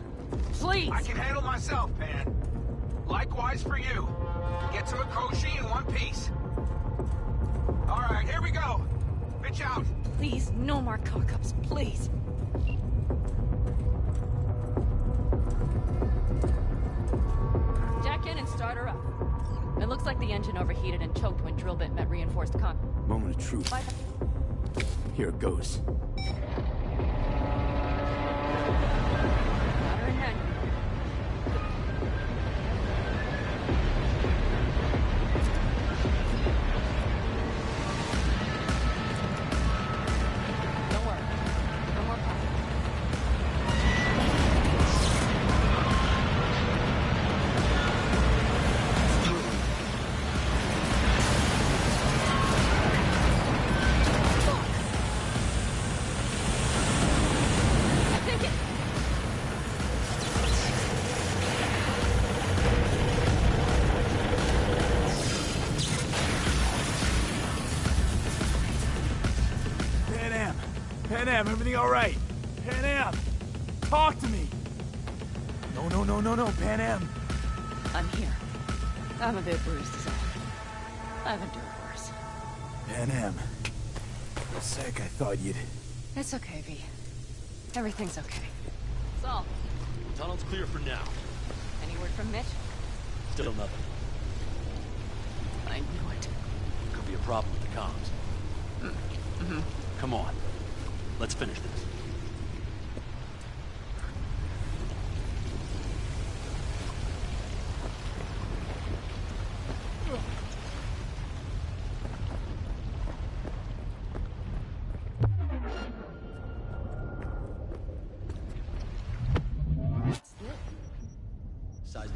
Please. I can handle myself, Pan. Likewise for you. Get to Mikoshi in one piece. All right, here we go. Pitch out. Please, no more cock-ups, please. Jack in and start her up. It looks like the engine overheated and choked when drill bit met reinforced concrete. Moment of truth. Here it goes. Got her in hand. Don't worry. No more power. Am, everything all right? Pan Am, talk to me. No, Pan Am. I'm here. I'm a bit bruised as all. I've endured worse. Pan Am. For a sec, I thought you'd... It's okay, V. Everything's okay. Saul, Tunnel's clear for now. any word from Mitch? Still nothing. I knew it. Could be a problem with the comms. Mm-hmm. Come on. Let's finish this. Seismic.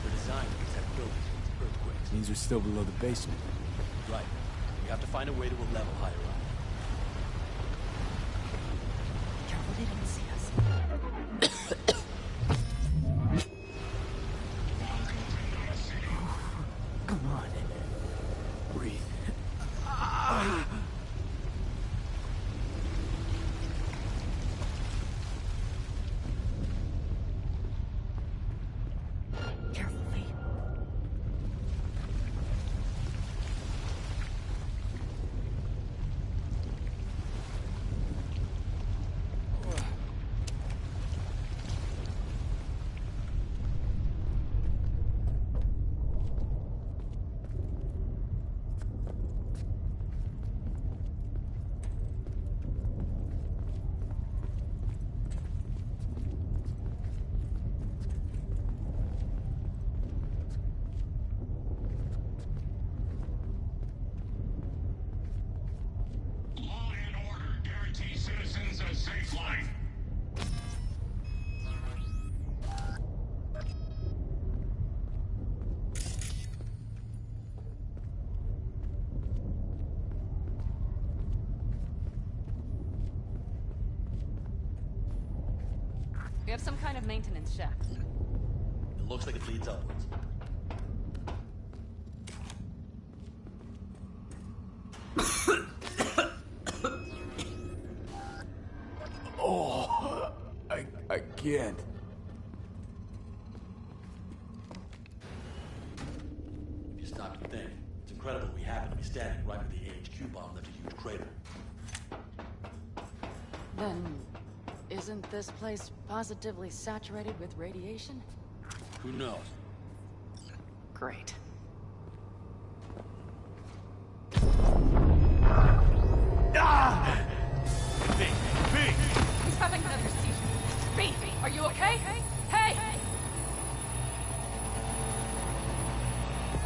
They're designed to protect buildings against earthquakes. Means we're still below the basement. Right. We have to find a way to a level higher up. Careful they don't see us. Come on. Breathe. Carefully. Citizens a safe life. We have some kind of maintenance shaft. It looks like it leads upwards. Oh, I can't. If you stop and think, it's incredible we happen to be standing right where the AHQ bomb left a huge crater. Then, isn't this place positively saturated with radiation? Who knows? Great. Ah! He's having another seizure. B, are you okay? Hey!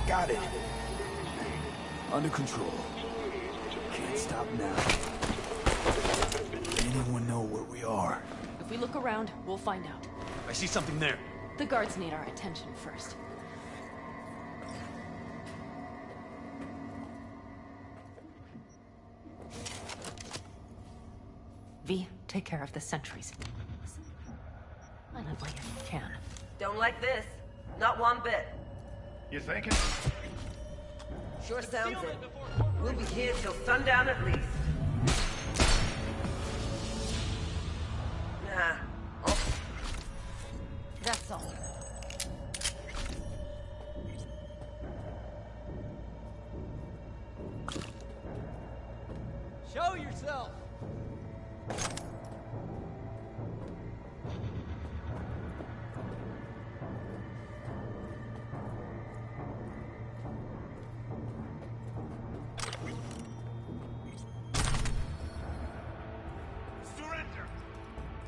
Got it. Under control. Can't stop now. Anyone know where we are? If we look around, we'll find out. I see something there. The guards need our attention first. V, take care of the sentries. Silently if you can. Don't like this. Not one bit. You thinking? Sure sounds it. We'll be here till sundown at least. Nah. Oh. That's all. Show yourself!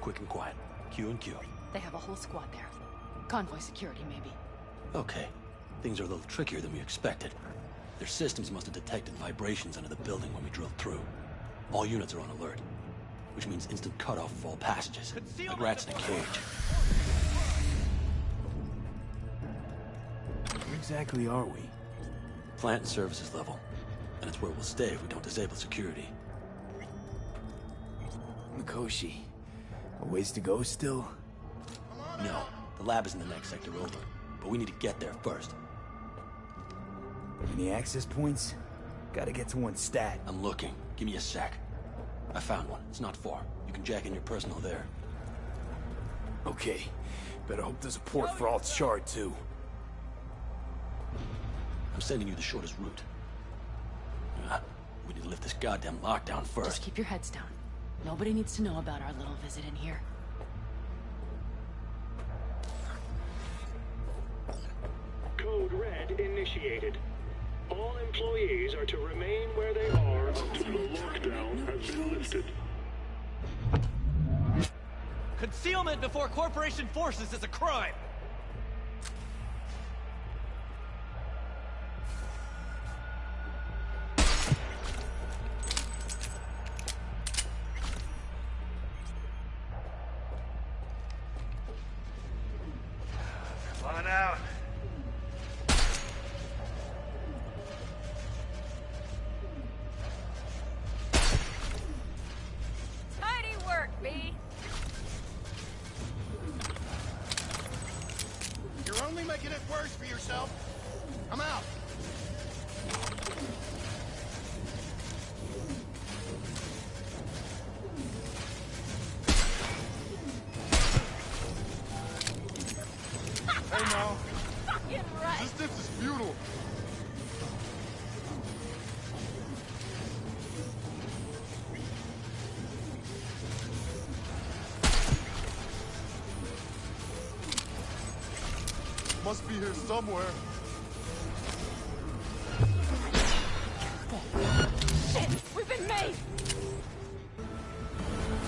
Quick and quiet. Q and Q. They have a whole squad there. Convoy security, maybe. Okay. Things are a little trickier than we expected. Their systems must have detected vibrations under the building when we drilled through. All units are on alert, which means instant cutoff of all passages, like rats in a cage. Where exactly are we? Plant and services level. And it's where we'll stay if we don't disable security. Mikoshi. A ways to go still? No. The lab is in the next sector over. But we need to get there first. Any access points? Gotta get to one stat. I'm looking. Give me a sec. I found one. It's not far. You can jack in your personal there. Okay. Better hope there's a port for Alt's shard, too. I'm sending you the shortest route. We need to lift this goddamn lockdown first. Just keep your heads down. Nobody needs to know about our little visit in here. Code Red initiated. All employees are to remain where they are until the lockdown has been lifted. Concealment before corporation forces is a crime! Come on out. Tidy work, B. You're only making it worse for yourself. I'm out. Hey now, Fucking right. resistance is futile. Must be here somewhere. Shit, we've been made.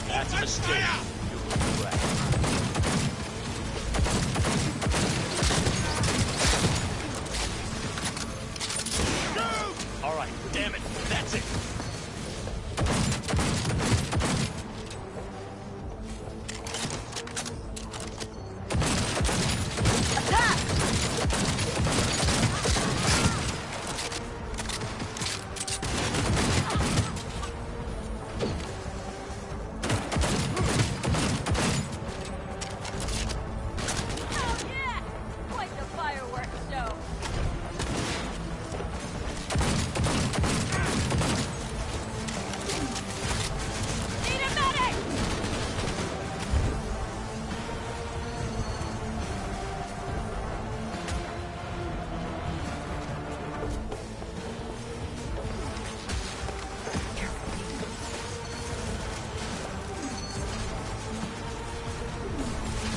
That's a mistake. You're right. All right, damn it. That's it. Oh yeah! Quite the fireworks show. Need a medic!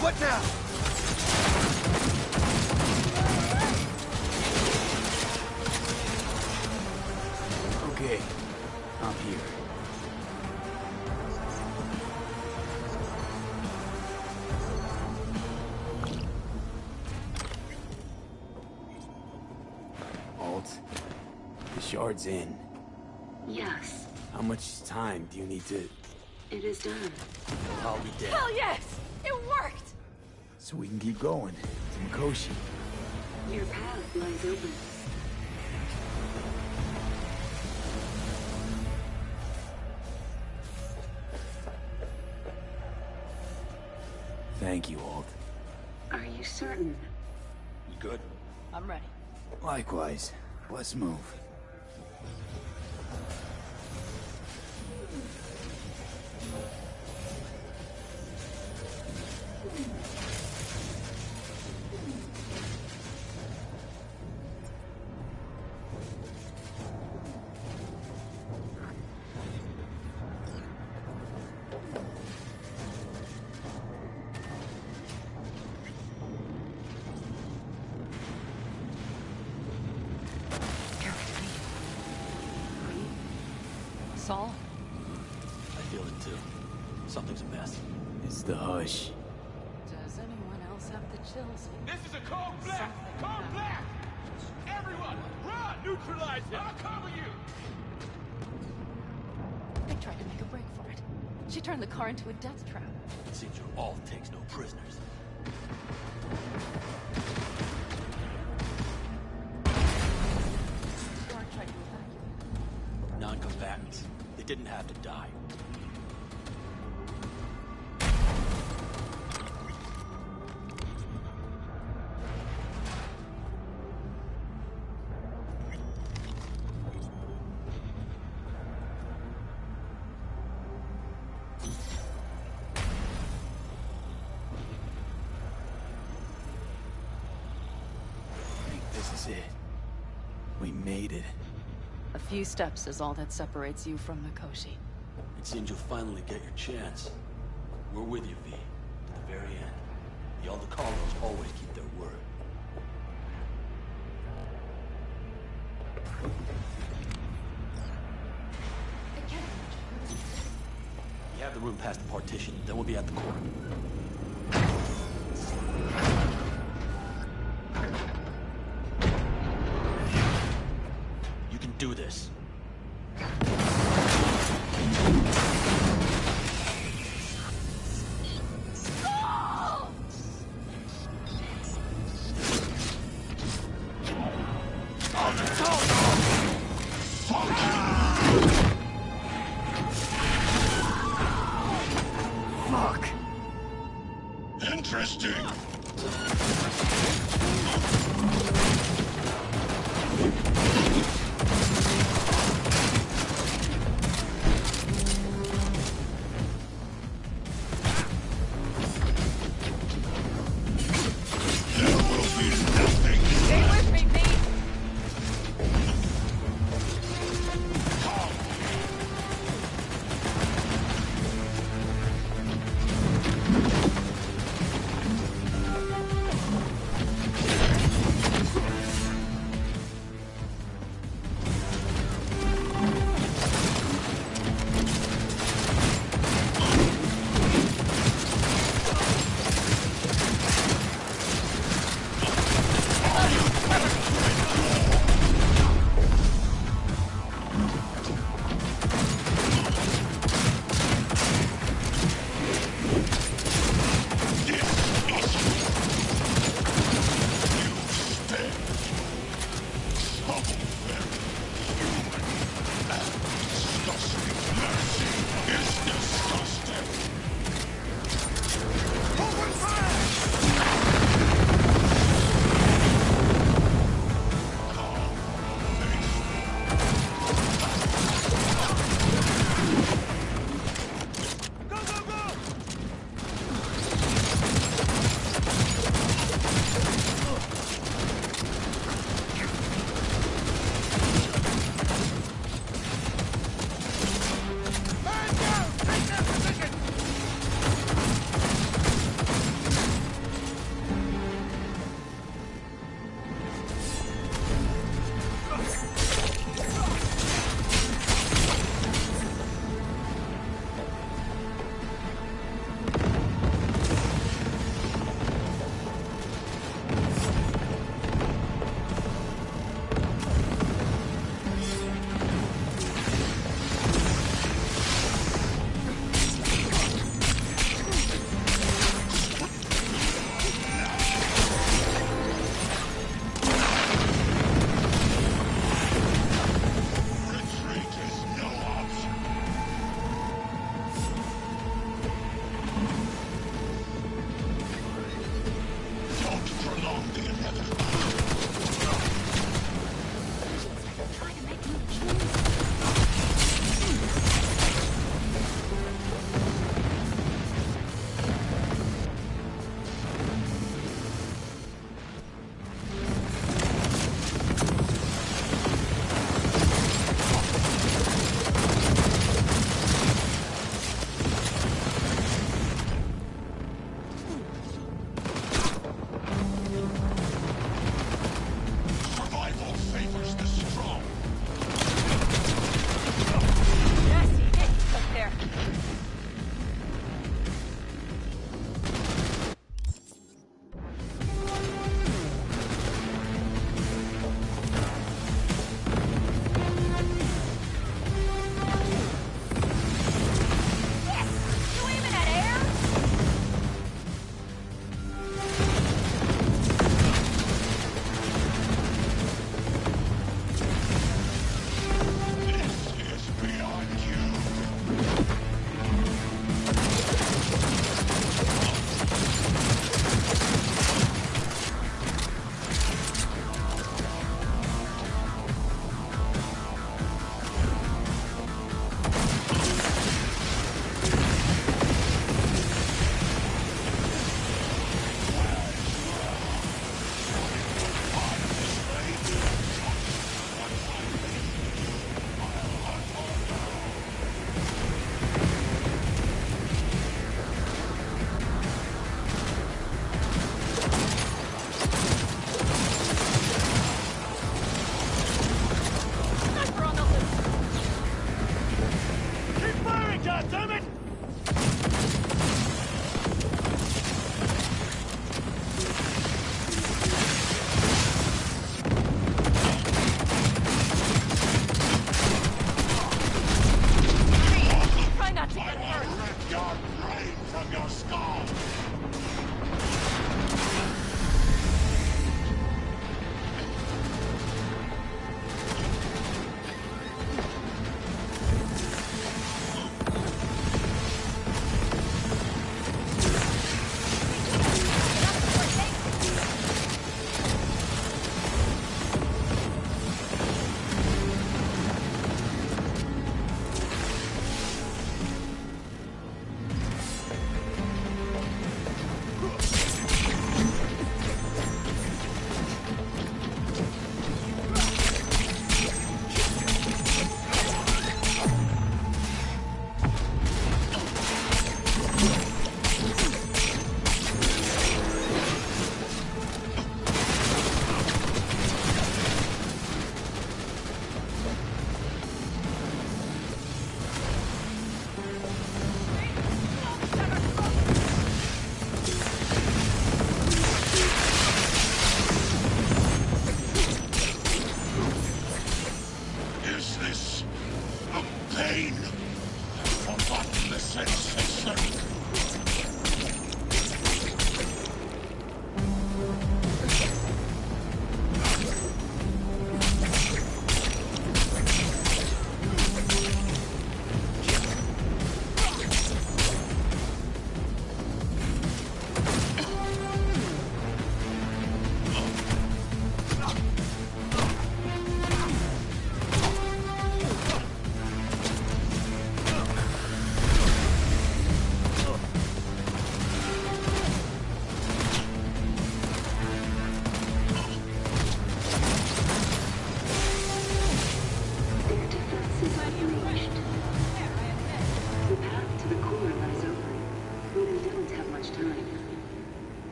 What now? Okay. I'm here. Alt, the shard's in. Yes, How much time do you need to... it is done. I'll be dead. Hell yes! It worked! So we can keep going to Mikoshi. Your path lies open. Thank you, Alt. Are you certain? You good? I'm ready. Likewise. Let's move. Saul? I feel it too. Something's amiss. It's the hush. Does anyone else have the chills? This is a cold blast! Cold blast! Everyone, run! Neutralize it! I'll cover you! They tried to make a break for it. She turned the car into a death trap. It seems your all takes no prisoners. Guard tried to evacuate. Non-combatants. They didn't have to die. That's it. We made it. A few steps is all that separates you from Mikoshi. It seems you'll finally get your chance. We're with you, V, to the very end. The Elder Colonels always keep their word. We have the room past the partition, then we'll be at the core. You can do this. Fuck. Interesting.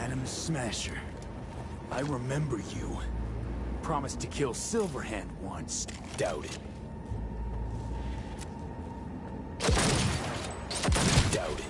Atom Smasher. I remember you. Promised to kill Silverhand once. Doubt it. Doubt it.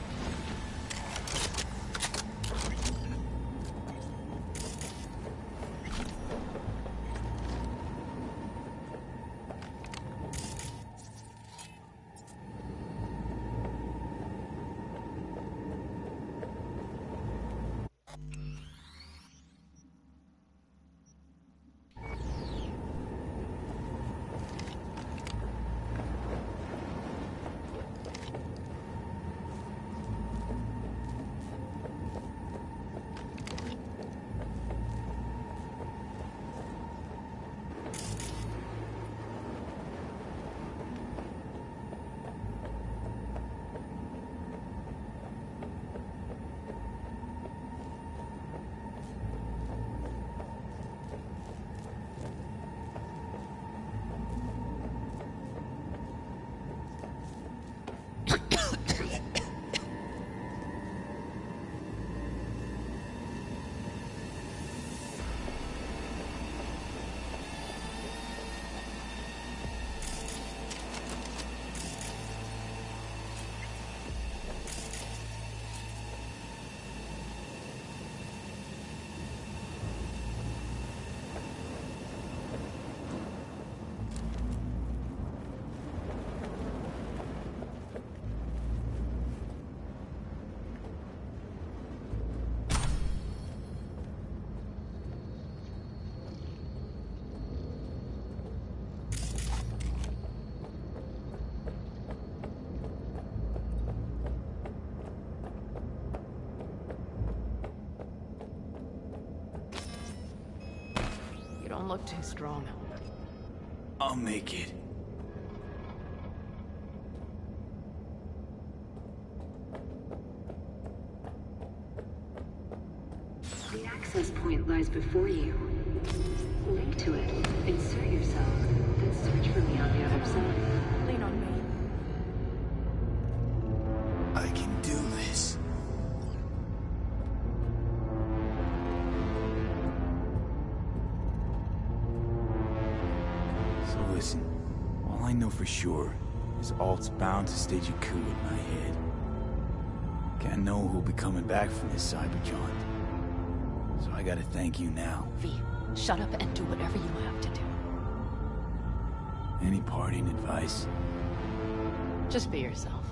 You don't look too strong. I'll make it. The access point lies before you. Link to it, insert yourself, then search for me on the other side. Lean on me. I can do this. So listen, all I know for sure is Alt's bound to stage a coup in my head. Can't know who'll be coming back from this cyber jaunt. So I gotta thank you now. V, shut up and do whatever you have to do. Any parting advice? Just be yourself.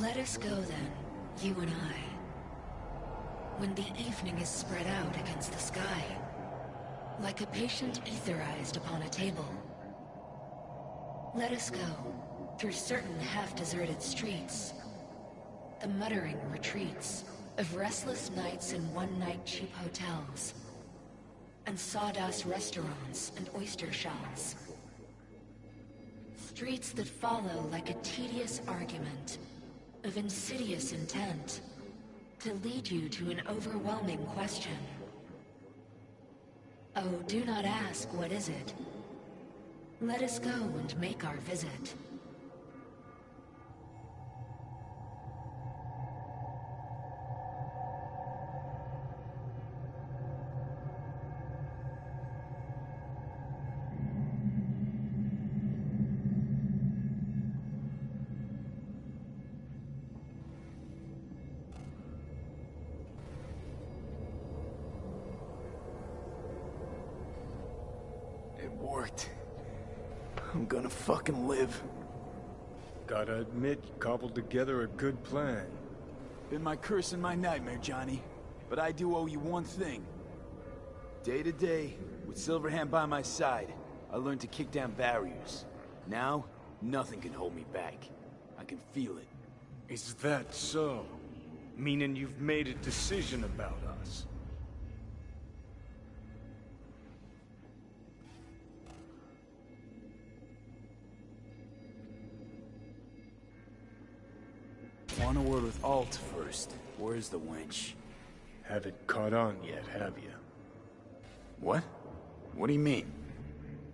Let us go then, you and I. When the evening is spread out against the sky, like a patient etherized upon a table. Let us go through certain half-deserted streets, the muttering retreats of restless nights in one-night cheap hotels, and sawdust restaurants and oyster shells. Streets that follow like a tedious argument of insidious intent to lead you to an overwhelming question. Oh, do not ask, what is it? Let us go and make our visit. It worked. I'm gonna fucking live. Gotta admit, you cobbled together a good plan. Been my curse and my nightmare, Johnny. But I do owe you one thing. Day to day, with Silverhand by my side, I learned to kick down barriers. Now, nothing can hold me back. I can feel it. Is that so? Meaning you've made a decision about us? Want a word with Alt first. Where's the wench? Haven't caught on yet, have you? What? What do you mean?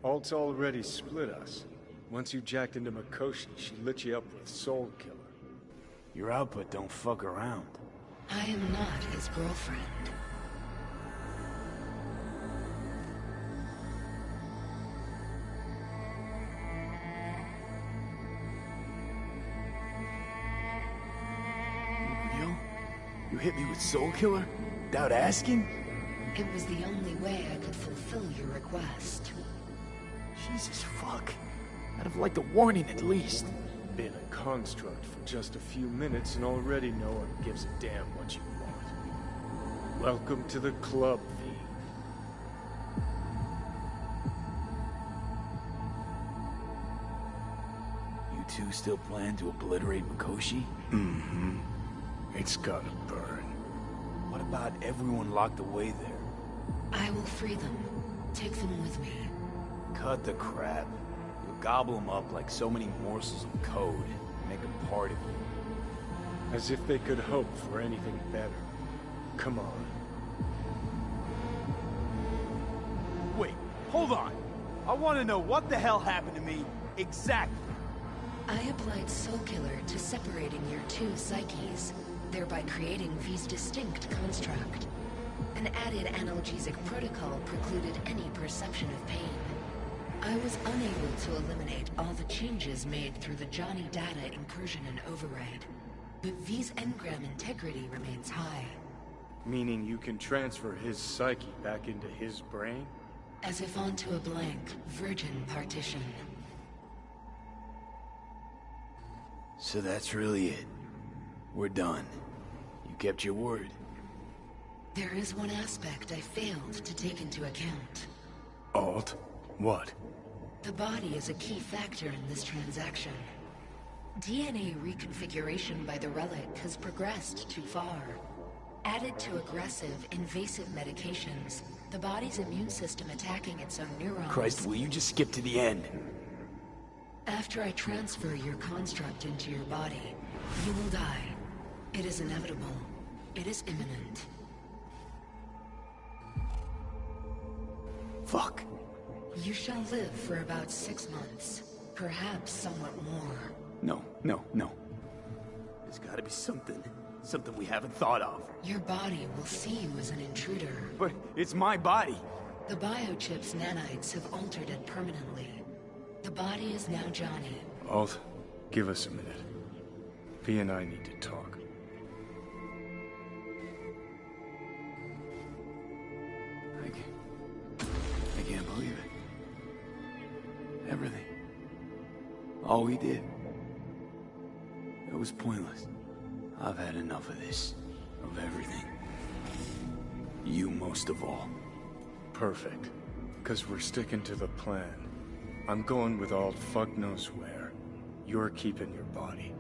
Alt's already split us. Once you jacked into Mikoshi, she lit you up with Soul Killer. Your output don't fuck around. I am not his girlfriend. Real? You hit me with Soul Killer? Without asking? It was the only way I could fulfill your request. Jesus fuck. I'd have liked a warning at least. Been a construct for just a few minutes and already no one gives a damn what you want. Welcome to the club, V. You two still plan to obliterate Mikoshi? Mm-hmm. It's gotta burn. What about everyone locked away there? I will free them. Take them with me. Cut the crap. You'll gobble them up like so many morsels of code. Make them part of you. As if they could hope for anything better. Come on. Wait, hold on. I want to know what the hell happened to me exactly. I applied Soul Killer to separating your two psyches, thereby creating V's distinct construct. An added analgesic protocol precluded any perception of pain. I was unable to eliminate all the changes made through the Johnny data incursion and override. But V's engram integrity remains high. Meaning you can transfer his psyche back into his brain? As if onto a blank, virgin partition. So that's really it. We're done. You kept your word. There is one aspect I failed to take into account. Alt? What? The body is a key factor in this transaction. DNA reconfiguration by the relic has progressed too far. Added to aggressive, invasive medications, the body's immune system attacking its own neurons... Christ, will you just skip to the end? After I transfer your construct into your body, you will die. It is inevitable. It is imminent. Fuck. You shall live for about 6 months. Perhaps somewhat more. No. There's gotta be something. Something we haven't thought of. Your body will see you as an intruder. But it's my body. The biochip's nanites have altered it permanently. The body is now Johnny. Alt, give us a minute. V and I need to talk. I can't believe it. Everything. All we did. It was pointless. I've had enough of this. Of everything. You most of all. Perfect. Because we're sticking to the plan. I'm going with all fuck knows where. You're keeping your body.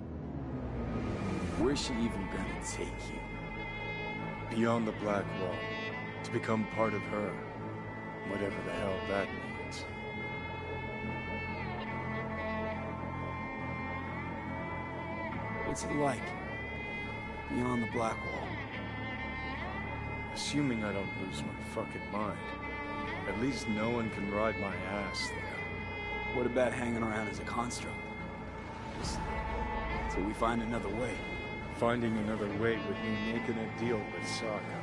Where's she even gonna take you? Beyond the Black Wall. To become part of her. Whatever the hell that means. What's it like? Beyond the Black Wall? Assuming I don't lose my fucking mind. At least no one can ride my ass there. What about hanging around as a construct? Just till we find another way. Finding another way would mean making a deal with Sokka.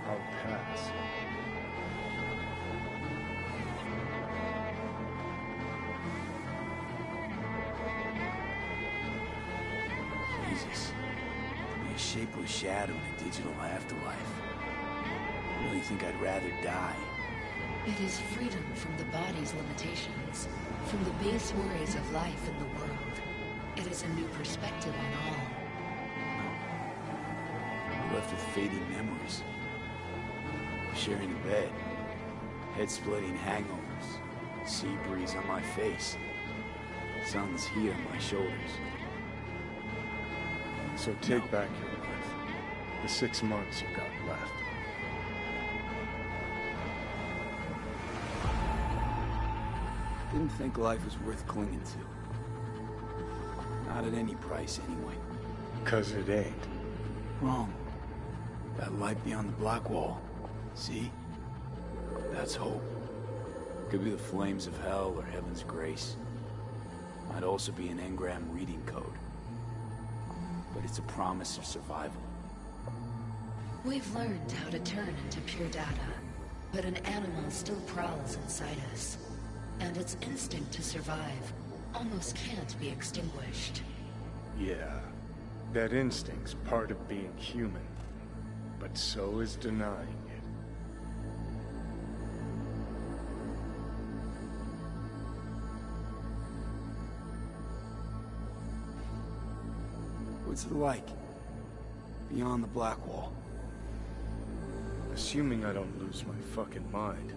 I'll pass. Jesus. Be a shapeless shadow in a digital afterlife. I really think I'd rather die. It is freedom from the body's limitations, from the base worries of life in the world. It is a new perspective on all. I'm left with fading memories. Sharing a bed. Head-splitting hangovers. Sea breeze on my face. Sun's heat on my shoulders. So take back your breath. The 6 months you got left. Didn't think life was worth clinging to. Not at any price, anyway. 'Cause it ain't. Wrong. That light beyond the Black Wall. See? That's hope. Could be the flames of hell or heaven's grace. Might also be an engram reading code. But it's a promise of survival. We've learned how to turn into pure data, but an animal still prowls inside us. And its instinct to survive almost can't be extinguished. Yeah. That instinct's part of being human. But so is denying it. What's it like? Beyond the Black Wall? Assuming I don't lose my fucking mind.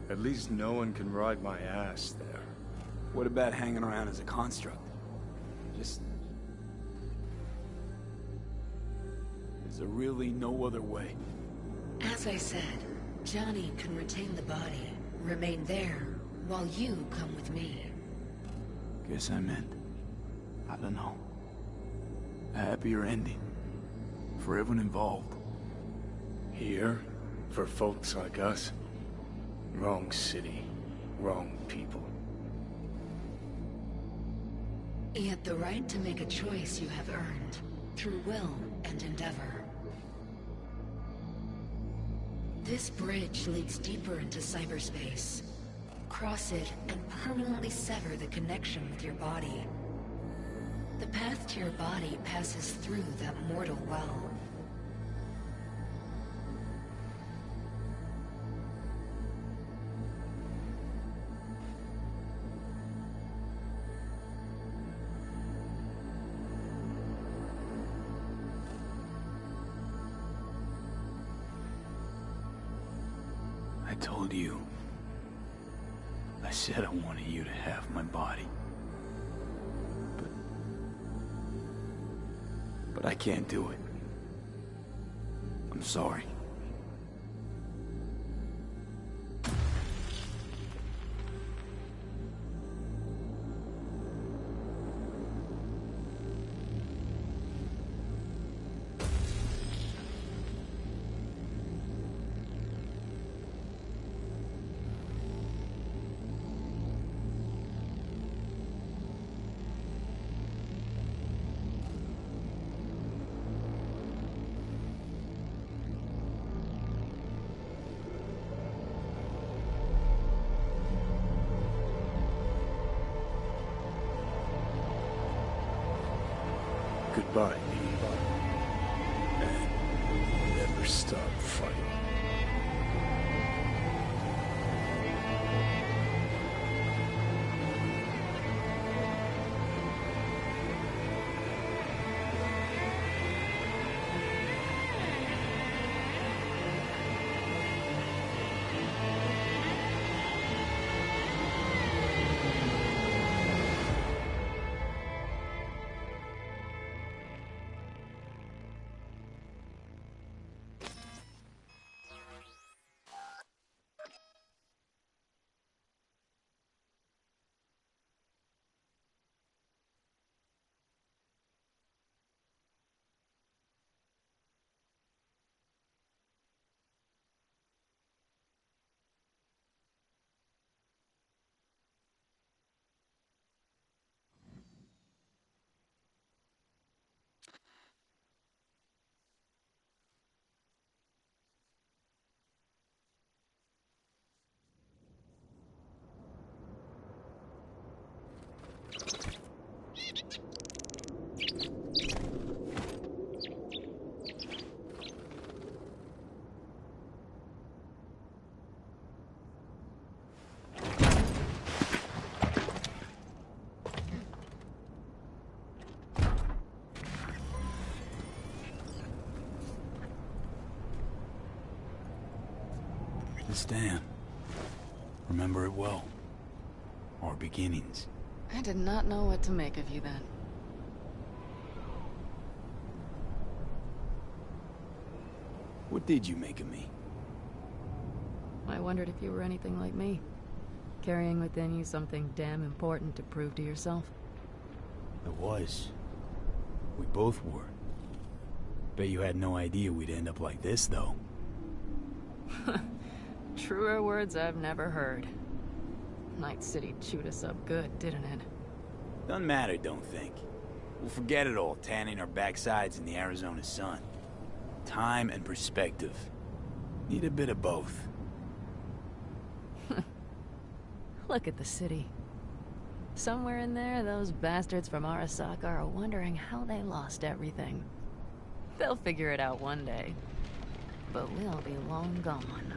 At least no one can ride my ass there. What about hanging around as a construct? Just... Is there really no other way? As I said, Johnny can retain the body, remain there, while you come with me. Guess I meant... I don't know. A happier ending. For everyone involved. Here? For folks like us? Wrong city. Wrong people. Yet the right to make a choice you have earned, through will and endeavor. This bridge leads deeper into cyberspace. Cross it and permanently sever the connection with your body. The path to your body passes through that mortal well. I told you. I said I wanted you to have my body. But I can't do it. I'm sorry. Goodbye, and never stop fighting. This dam. Remember it well. Our beginnings. I did not know what to make of you then. What did you make of me? I wondered if you were anything like me. Carrying within you something damn important to prove to yourself. It was. We both were. Bet you had no idea we'd end up like this, though. Truer words I've never heard. Night City chewed us up good, didn't it? Doesn't matter, don't think. We'll forget it all, tanning our backsides in the Arizona sun. Time and perspective. Need a bit of both. Look at the city. Somewhere in there, those bastards from Arasaka are wondering how they lost everything. They'll figure it out one day. But we'll be long gone.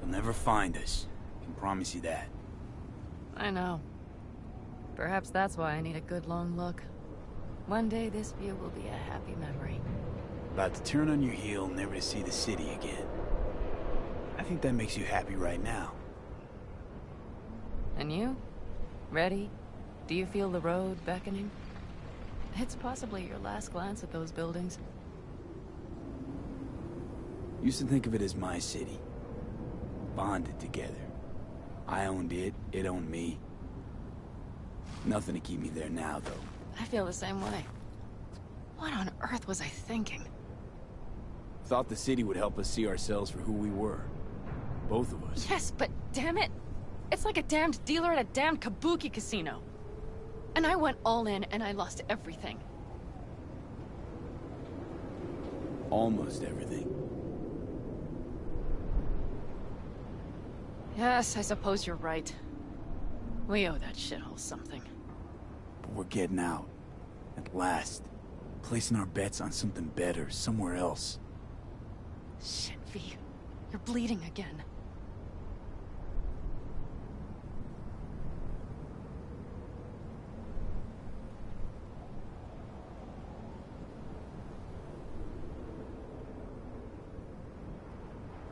They'll never find us. I can promise you that. I know. Perhaps that's why I need a good long look. One day this view will be a happy memory. About to turn on your heel, never to see the city again. I think that makes you happy right now. And you? Ready? Do you feel the road beckoning? It's possibly your last glance at those buildings. Used to think of it as my city. Bonded together. I owned it, it owned me. Nothing to keep me there now, though. I feel the same way. What on earth was I thinking? Thought the city would help us see ourselves for who we were. Both of us. Yes, but damn it! It's like a damned dealer at a damned kabuki casino. And I went all in and I lost everything. Almost everything. Yes, I suppose you're right. We owe that shithole something. But we're getting out. At last. Placing our bets on something better, somewhere else. Shit, V. You're bleeding again.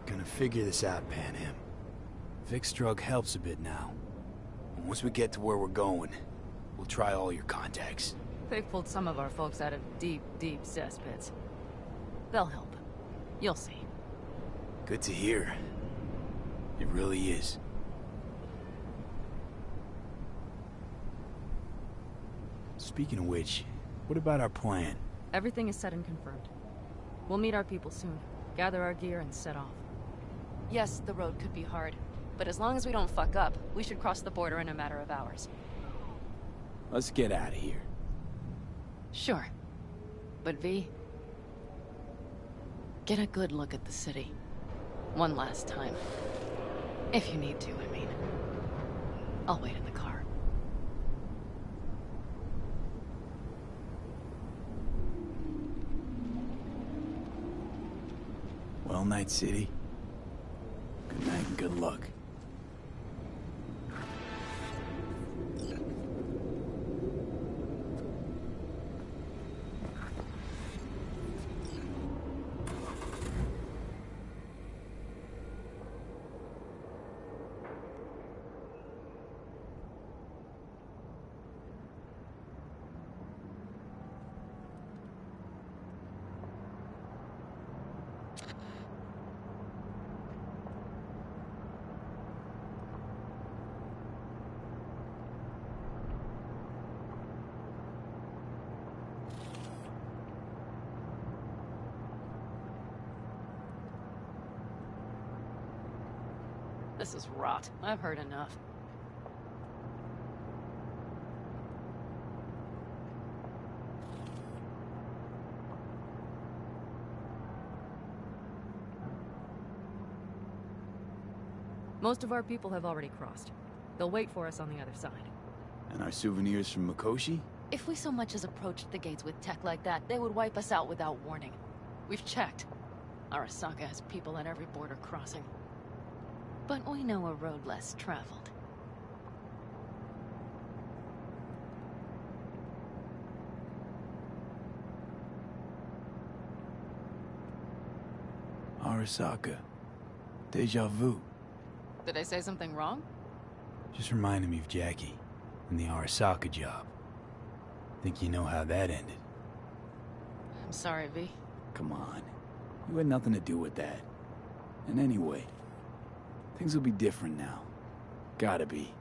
Gonna figure this out, Panam. Vic's drug helps a bit now. And once we get to where we're going, we'll try all your contacts. They've pulled some of our folks out of deep, deep cesspits. They'll help. You'll see. Good to hear. It really is. Speaking of which, what about our plan? Everything is set and confirmed. We'll meet our people soon, gather our gear, and set off. Yes, the road could be hard, but as long as we don't fuck up, we should cross the border in a matter of hours. Let's get out of here. Sure. But V, get a good look at the city. One last time. If you need to, I mean. I'll wait in the car. Well, Night City. Good night and good luck. This is rot. I've heard enough. Most of our people have already crossed. They'll wait for us on the other side. And our souvenirs from Mikoshi? If we so much as approached the gates with tech like that, they would wipe us out without warning. We've checked. Arasaka has people at every border crossing. But we know a road less traveled. Arasaka. Deja vu. Did I say something wrong? Just reminded me of Jackie and the Arasaka job. Think you know how that ended? I'm sorry, V. Come on. You had nothing to do with that. And anyway, things will be different now. Gotta be.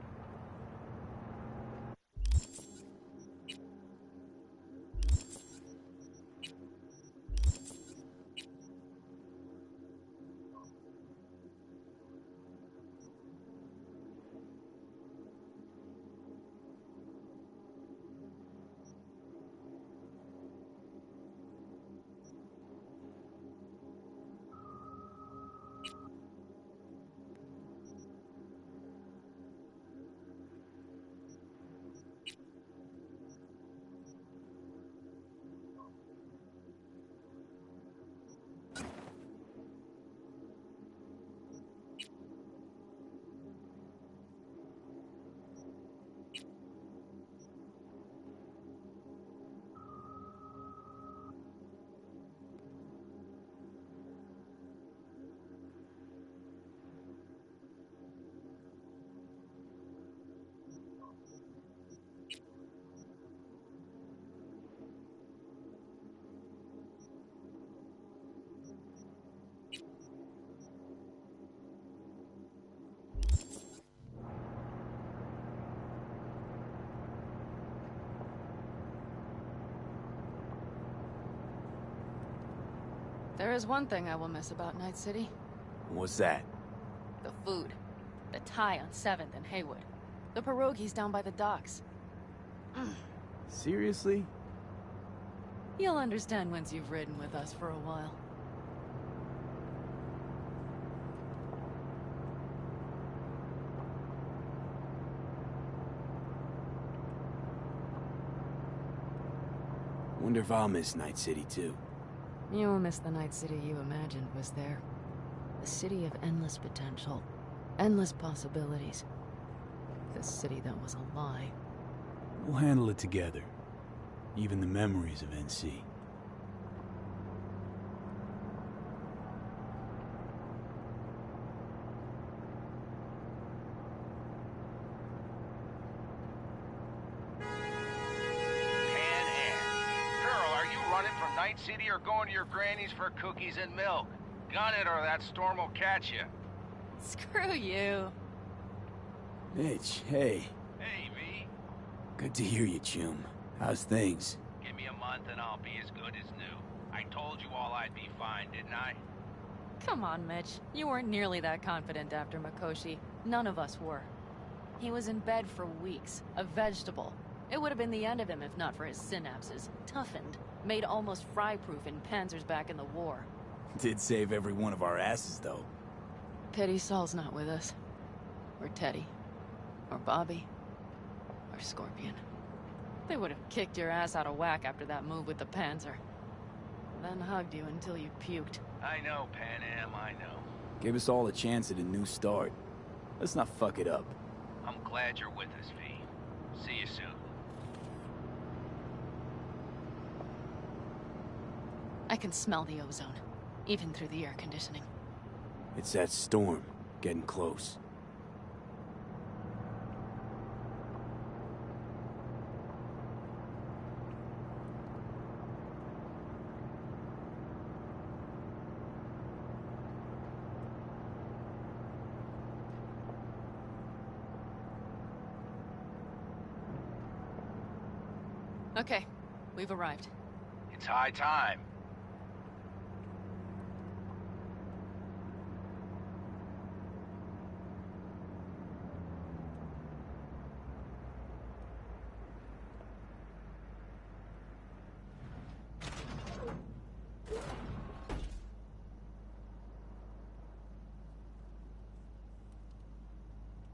There is one thing I will miss about Night City. What's that? The food. The Thai on 7th and Haywood. The pierogies down by the docks. Seriously? You'll understand once you've ridden with us for a while. Wonder if I'll miss Night City too. You will miss the Night City you imagined was there. A city of endless potential. Endless possibilities. The city that was a lie. We'll handle it together. Even the memories of NC. Night City or going to your granny's for cookies and milk? Gun it or that storm will catch you. Screw you. Mitch, hey. Hey, V. Good to hear you, chum. How's things? Give me a month and I'll be as good as new. I told you all I'd be fine, didn't I? Come on, Mitch. You weren't nearly that confident after Mikoshi. None of us were. He was in bed for weeks, a vegetable. It would have been the end of him if not for his synapses. Toughened. Made almost fry-proof in panzers back in the war. Did save every one of our asses, though. Pity Saul's not with us. Or Teddy. Or Bobby. Or Scorpion. They would have kicked your ass out of whack after that move with the panzer. Then hugged you until you puked. I know, Pan Am, I know. Gave us all a chance at a new start. Let's not fuck it up. I'm glad you're with us, V. See you soon. I can smell the ozone, even through the air conditioning. It's that storm, getting close. Okay, we've arrived. It's high time.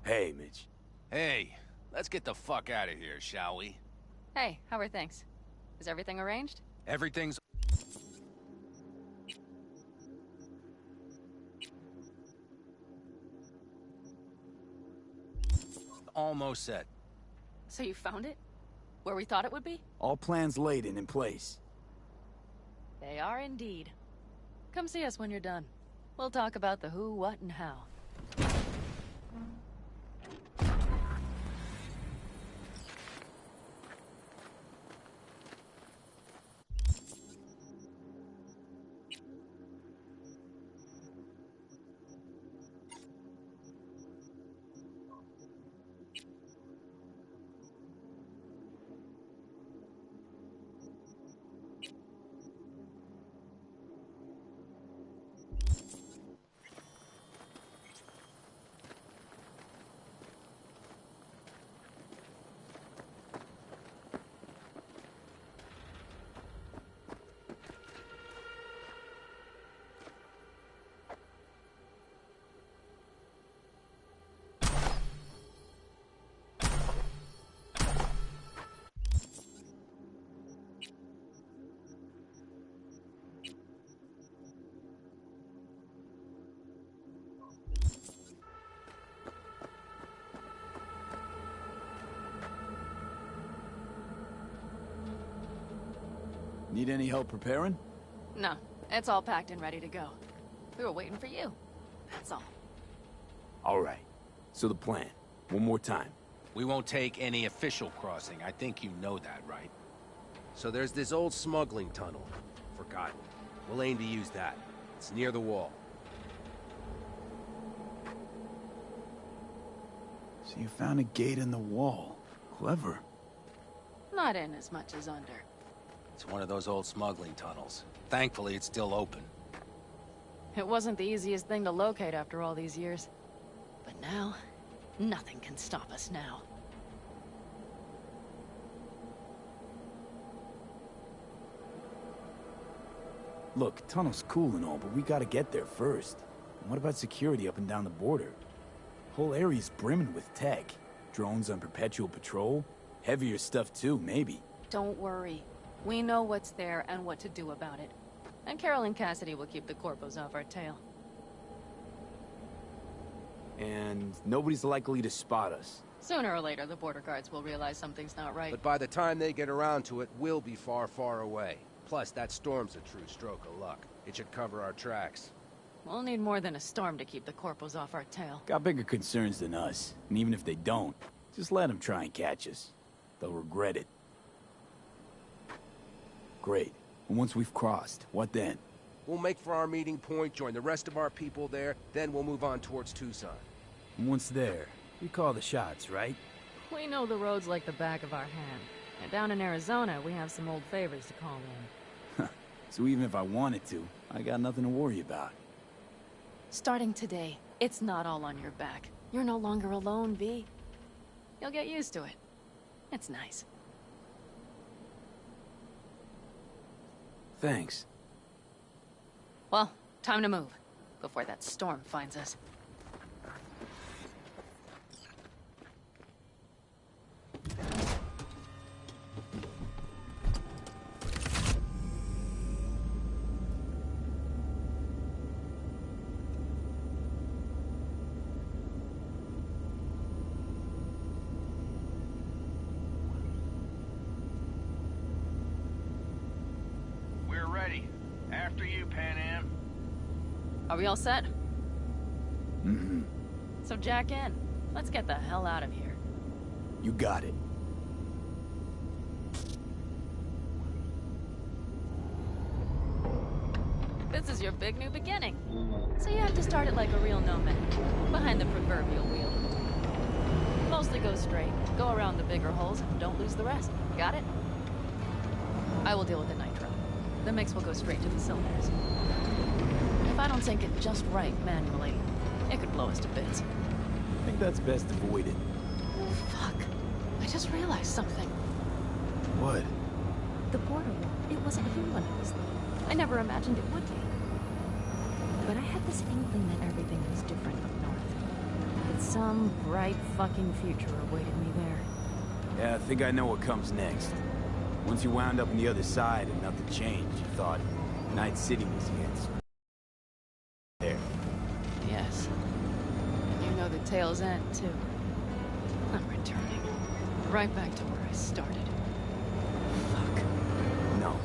Hey, Mitch. Hey, let's get the fuck out of here, shall we? Hey, how are things? Is everything arranged? Everything's... almost set. So you found it? Where we thought it would be? All plans laid and in place. They are indeed. Come see us when you're done. We'll talk about the who, what, and how. Need any help preparing? No, it's all packed and ready to go. We were waiting for you. That's all. All right. So the plan. One more time. We won't take any official crossing. I think you know that, right? So there's this old smuggling tunnel. Forgotten. We'll aim to use that. It's near the wall. So you found a gate in the wall. Clever. Not in as much as under. It's one of those old smuggling tunnels. Thankfully, it's still open. It wasn't the easiest thing to locate after all these years. But now, nothing can stop us now. Look, tunnel's cool and all, but we gotta get there first. And what about security up and down the border? Whole area's brimming with tech. Drones on perpetual patrol. Heavier stuff too, maybe. Don't worry. We know what's there and what to do about it. And Carol and Cassidy will keep the corpos off our tail. And nobody's likely to spot us. Sooner or later, the border guards will realize something's not right. But by the time they get around to it, we'll be far, far away. Plus, that storm's a true stroke of luck. It should cover our tracks. We'll need more than a storm to keep the corpos off our tail. Got bigger concerns than us. And even if they don't, just let them try and catch us. They'll regret it. Great. And once we've crossed, what then? We'll make for our meeting point, join the rest of our people there, then we'll move on towards Tucson. And once there, we call the shots, right? We know the roads like the back of our hand. And down in Arizona, we have some old favors to call in. So even if I wanted to, I got nothing to worry about. Starting today, it's not all on your back. You're no longer alone, V. You'll get used to it. It's nice. Thanks. Well, time to move, before that storm finds us. After you, Pan Am. Are we all set? Mm-hmm. So jack in. Let's get the hell out of here. You got it. This is your big new beginning. So you have to start it like a real nomad, behind the proverbial wheel. Mostly go straight, go around the bigger holes, and don't lose the rest. Got it? I will deal with the nitro. The mix will go straight to the cylinders. If I don't sync it just right manually, it could blow us to bits. I think that's best avoided. Fuck. I just realized something. What? The border war, it wasn't here when I was there. I never imagined it would be. But I had this inkling that everything was different up north. That some bright fucking future awaited me there. Yeah, I think I know what comes next. Once you wound up on the other side and nothing changed, you thought Night City was the answer. There. Yes. And you know the tale's end, too. I'm returning. Right back to where I started. Fuck. No.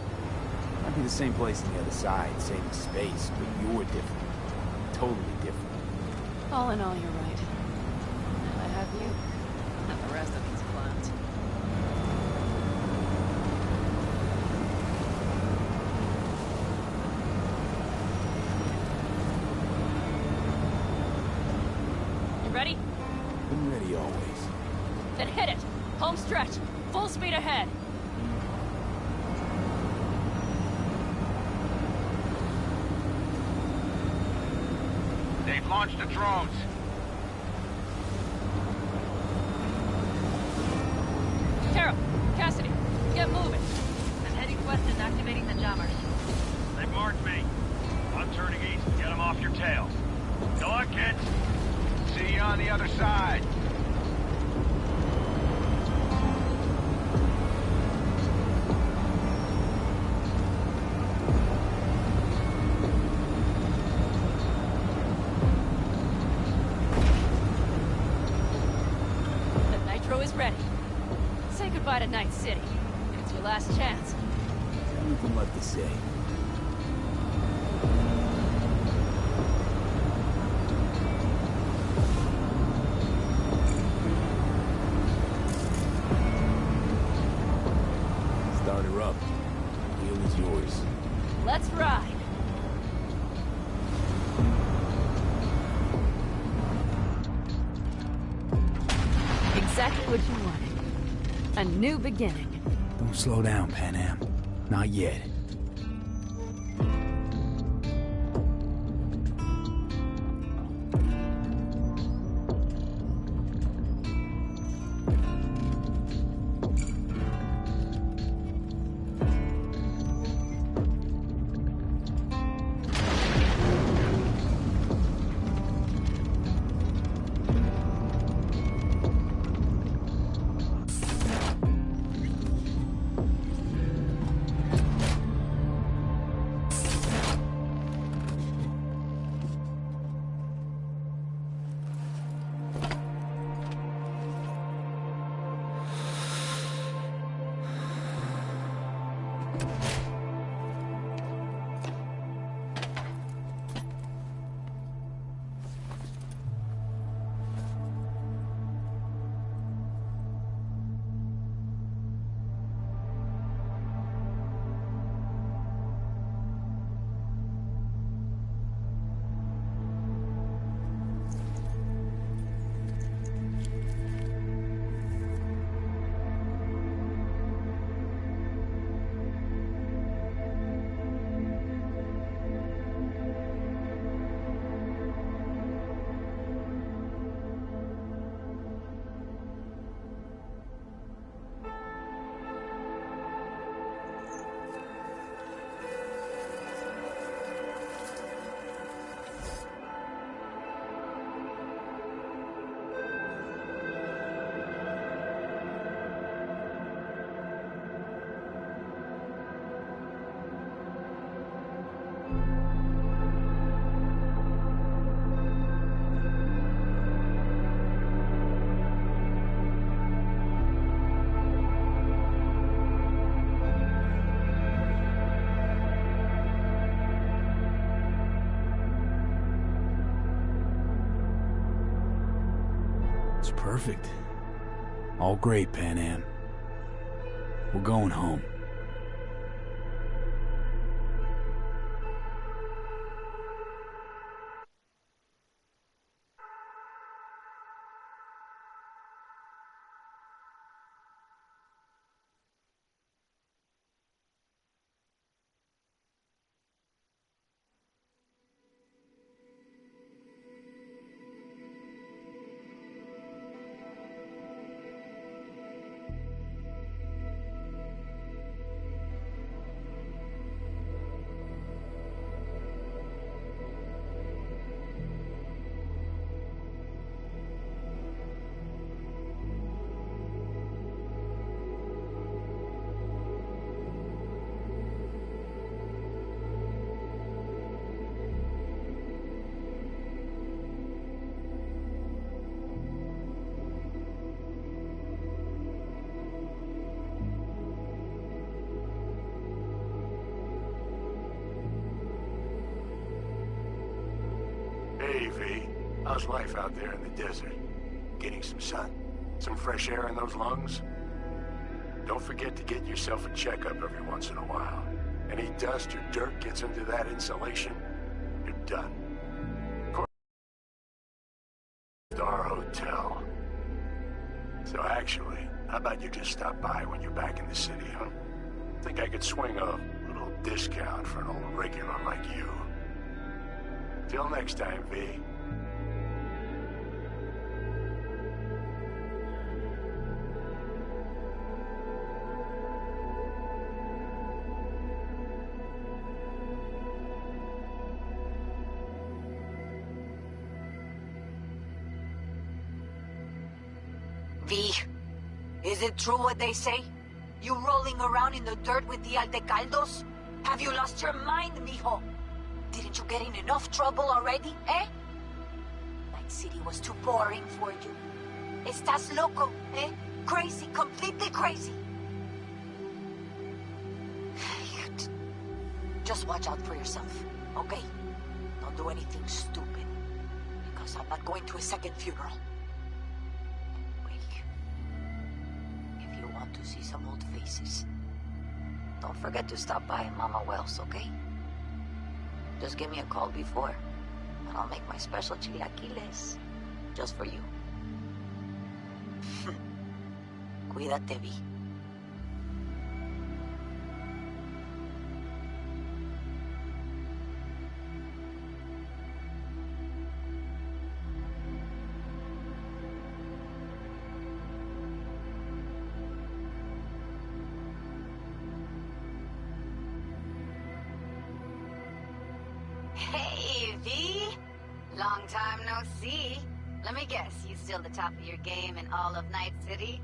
Might be the same place on the other side, same space, but you're different. totally different. All in all, you're right. And I have you. And the rest of these clowns. You ready? Been ready always. Then hit it! Home stretch! Full speed ahead! They've launched the drones. Tara! Cassidy! Get moving! I'm heading west and activating the jammers. They marked me. I'm turning east. Get them off your tail. Go on, kids. See you on the other side. The nitro is ready. Say goodbye to Night City. It's your last chance. Nothing left to say. Start her up. Wheel is yours. Let's ride! Exactly what you wanted. A new beginning. Don't slow down, Pan Am. Not yet. It's perfect. All great, Pan Am. We're going home. How's life out there in the desert? Getting some sun? Some fresh air in those lungs? Don't forget to get yourself a checkup every once in a while. Any dust or dirt gets into that insulation, you're done. Of course, Star Hotel. So actually, how about you just stop by when you're back in the city, huh? Think I could swing a little discount for an old regular like you. Till next time, V. V, is it true what they say? You rolling around in the dirt with the Aldecaldos? Have you lost your mind, mijo? Didn't you get in enough trouble already, eh? Night City was too boring for you. Estás loco, eh? Crazy, completely crazy. Just watch out for yourself, okay? Don't do anything stupid, because I'm not going to a second funeral. To see some old faces. Don't forget to stop by Mama Wells, okay? Just give me a call before, and I'll make my special chilaquiles just for you. Cuídate, Vi. Hey, V. Long time no see. Let me guess, you still the top of your game in all of Night City?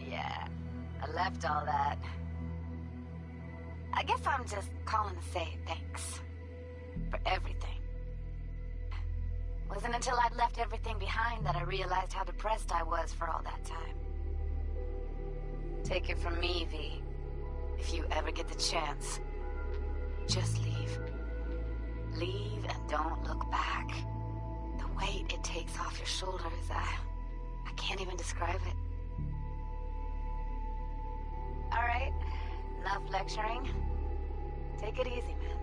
Yeah, I left all that. I guess I'm just calling to say thanks. For everything. Wasn't until I'd left everything behind that I realized how depressed I was for all that time. Take it from me, V. If you ever get the chance, just leave. Leave and don't look back. The weight it takes off your shoulders, I can't even describe it. All right, enough lecturing. Take it easy, man.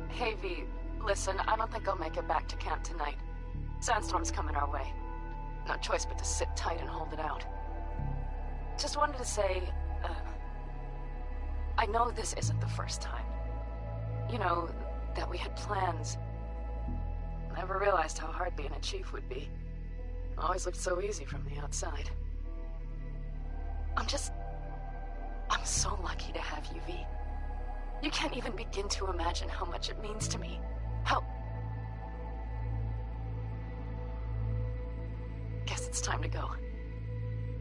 Hey, V, listen, I don't think I'll make it back to camp tonight. Sandstorm's coming our way. No choice but to sit tight and hold it out. Just wanted to say, I know this isn't the first time. You know, that we had plans. Never realized how hard being a chief would be. Always looked so easy from the outside. I'm so lucky to have you, V. You can't even begin to imagine how much it means to me. How... Guess it's time to go.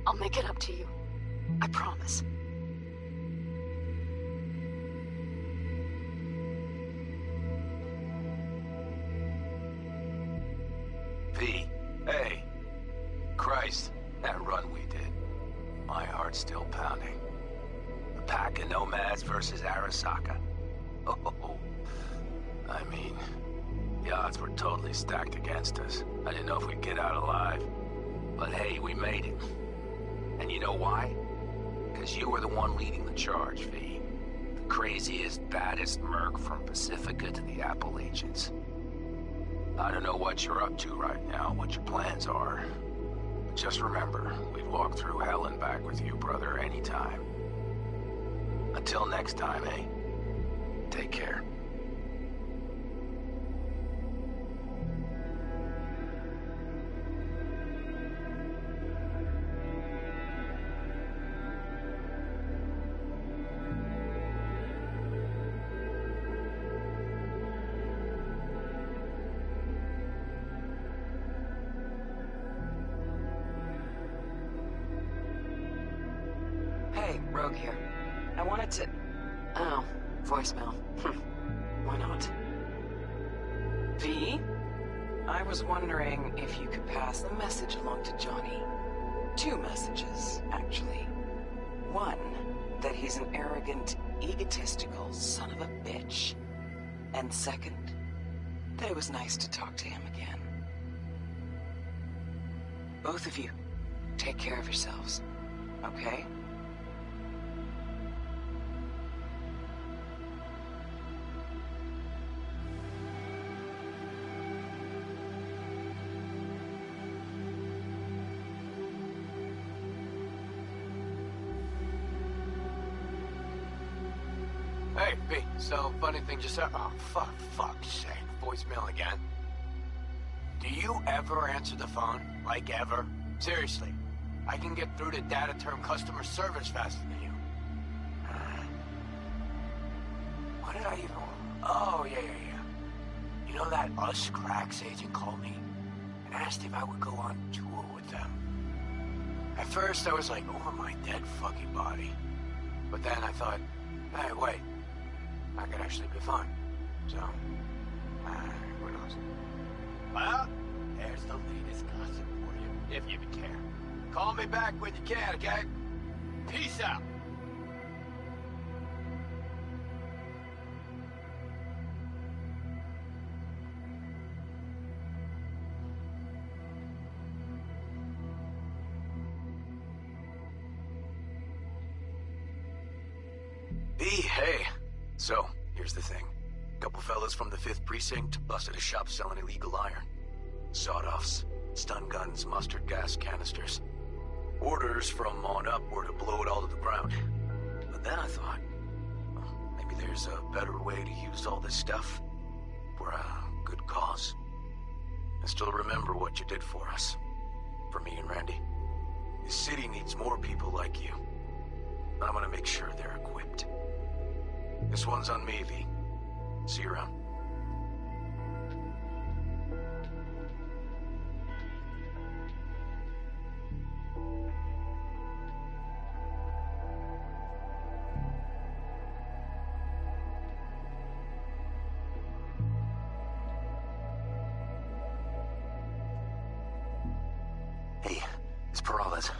I'll make it up to you. I promise. V, hey. Christ, that run we did. My heart's still pounding. A pack of nomads versus Arasaka. Oh, I mean, the odds were totally stacked against us. I didn't know if we'd get out alive. But hey, we made it. And you know why? Because you were the one leading the charge, V. The craziest, baddest merc from Pacifica to the Appalachians. I don't know what you're up to right now, what your plans are. But just remember, we'd walk through hell and back with you, brother, anytime. Until next time, eh? Take care. Hey, Rogue here. I wanted to... Oh, voicemail. Why not? V? I was wondering if you could pass the message along to Johnny. 2 messages, actually. One, that he's an arrogant, egotistical son of a bitch. And second, that it was nice to talk to him again. Both of you, take care of yourselves, okay? Hey, B, so funny thing just happened. Oh, fuck's sake. Voicemail again. Do you ever answer the phone? Like ever? Seriously. I can get through to data term customer service faster than you. What did I even... Oh, yeah. You know that Us Cracks agent called me and asked if I would go on tour with them. At first, I was like, over my dead fucking body. But then I thought, hey, wait. I could actually be fun. So, who knows? Well, there's the latest gossip for you, if you care. Call me back when you can, okay? Peace out. B, hey. So, here's the thing. A couple fellas from the 5th Precinct busted a shop selling illegal iron. Sawed-offs, stun guns, mustard gas canisters. Orders from on up were to blow it all to the ground. But then I thought, well, maybe there's a better way to use all this stuff for a good cause. I still remember what you did for us. For me and Randy. The city needs more people like you. I'm gonna make sure they're equipped. This one's on me, V. See you around. Hey, it's Peralez.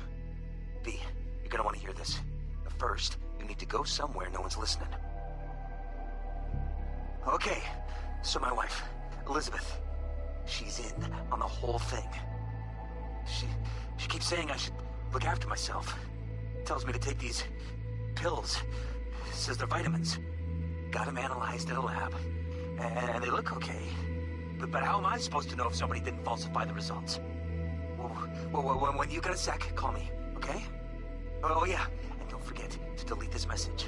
V, you're gonna want to hear this. But first, you need to go somewhere no one's listening. Okay, so my wife, Elizabeth, she's in on the whole thing. She keeps saying I should look after myself. Tells me to take these pills. Says they're vitamins. Got them analyzed in a lab. And they look okay. But how am I supposed to know if somebody didn't falsify the results? When you got a sec, call me, okay? Oh yeah, and don't forget to delete this message.